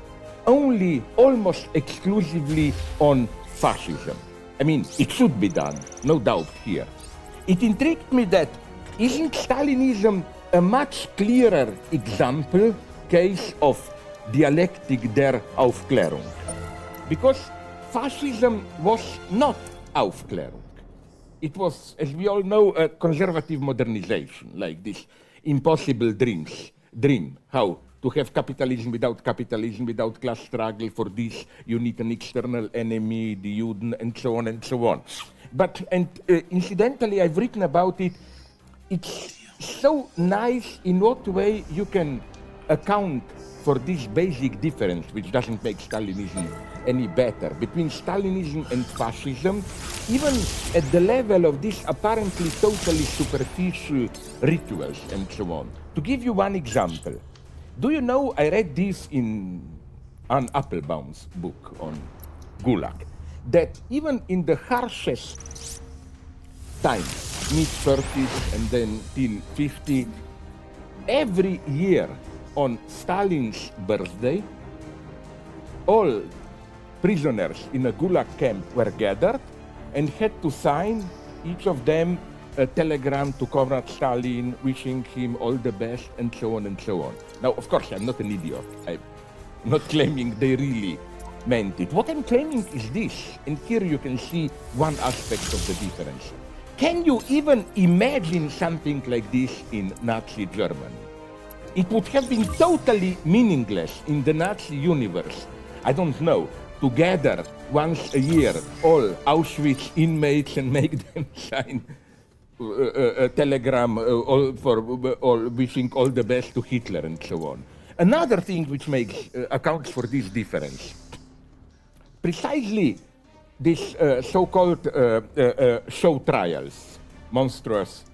only almost exclusively on fascism? I mean, it should be done, no doubt here. It intrigued me that isn't Stalinism a much clearer example case of dialectic der Aufklärung? Because fascism was not Aufklärung. It was, as we all know, a conservative modernization, like this impossible dream, how to have capitalism without class struggle. For this, you need an external enemy, the Juden, and so on and so on. But, and incidentally, I've written about it. It's so nice in what way you can account for this basic difference, which doesn't make Stalinism any better, between Stalinism and fascism, even at the level of these apparently totally superficial rituals and so on. To give you one example, do you know, I read this in Anne Applebaum's book on Gulag, that even in the harshest times, mid-30s and then till 50, every year on Stalin's birthday, all prisoners in a Gulag camp were gathered and had to sign, each of them, a telegram to Comrade Stalin wishing him all the best and so on and so on. Now, of course, I'm not an idiot. I'm not claiming they really meant it. What I'm claiming is this, and here you can see one aspect of the difference. Can you even imagine something like this in Nazi Germany? It would have been totally meaningless in the Nazi universe, I don't know, to gather once a year all Auschwitz inmates and make them sign a telegram all wishing all the best to Hitler and so on. Another thing which accounts for this difference, precisely this so-called show trials, monstrous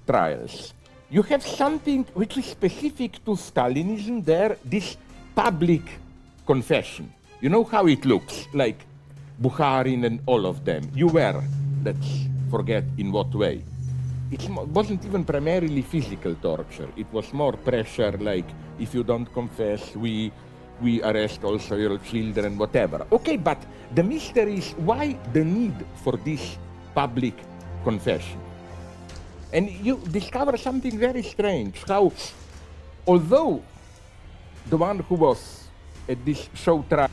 trials. You have something which is specific to Stalinism there, this public confession. You know how it looks, like Bukharin and all of them. You were, let's forget in what way. It wasn't even primarily physical torture. It was more pressure, like, if you don't confess, we arrest also your children, whatever. Okay, but the mystery is why the need for this public confession? And you discover something very strange, how although the one who was at this show trial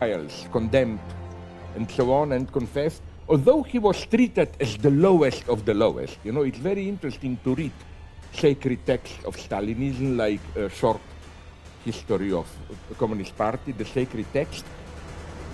trials, condemned, and so on, and confessed, although he was treated as the lowest of the lowest. You know, it's very interesting to read sacred texts of Stalinism, like a short history of the Communist Party, the sacred text,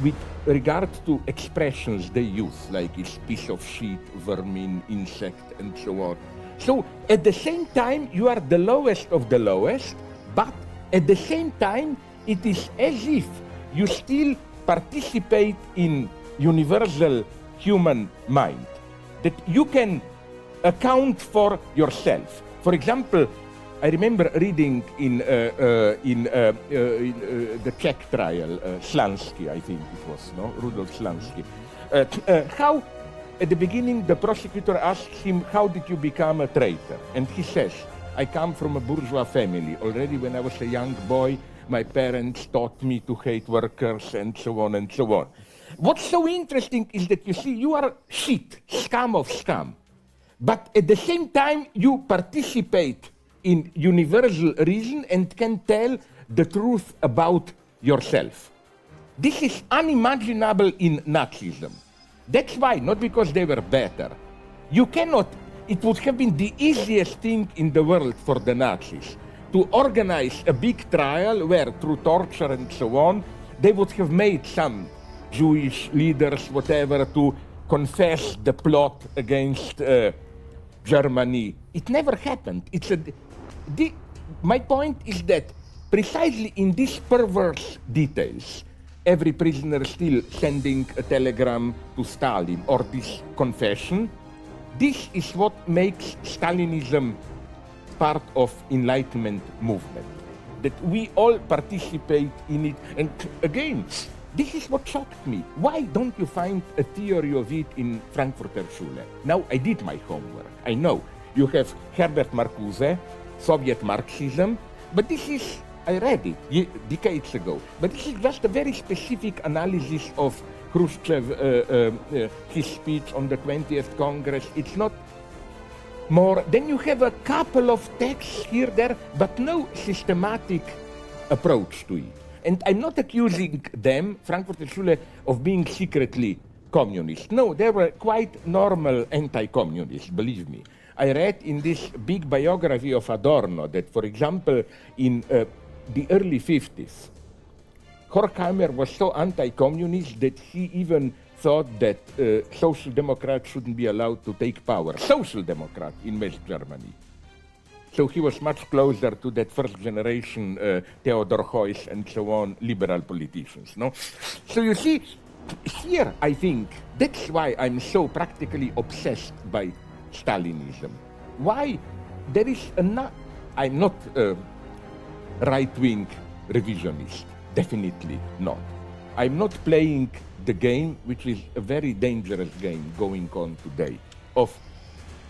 with regard to expressions they use, like it's piece of shit, vermin, insect, and so on. So at the same time, you are the lowest of the lowest, but at the same time, it is as if you still participate in universal human mind, that you can account for yourself. For example, I remember reading in the Czech trial, Slansky, I think it was, no? Rudolf Slansky, how at the beginning the prosecutor asked him, how did you become a traitor? And he says, I come from a bourgeois family. Already when I was a young boy, my parents taught me to hate workers, and so on and so on. What's so interesting is that, you see, you are shit, scum of scum. But at the same time, you participate in universal reason and can tell the truth about yourself. This is unimaginable in Nazism. That's why, not because they were better. You cannot, it would have been the easiest thing in the world for the Nazis to organize a big trial where, through torture and so on, they would have made some Jewish leaders, whatever, to confess the plot against Germany. It never happened. My point is that precisely in these perverse details, every prisoner still sending a telegram to Stalin or this confession, this is what makes Stalinism part of Enlightenment movement. That we all participate in it. And again, this is what shocked me. Why don't you find a theory of it in Frankfurter Schule? Now, I did my homework. I know. You have Herbert Marcuse, Soviet Marxism, but this is, I read it decades ago, but this is just a very specific analysis of Khrushchev, his speech on the 20th Congress. It's not more. Then you have a couple of texts here, there, but no systematic approach to it. And I'm not accusing them, Frankfurter Schule, of being secretly communist. No, they were quite normal anti-communists, believe me. I read in this big biography of Adorno that, for example, in the early 50s, Horkheimer was so anti-communist that he even thought that social democrats shouldn't be allowed to take power. Social democrat in West Germany. So he was much closer to that first generation Theodor Heuss and so on, liberal politicians. No? So you see, here I think that's why I'm so practically obsessed by Stalinism. Why? There is I'm not a right-wing revisionist, definitely not. I'm not playing the game, which is a very dangerous game going on today, of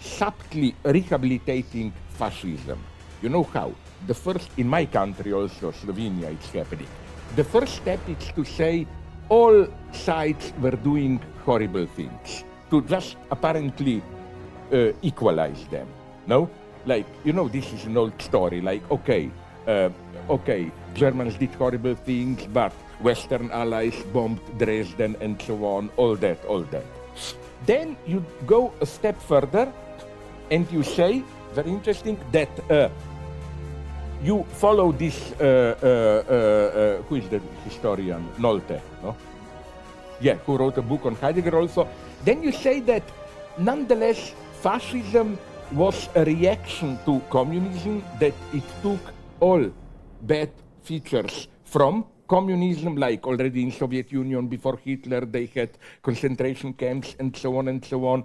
subtly rehabilitating fascism. You know how? The first, in my country also, Slovenia, it's happening. The first step is to say all sides were doing horrible things, to just apparently equalize them, no? Like, you know, this is an old story, like, okay, Germans did horrible things, but Western allies bombed Dresden and so on, all that. Then you go a step further and you say, very interesting, that you follow this, who is the historian? Nolte, no? Yeah, who wrote a book on Heidegger also. Then you say that nonetheless, fascism was a reaction to communism, that it took all bad features from communism, like already in Soviet Union before Hitler, they had concentration camps and so on and so on.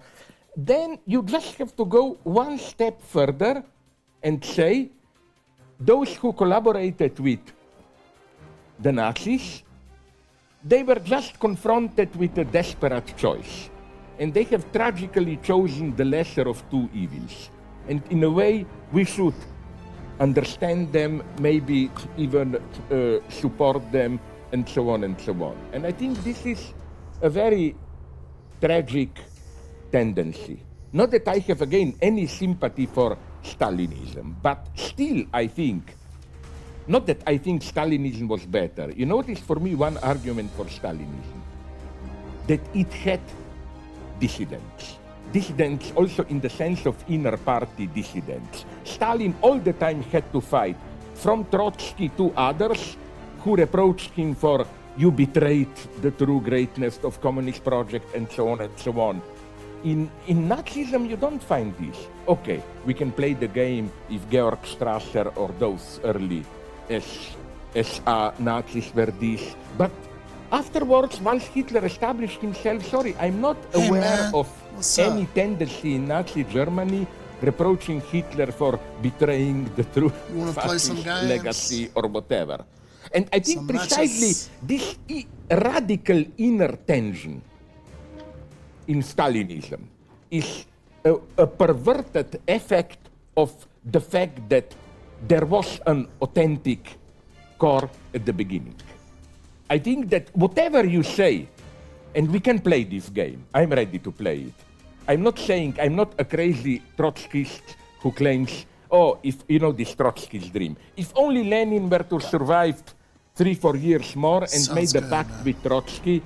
Then you just have to go one step further and say, those who collaborated with the Nazis, they were just confronted with a desperate choice. And they have tragically chosen the lesser of two evils. And in a way, we should understand them, maybe even support them, and so on and so on. And I think this is a very tragic tendency. Not that I have, again, any sympathy for Stalinism, but still I think Not that I think Stalinism was better. You know what is for me one argument for Stalinism? That it had dissidents. Dissidents also in the sense of inner party dissidents. Stalin all the time had to fight, from Trotsky to others who reproached him for you betrayed the true greatness of communist project and so on and so on. In Nazism, you don't find this. Okay, we can play the game if Georg Strasser or those early SA Nazis were this. But afterwards, once Hitler established himself, sorry, I'm not Hey, aware man. of What's up? any tendency in Nazi Germany reproaching Hitler for betraying the true You wanna play some fascist games? legacy or whatever. And I think Some precisely matches? this radical inner tension in Stalinism is a perverted effect of the fact that there was an authentic core at the beginning. I think that whatever you say, and we can play this game, I'm ready to play it. I'm not saying I'm not a crazy Trotskyist who claims, oh, if you know this Trotsky's dream. If only Lenin were to survive 3-4 years more and Sounds made a good, pact man. with Trotsky,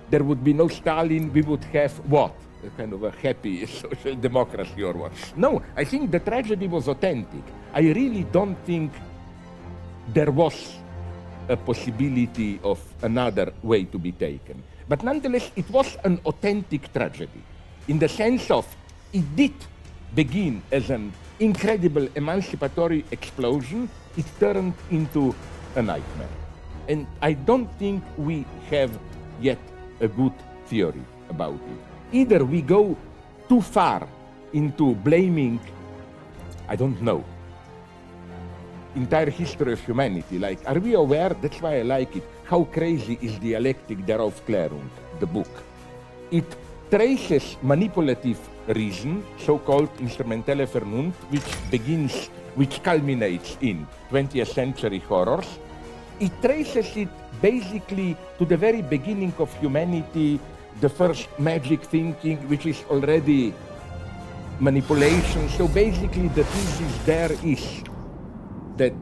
there would be no Stalin, we would have what? A kind of a happy social democracy or what? No, I think the tragedy was authentic. I really don't think there was a possibility of another way to be taken. But nonetheless, it was an authentic tragedy in the sense of it did begin as an incredible emancipatory explosion. It turned into a nightmare. And I don't think we have yet a good theory about it. Either we go too far into blaming, I don't know, entire history of humanity. Like, are we aware, that's why I like it, how crazy is Dialektik der Aufklärung, the book. It traces manipulative reason, so-called instrumentelle Vernunft, which culminates in 20th century horrors. It traces it basically to the very beginning of humanity, the first magic thinking, which is already manipulation. So basically the thesis there is that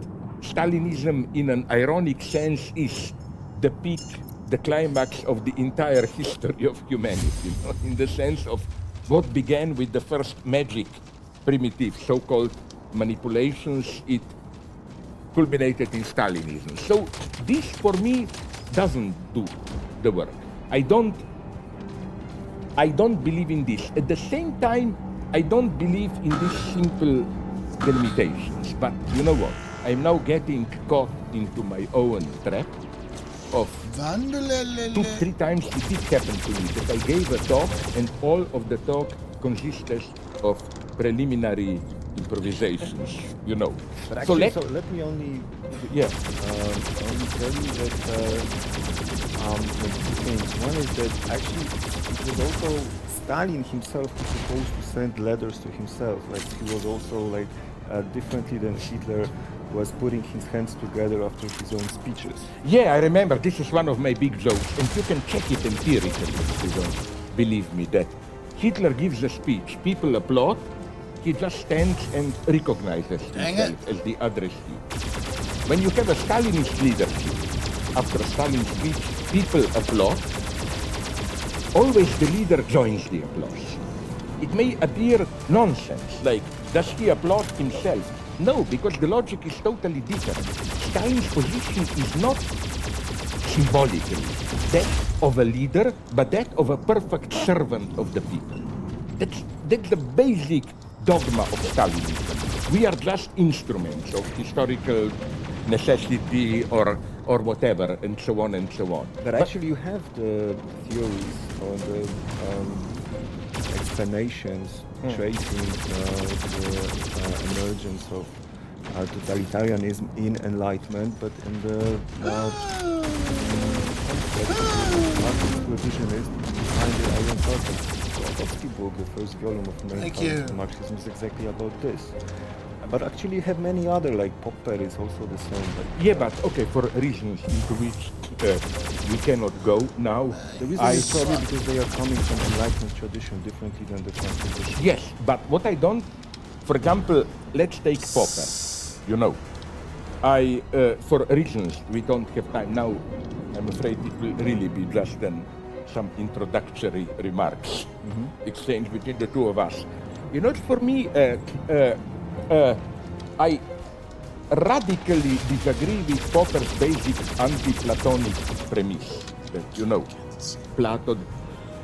Stalinism, in an ironic sense, is the peak, the climax of the entire history of humanity, you know, in the sense of what began with the first magic, primitive, so-called manipulations, it culminated in Stalinism. So this, for me, doesn't do the work. I don't believe in this. At the same time, I don't believe in these simple delimitations. But you know what? I'm now getting caught into my own trap of 2-3 times it did happen to me that I gave a talk and all of the talk consisted of preliminary improvisations, you know. But actually, So let me only yeah. only tell you that like two things. One is that actually it was also Stalin himself who was supposed to send letters to himself. Like he was also like differently than Hitler was putting his hands together after his own speeches. Yeah, I remember. This is one of my big jokes, and you can check it empirically if you don't believe me. That Hitler gives a speech, people applaud, he just stands and recognizes himself as the addressee. When you have a Stalinist leadership, after Stalin's speech, people applaud, always the leader joins the applause. It may appear nonsense, like, does he applaud himself? No, because the logic is totally different. Stalin's position is not symbolically that of a leader, but that of a perfect servant of the people. That's the basic dogma of Stalinism. We are just instruments of historical necessity or whatever, and so on and so on. But actually, you have the theories or the explanations tracing the emergence of totalitarianism in Enlightenment, but in the Marxist revisionist behind the Iron Curtain. Grotowski book, the first volume of Marxism, is exactly about this. But actually, you have many other, like Popper is also the same. But yeah, but okay, for reasons into which we cannot go now. the reason is probably because they are coming from Enlightenment tradition differently than the Franciscan. Yes, but what I don't, for example, let's take Popper. You know, for reasons we don't have time now, I'm afraid it will really be just some introductory remarks exchange between the two of us. You know, for me, I radically disagree with Popper's basic anti-Platonic premise that, you know, Plato.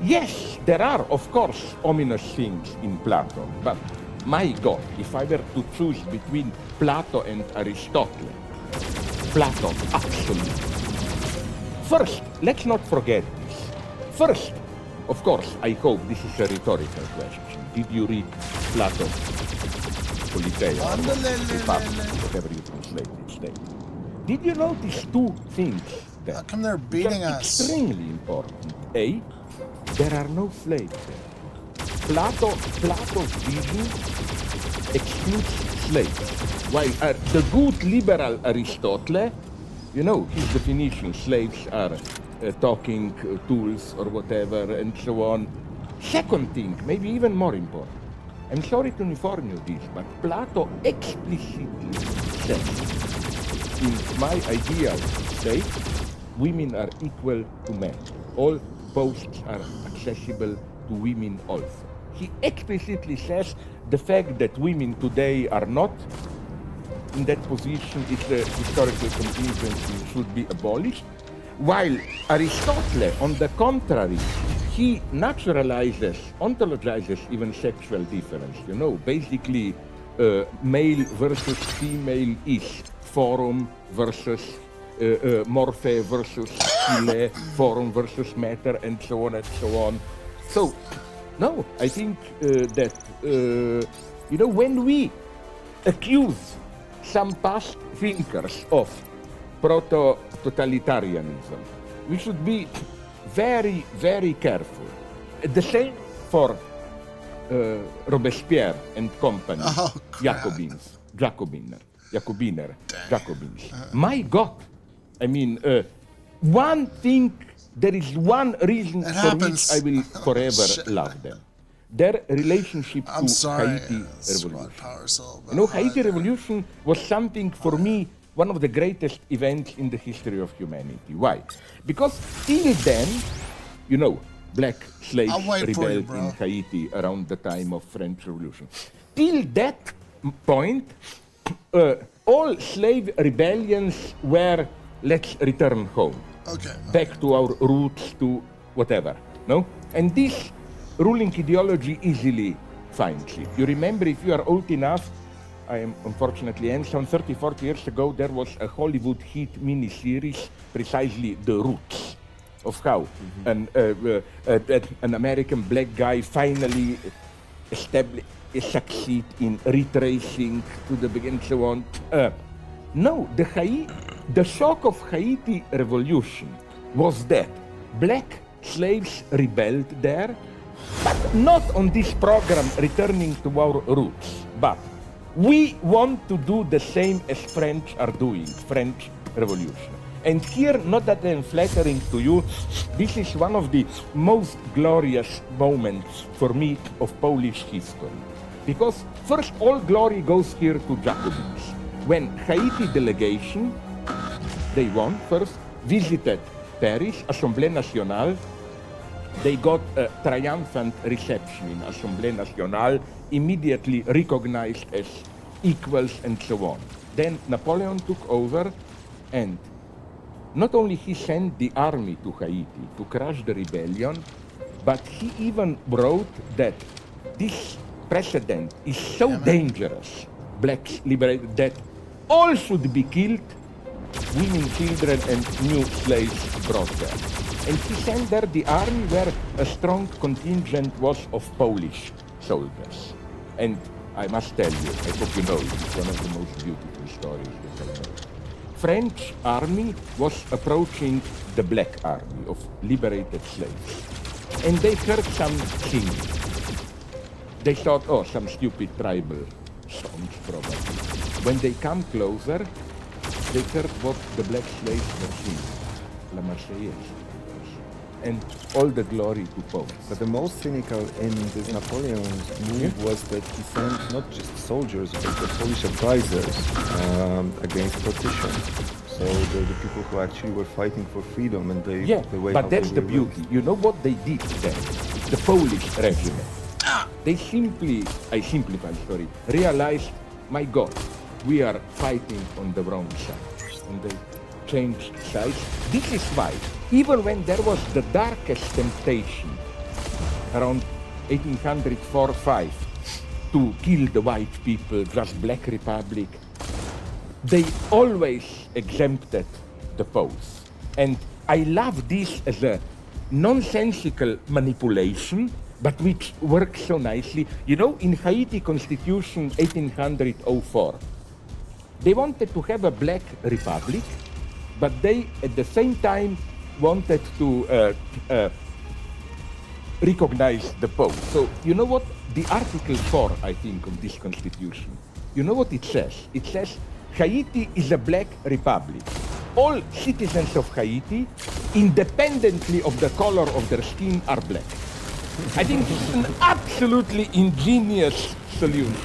Yes, there are, of course, ominous things in Plato, but my God, if I were to choose between Plato and Aristotle, Plato, absolutely. First, let's not forget this. First, of course, I hope this is a rhetorical question. Did you read Plato? Politeia, whatever you translate it today. Did you notice two things there? How come they're beating us? Extremely important. A, there are no slaves there. Plato's vision excludes slaves. While the good liberal Aristotle, you know, his definition, slaves are talking tools or whatever and so on. Second thing, maybe even more important. I'm sorry to inform you this, but Plato explicitly says, in my ideal state, women are equal to men. All posts are accessible to women also. He explicitly says the fact that women today are not in that position is a historical contingency, should be abolished. While Aristotle, on the contrary, he naturalizes, ontologizes even sexual difference. You know, basically male versus female is forum versus morphe versus chile, form versus matter, and so on and so on. So, no, I think that, you know, when we accuse some past thinkers of proto-totalitarianism, we should be very, very careful. The same for Robespierre and company, Oh, crap. Jacobiner. My God, I mean, one thing, there is one reason It for happens. which I will forever Shit. love them. Their relationship I'm to sorry. Haiti Smart revolution. power soul. You know, Haiti revolution was something for me, one of the greatest events in the history of humanity. Why? Because till then, you know, black slaves I'll wait for you, rebelled bro. in Haiti around the time of French Revolution. Till that point, all slave rebellions were, let's return home, Okay. back to our roots, to whatever, no? And this ruling ideology easily finds it. You remember, if you are old enough, I am unfortunately, and some 30, 40 years ago, there was a Hollywood hit miniseries, precisely The Roots, of how an American black guy finally succeed in retracing to the beginning, so on. No, the shock of Haiti revolution was that black slaves rebelled there, but not on this program returning to our roots, but we want to do the same as French are doing, French Revolution. And here, not that I'm flattering to you, this is one of the most glorious moments for me of Polish history. Because first, all glory goes here to Jacobins. When Haiti delegation, they won first, visited Paris, Assemblée Nationale, they got a triumphant reception in Assemblée Nationale, immediately recognized as equals and so on. Then Napoleon took over, and not only he sent the army to Haiti to crush the rebellion, but he even wrote that this precedent is so dangerous, blacks liberated, that all should be killed, women, children, and new slaves brought there. And he sent there the army where a strong contingent was of Polish soldiers. And I must tell you, I hope you know it, it's one of the most beautiful stories that I know. French army was approaching the black army of liberated slaves. And they heard some singing. They thought, oh, some stupid tribal songs probably. When they come closer, they heard what the black slaves were singing. La Marseillaise. and all the glory to Pope. But the most cynical in this Napoleon's move was that he sent not just soldiers, but the Polish advisors against partition. So the people who actually were fighting for freedom, and they Yeah, the way but how that's they the were beauty. You know what they did then? The Polish regiment. They simply, I simplify, sorry, realized, my God, we are fighting on the wrong side. And they changed sides. This is why, even when there was the darkest temptation around 1804-5 to kill the white people, just Black Republic, they always exempted the Poles. And I love this as a nonsensical manipulation, but which works so nicely. You know, in Haiti Constitution 1804, they wanted to have a black republic, but they at the same time wanted to recognize the Pope. So you know what? The Article 4, I think, of this constitution, you know what it says? It says Haiti is a black republic. All citizens of Haiti, independently of the color of their skin, are black. I think this is an absolutely ingenious solution.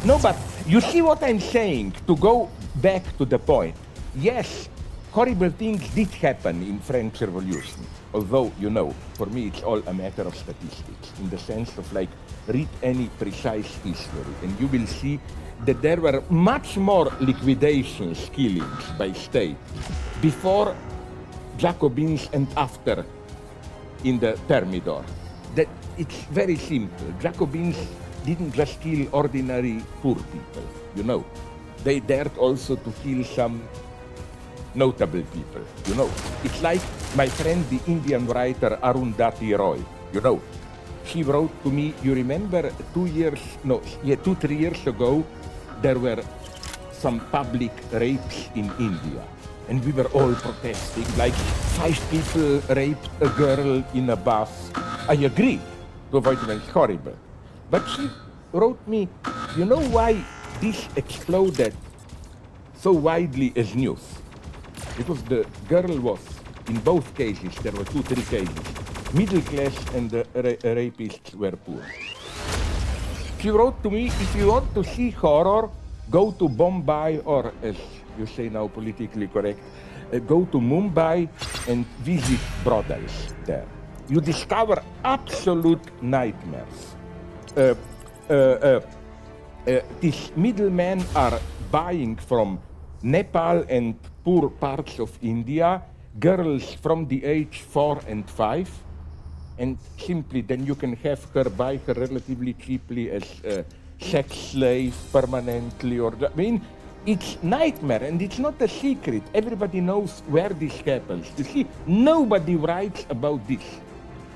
No, but you see what I'm saying? To go back to the point. Yes, horrible things did happen in French Revolution. Although, you know, for me it's all a matter of statistics, in the sense of like, read any precise history, and you will see that there were much more liquidations, killings by state before Jacobins and after in the Thermidor. That it's very simple. Jacobins didn't just kill ordinary poor people, you know. They dared also to kill some notable people, you know. It's like my friend, the Indian writer Arundhati Roy, you know. She wrote to me, you remember 3 years ago, there were some public rapes in India. And we were all protesting, like 5 people raped a girl in a bus. I agree, to avoid violence, horrible. But she wrote me, you know why this exploded so widely as news? Because the girl was, in both cases, there were 2-3 cases, middle class and the rapists were poor. She wrote to me, if you want to see horror, go to Bombay, or as you say now politically correct, go to Mumbai and visit brothels there. You discover absolute nightmares. These middlemen are buying from Nepal and poor parts of India girls from the age 4 and 5, and simply then you can have her, buy her relatively cheaply as a sex slave permanently, or I mean, it's nightmare, and it's not a secret. Everybody knows where this happens. You see, nobody writes about this.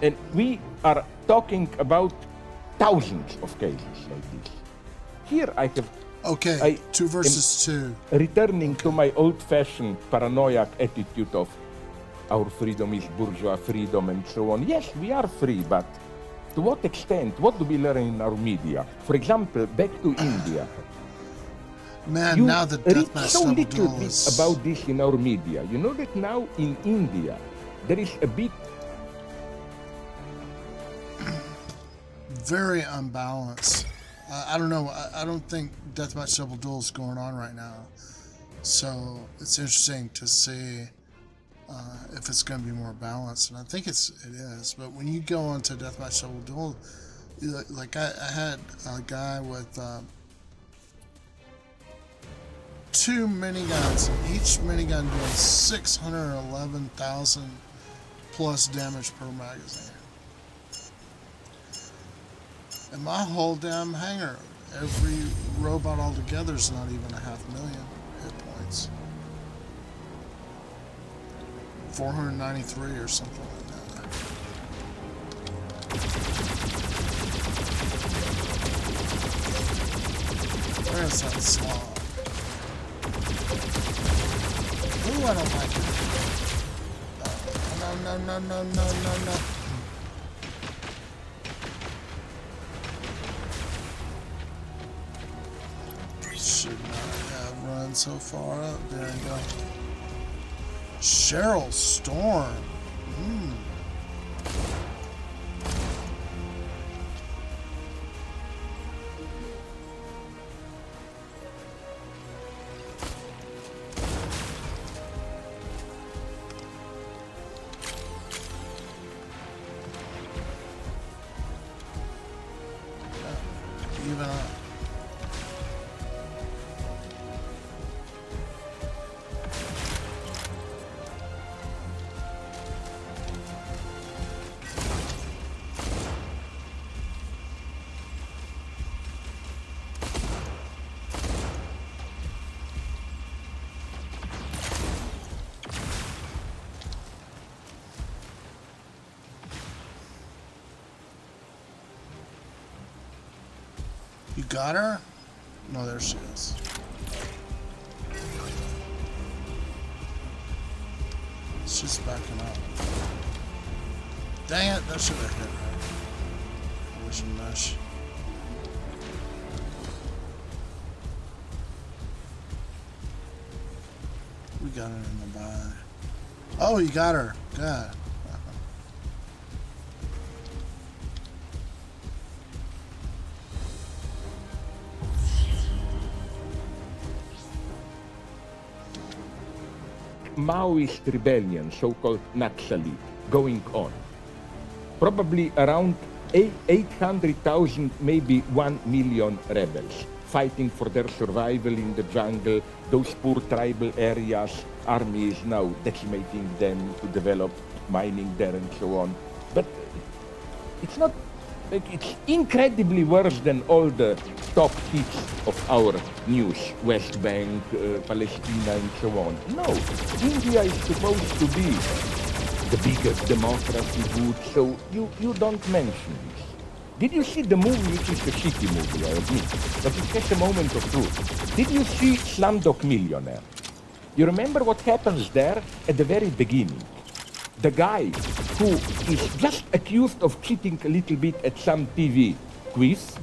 And we are talking about thousands of cases like this. Here I have... Okay, 2 versus 2. Returning to my old-fashioned paranoiac attitude of our freedom is bourgeois freedom and so on. Yes, we are free, but to what extent? What do we learn in our media? For example, back to India. Man, You now the read deathmatch so double little duel bit is about this in our media. You know that now in India, there is a big... very unbalanced. I don't know. I don't think deathmatch double duel is going on right now. So it's interesting to see if it's going to be more balanced, and I think it is. But when you go on to deathmatch double duel, like I had a guy with 2 miniguns, each minigun doing 611,000 plus damage per magazine. And my whole damn hangar, every robot altogether is not even 500,000 hit points. 493 or something like that. Where's that slot? Ooh, I don't like it. No. Should not have run so far up. There we go. Cheryl Storm. got her? No, there she is. She's backing up. Dang it, that should have hit her. Collision mesh. We got her in the bag. Oh, you got her. God. Maoist rebellion, so-called Naxali, going on. Probably around 800,000, maybe 1 million rebels fighting for their survival in the jungle, those poor tribal areas. Army is now decimating them to develop mining there and so on. But it's not, like, it's incredibly worse than all the top hits of our news, West Bank, Palestine, and so on. No, India is supposed to be the biggest democracy good, so you don't mention this. Did you see the movie, which is a shitty movie, I admit, but it has a moment of truth. Did you see Slumdog Millionaire? You remember what happens there at the very beginning? The guy who is just accused of cheating a little bit at some TV quiz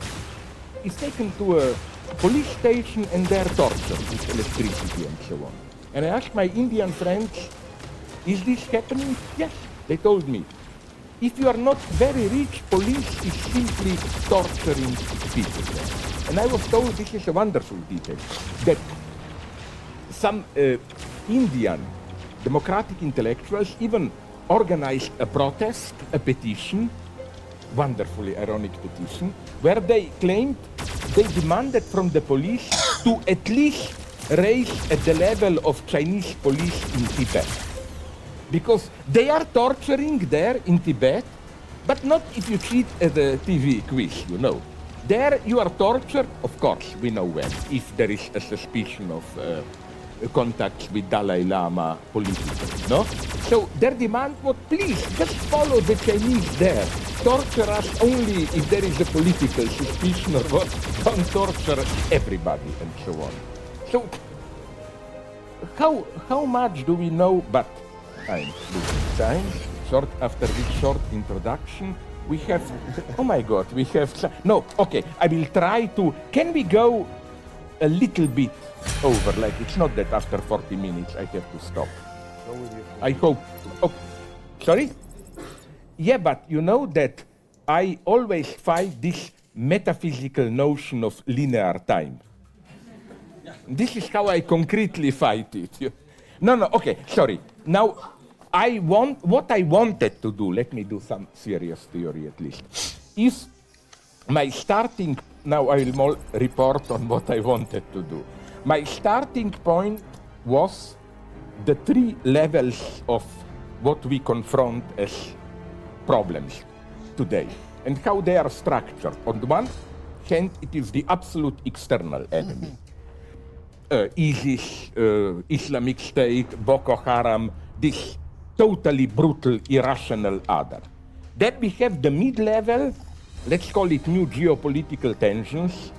is taken to a police station and they're tortured with electricity and so on. And I asked my Indian friends, is this happening? Yes, they told me. If you are not very rich, police is simply torturing people there. And I was told, this is a wonderful detail, that some Indian democratic intellectuals even organized a protest, a petition, wonderfully ironic petition, where they claimed they demanded from the police to at least raise at the level of Chinese police in Tibet. Because they are torturing there in Tibet, but not if you cheat at the TV quiz, you know. There you are tortured, of course, we know when, if there is a suspicion of contacts with Dalai Lama politically, no? So their demand was, please, just follow the Chinese there. Torture us only if there is a political suspicion or what. Don't torture everybody and so on. So how much do we know? But I'm losing time. Short after this short introduction, we have. Oh my God, we have. No, okay. I will try to. Can we go a little bit over? Like, it's not that after 40 minutes I have to stop. I hope. Oh, sorry? Yeah, but you know that I always fight this metaphysical notion of linear time. This is how I concretely fight it. No, okay, sorry. Now, what I wanted to do, let me do some serious theory at least, is my starting, now I will report on what I wanted to do. My starting point was the 3 levels of what we confront as problems today and how they are structured. On the one hand, it is the absolute external enemy. ISIS, Islamic State, Boko Haram, this totally brutal, irrational other. Then we have the mid-level, let's call it new geopolitical tensions,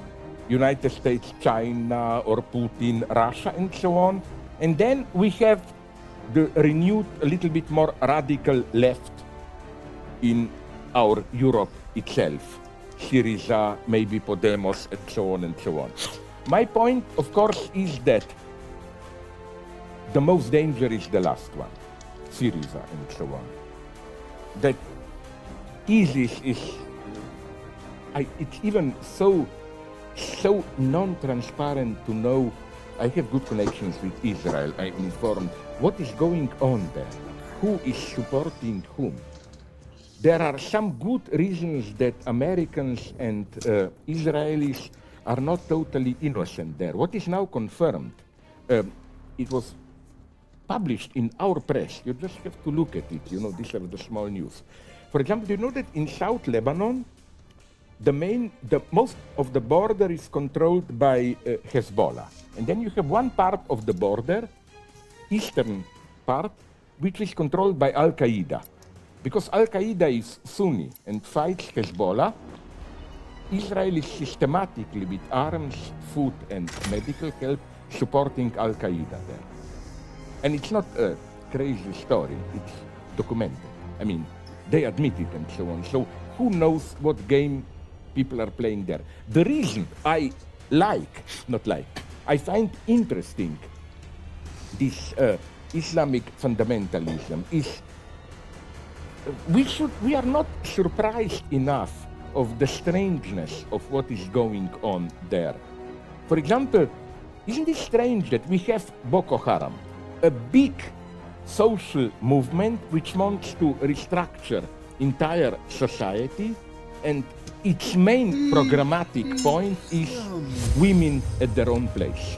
United States, China, or Putin, Russia, and so on. And then we have the renewed, a little bit more radical left in our Europe itself. Syriza, maybe Podemos, and so on and so on. My point, of course, is that the most dangerous is the last one, Syriza and so on. That ISIS is, it's even so non-transparent to know. I have good connections with Israel. I'm informed what is going on there, who is supporting whom. There are some good reasons that Americans and Israelis are not totally innocent there. What is now confirmed, it was published in our press. You just have to look at it. You know, these are the small news. For example, do you know that in South Lebanon, most of the border is controlled by Hezbollah. And then you have one part of the border, eastern part, which is controlled by Al-Qaeda. Because Al-Qaeda is Sunni and fights Hezbollah, Israel is systematically, with arms, food, and medical help, supporting Al Qaeda there. And it's not a crazy story, it's documented. I mean, they admit it and so on. So who knows what game people are playing there? The reason I find interesting this Islamic fundamentalism is we are not surprised enough of the strangeness of what is going on there. For example, isn't it strange that we have Boko Haram, a big social movement which wants to restructure entire society, and its main programmatic point is women at their own place.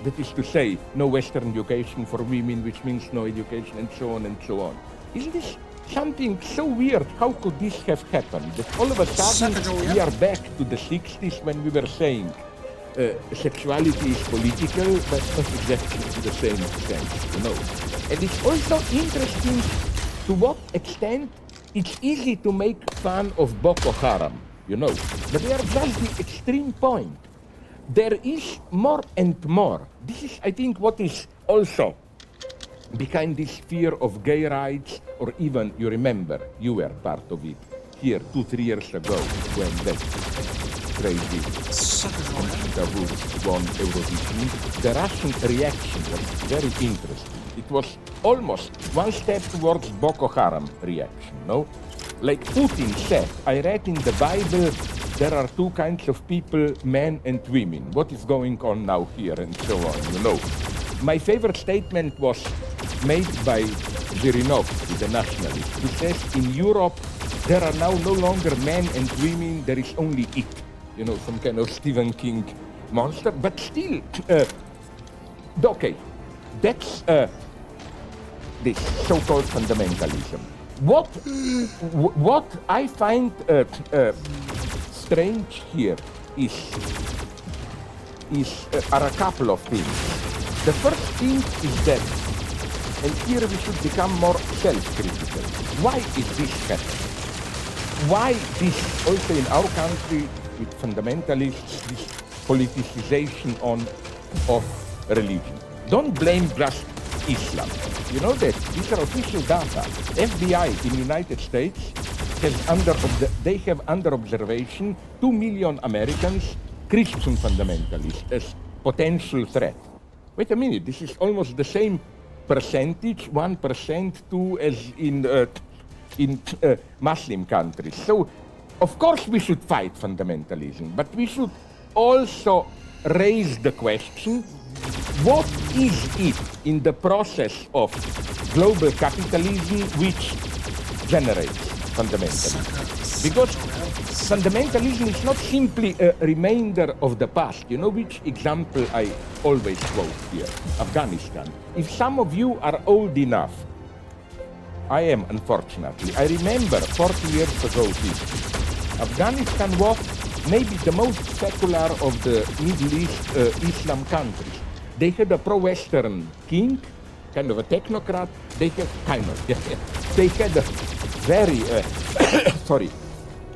That is to say, no Western education for women, which means no education, and so on and so on. Isn't this something so weird? How could this have happened? That all of a sudden we are back to the 60s when we were saying sexuality is political, but not exactly in the same sense, you know. And it's also interesting to what extent it's easy to make fun of Boko Haram, you know, but they are just the extreme point. There is more and more. This is, I think, what is also behind this fear of gay rights, or even, you remember, you were part of it here 2-3 years ago when that crazy Dawood won Eurovision. The Russian reaction was very interesting. It was almost one step towards Boko Haram reaction, no? Like Putin said, I read in the Bible there are two kinds of people, men and women. What is going on now here and so on, you know? My favorite statement was made by Zhirinovsky, the nationalist, who says in Europe there are now no longer men and women, there is only it. You know, some kind of Stephen King monster, but still, okay, that's this so-called fundamentalism. What I find strange here are a couple of things. The first thing is that, and here we should become more self-critical. Why is this happening? Why this, also in our country, with fundamentalists, this politicization of religion? Don't blame just Islam. You know that these are official data. FBI in the United States have under observation 2 million Americans, Christian fundamentalists, as potential threat. Wait a minute, this is almost the same percentage, 1% too, as in Muslim countries. So, of course we should fight fundamentalism, but we should also raise the question, what is it in the process of global capitalism which generates fundamentalism? Because fundamentalism is not simply a remainder of the past. You know which example I always quote here? Afghanistan. If some of you are old enough, I am, unfortunately. I remember 40 years ago this. Afghanistan was maybe the most secular of the Middle East Islam countries. They had a pro-Western king, kind of a technocrat. They had they had a very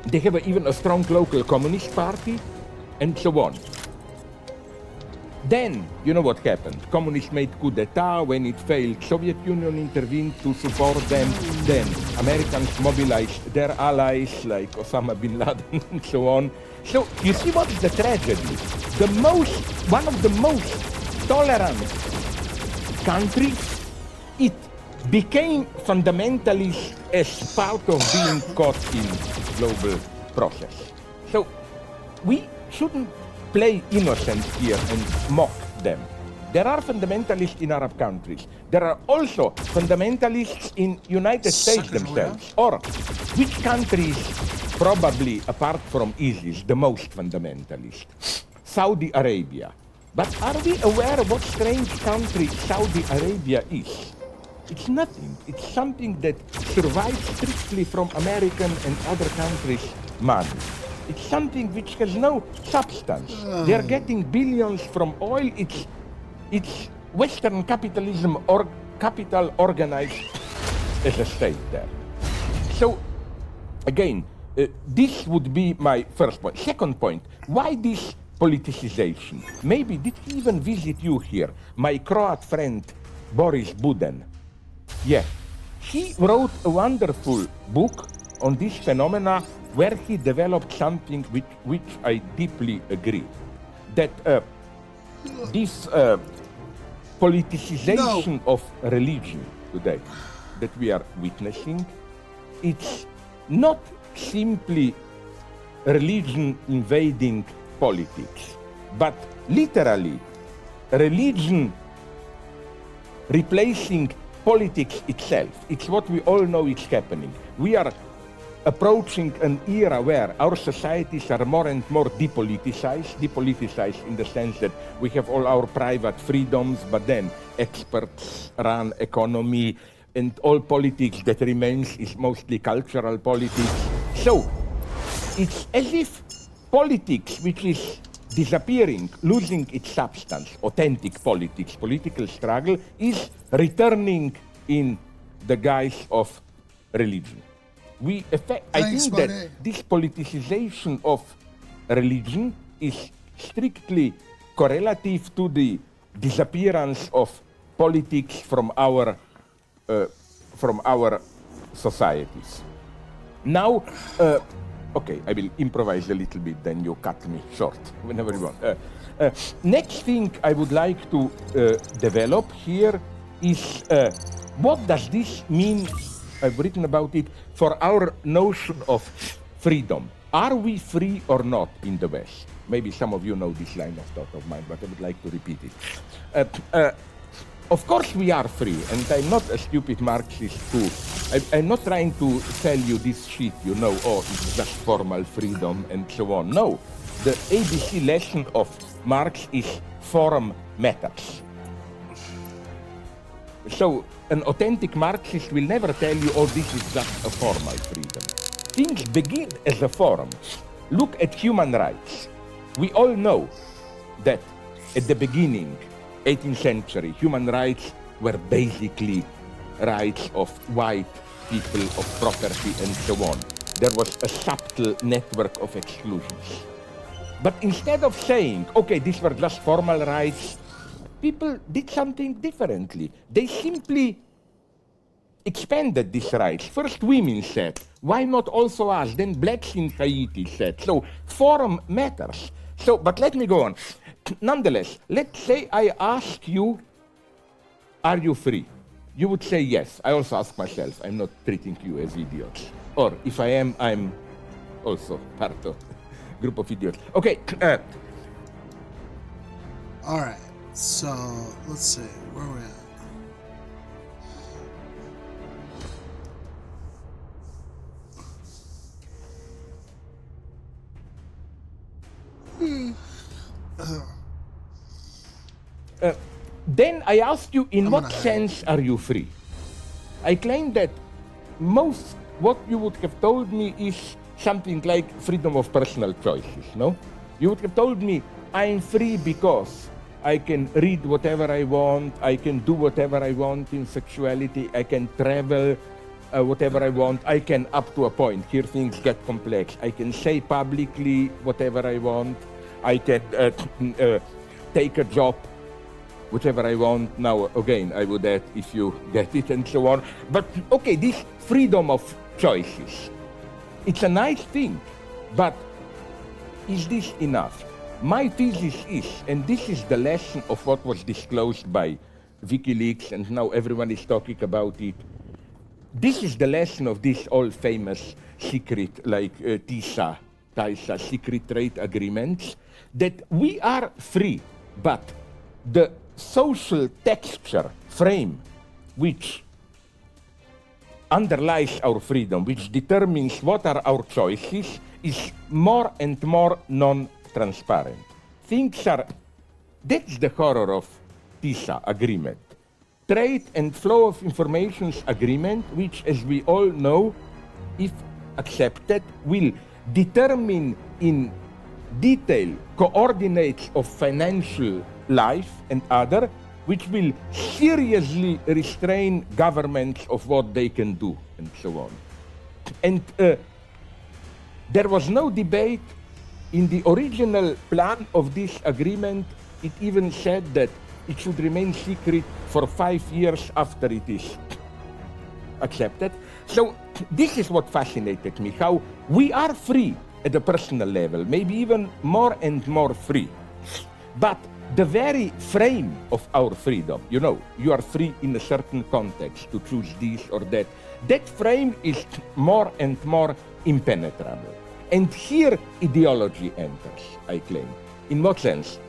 they have even a strong local communist party, and so on. Then, you know what happened? Communists made coup d'etat. When it failed, Soviet Union intervened to support them. Then Americans mobilized their allies like Osama bin Laden and so on. So you see what is the tragedy? One of the most tolerant countries, it became fundamentalist as part of being caught in global process. So we shouldn't play innocent here and mock them. There are fundamentalists in Arab countries. There are also fundamentalists in United States themselves. Or which country is probably, apart from ISIS, the most fundamentalist? Saudi Arabia. But are we aware of what strange country Saudi Arabia is? It's nothing. It's something that survives strictly from American and other countries' money. It's something which has no substance. They are getting billions from oil. It's Western capitalism or capital organized as a state there. So, again, this would be my first point. Second point, why this politicization? Maybe did he even visit you here? My Croat friend, Boris Buden. Yeah, he wrote a wonderful book on this phenomena where he developed something which I deeply agree. That this politicization of religion today that we are witnessing, it's not simply religion invading politics, but literally religion replacing politics itself. It's what we all know is happening. We are approaching an era where our societies are more and more depoliticized in the sense that we have all our private freedoms, but then experts run economy, and all politics that remains is mostly cultural politics. So it's as if politics, which is disappearing, losing its substance, authentic politics, political struggle, is returning in the guise of religion. I think that this politicization of religion is strictly correlative to the disappearance of politics from our societies. Now, okay, I will improvise a little bit, then you cut me short whenever you want. Next thing I would like to develop here is what does this mean, I've written about it, for our notion of freedom. Are we free or not in the West? Maybe some of you know this line of thought of mine, but I would like to repeat it. Of course we are free, and I'm not a stupid Marxist who... I'm not trying to tell you this shit, you know, oh, it's just formal freedom and so on. No, the ABC lesson of Marx is form matters. So an authentic Marxist will never tell you, oh, this is just a formal freedom. Things begin as a form. Look at human rights. We all know that at the beginning, 18th century, human rights were basically rights of white people, of property, and so on. There was a subtle network of exclusions. But instead of saying, okay, these were just formal rights, people did something differently. They simply expanded these rights. First women said, why not also us? Then blacks in Haiti said. So form matters. So, but let me go on. Nonetheless, let's say I ask you, are you free? You would say yes. I also ask myself, I'm not treating you as idiots. Or if I am, I'm also part of a group of idiots. Okay. All right. So let's see, where are we at? Then I asked you, in what sense are you free? I claim that most what you would have told me is something like freedom of personal choices, no? You would have told me, I'm free because I can read whatever I want, I can do whatever I want in sexuality, I can travel whatever I want, I can, up to a point, here things get complex, I can say publicly whatever I want, I can take a job, whichever I want. Now, again, I would add if you get it and so on. But, okay, this freedom of choices, it's a nice thing, but is this enough? My thesis is, and this is the lesson of what was disclosed by WikiLeaks, and now everyone is talking about it. This is the lesson of this all famous secret, like TISA, secret trade agreements, that we are free, but the social texture, frame, which underlies our freedom, which determines what are our choices, is more and more non-transparent. Things are, that's the horror of TISA agreement. Trade and flow of information agreement, which, as we all know, if accepted, will determine in detail coordinates of financial life and other, which will seriously restrain governments of what they can do, and so on. And There was no debate. In the original plan of this agreement, it even said that it should remain secret for 5 years after it is accepted. So this is what fascinated me, how we are free at a personal level, maybe even more and more free. But the very frame of our freedom, you know, you are free in a certain context to choose this or that. That frame is more and more impenetrable. And here ideology enters, I claim. In what sense?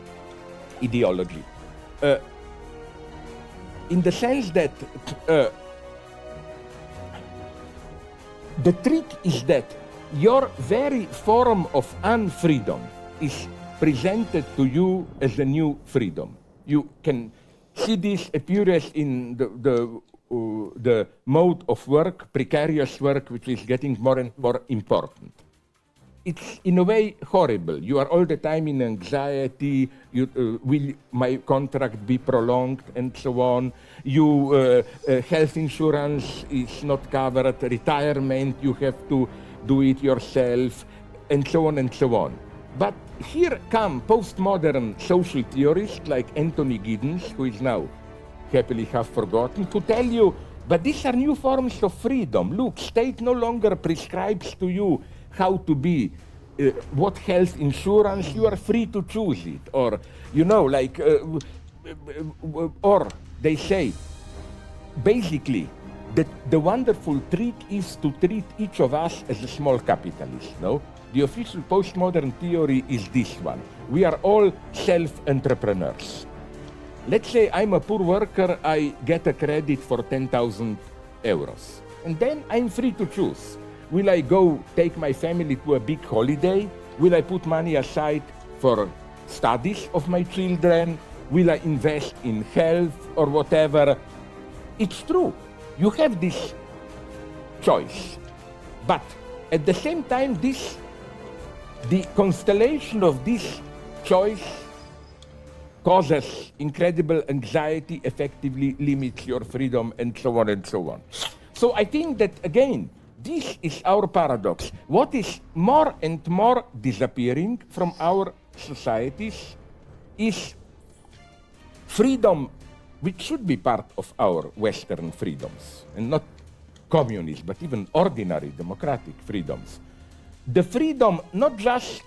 Ideology. In the sense that the trick is that your very form of unfreedom is presented to you as a new freedom. You can see this appears in the mode of work, precarious work, which is getting more and more important. It's in a way horrible. You are all the time in anxiety. Will my contract be prolonged, and so on. Health insurance is not covered. Retirement, you have to do it yourself, and so on and so on. But here come postmodern social theorists like Anthony Giddens, who is now happily half forgotten, to tell you, but these are new forms of freedom. Look, state no longer prescribes to you how to be, what health insurance, you are free to choose it. Or, you know, like, or they say, basically, that the wonderful trick is to treat each of us as a small capitalist, no? The official postmodern theory is this one. We are all self-entrepreneurs. Let's say I'm a poor worker, I get a credit for 10,000 euros. And then I'm free to choose. Will I go take my family to a big holiday? Will I put money aside for studies of my children? Will I invest in health or whatever? It's true. You have this choice. But at the same time, the constellation of this choice causes incredible anxiety, effectively limits your freedom, and so on and so on. So I think that, again, this is our paradox. What is more and more disappearing from our societies is freedom, which should be part of our Western freedoms, and not communist, but even ordinary democratic freedoms. The freedom, not just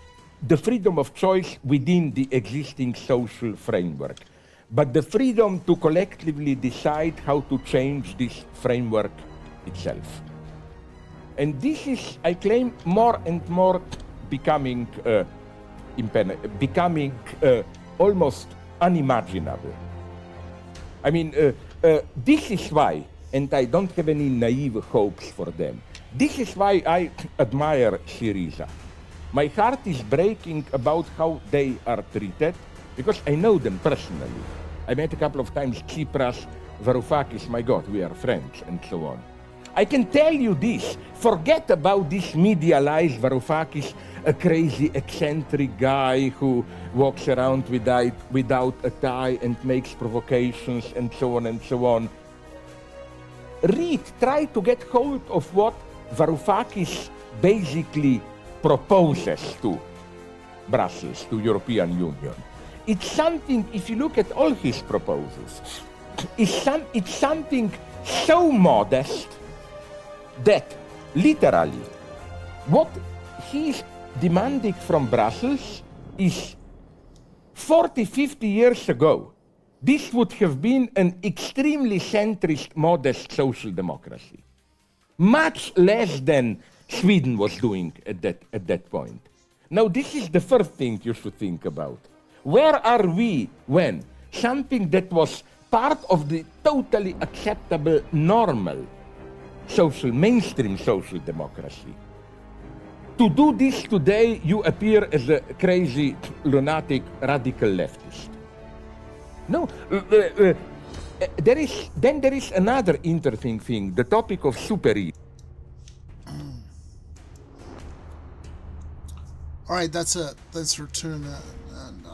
the freedom of choice within the existing social framework, but the freedom to collectively decide how to change this framework itself. And this is, I claim, more and more becoming almost unimaginable. I mean, this is why, and I don't have any naive hopes for them, this is why I admire Syriza. My heart is breaking about how they are treated, because I know them personally. I met a couple of times Tsipras, Varoufakis, my God, we are friends, and so on. I can tell you this, forget about this medialized Varoufakis, a crazy, eccentric guy who walks around without a tie and makes provocations, and so on and so on. Try to get hold of what Varoufakis basically proposes to Brussels, to European Union. It's something, if you look at all his proposals, it's something so modest that literally what he's demanding from Brussels is 40, 50 years ago, this would have been an extremely centrist, modest social democracy. Much less than Sweden was doing at that point. Now, this is the first thing you should think about. Where are we when something that was part of the totally acceptable, normal mainstream social democracy? To do this today, you appear as a crazy, lunatic, radical leftist. No, there is another interesting thing, the topic of super-ego. All right, that's it. Thanks for tuning in, and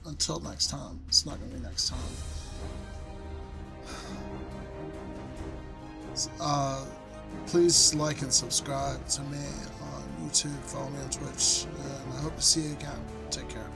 until next time. It's not going to be next time. Please like and subscribe to me on YouTube, follow me on Twitch, and I hope to see you again. Take care.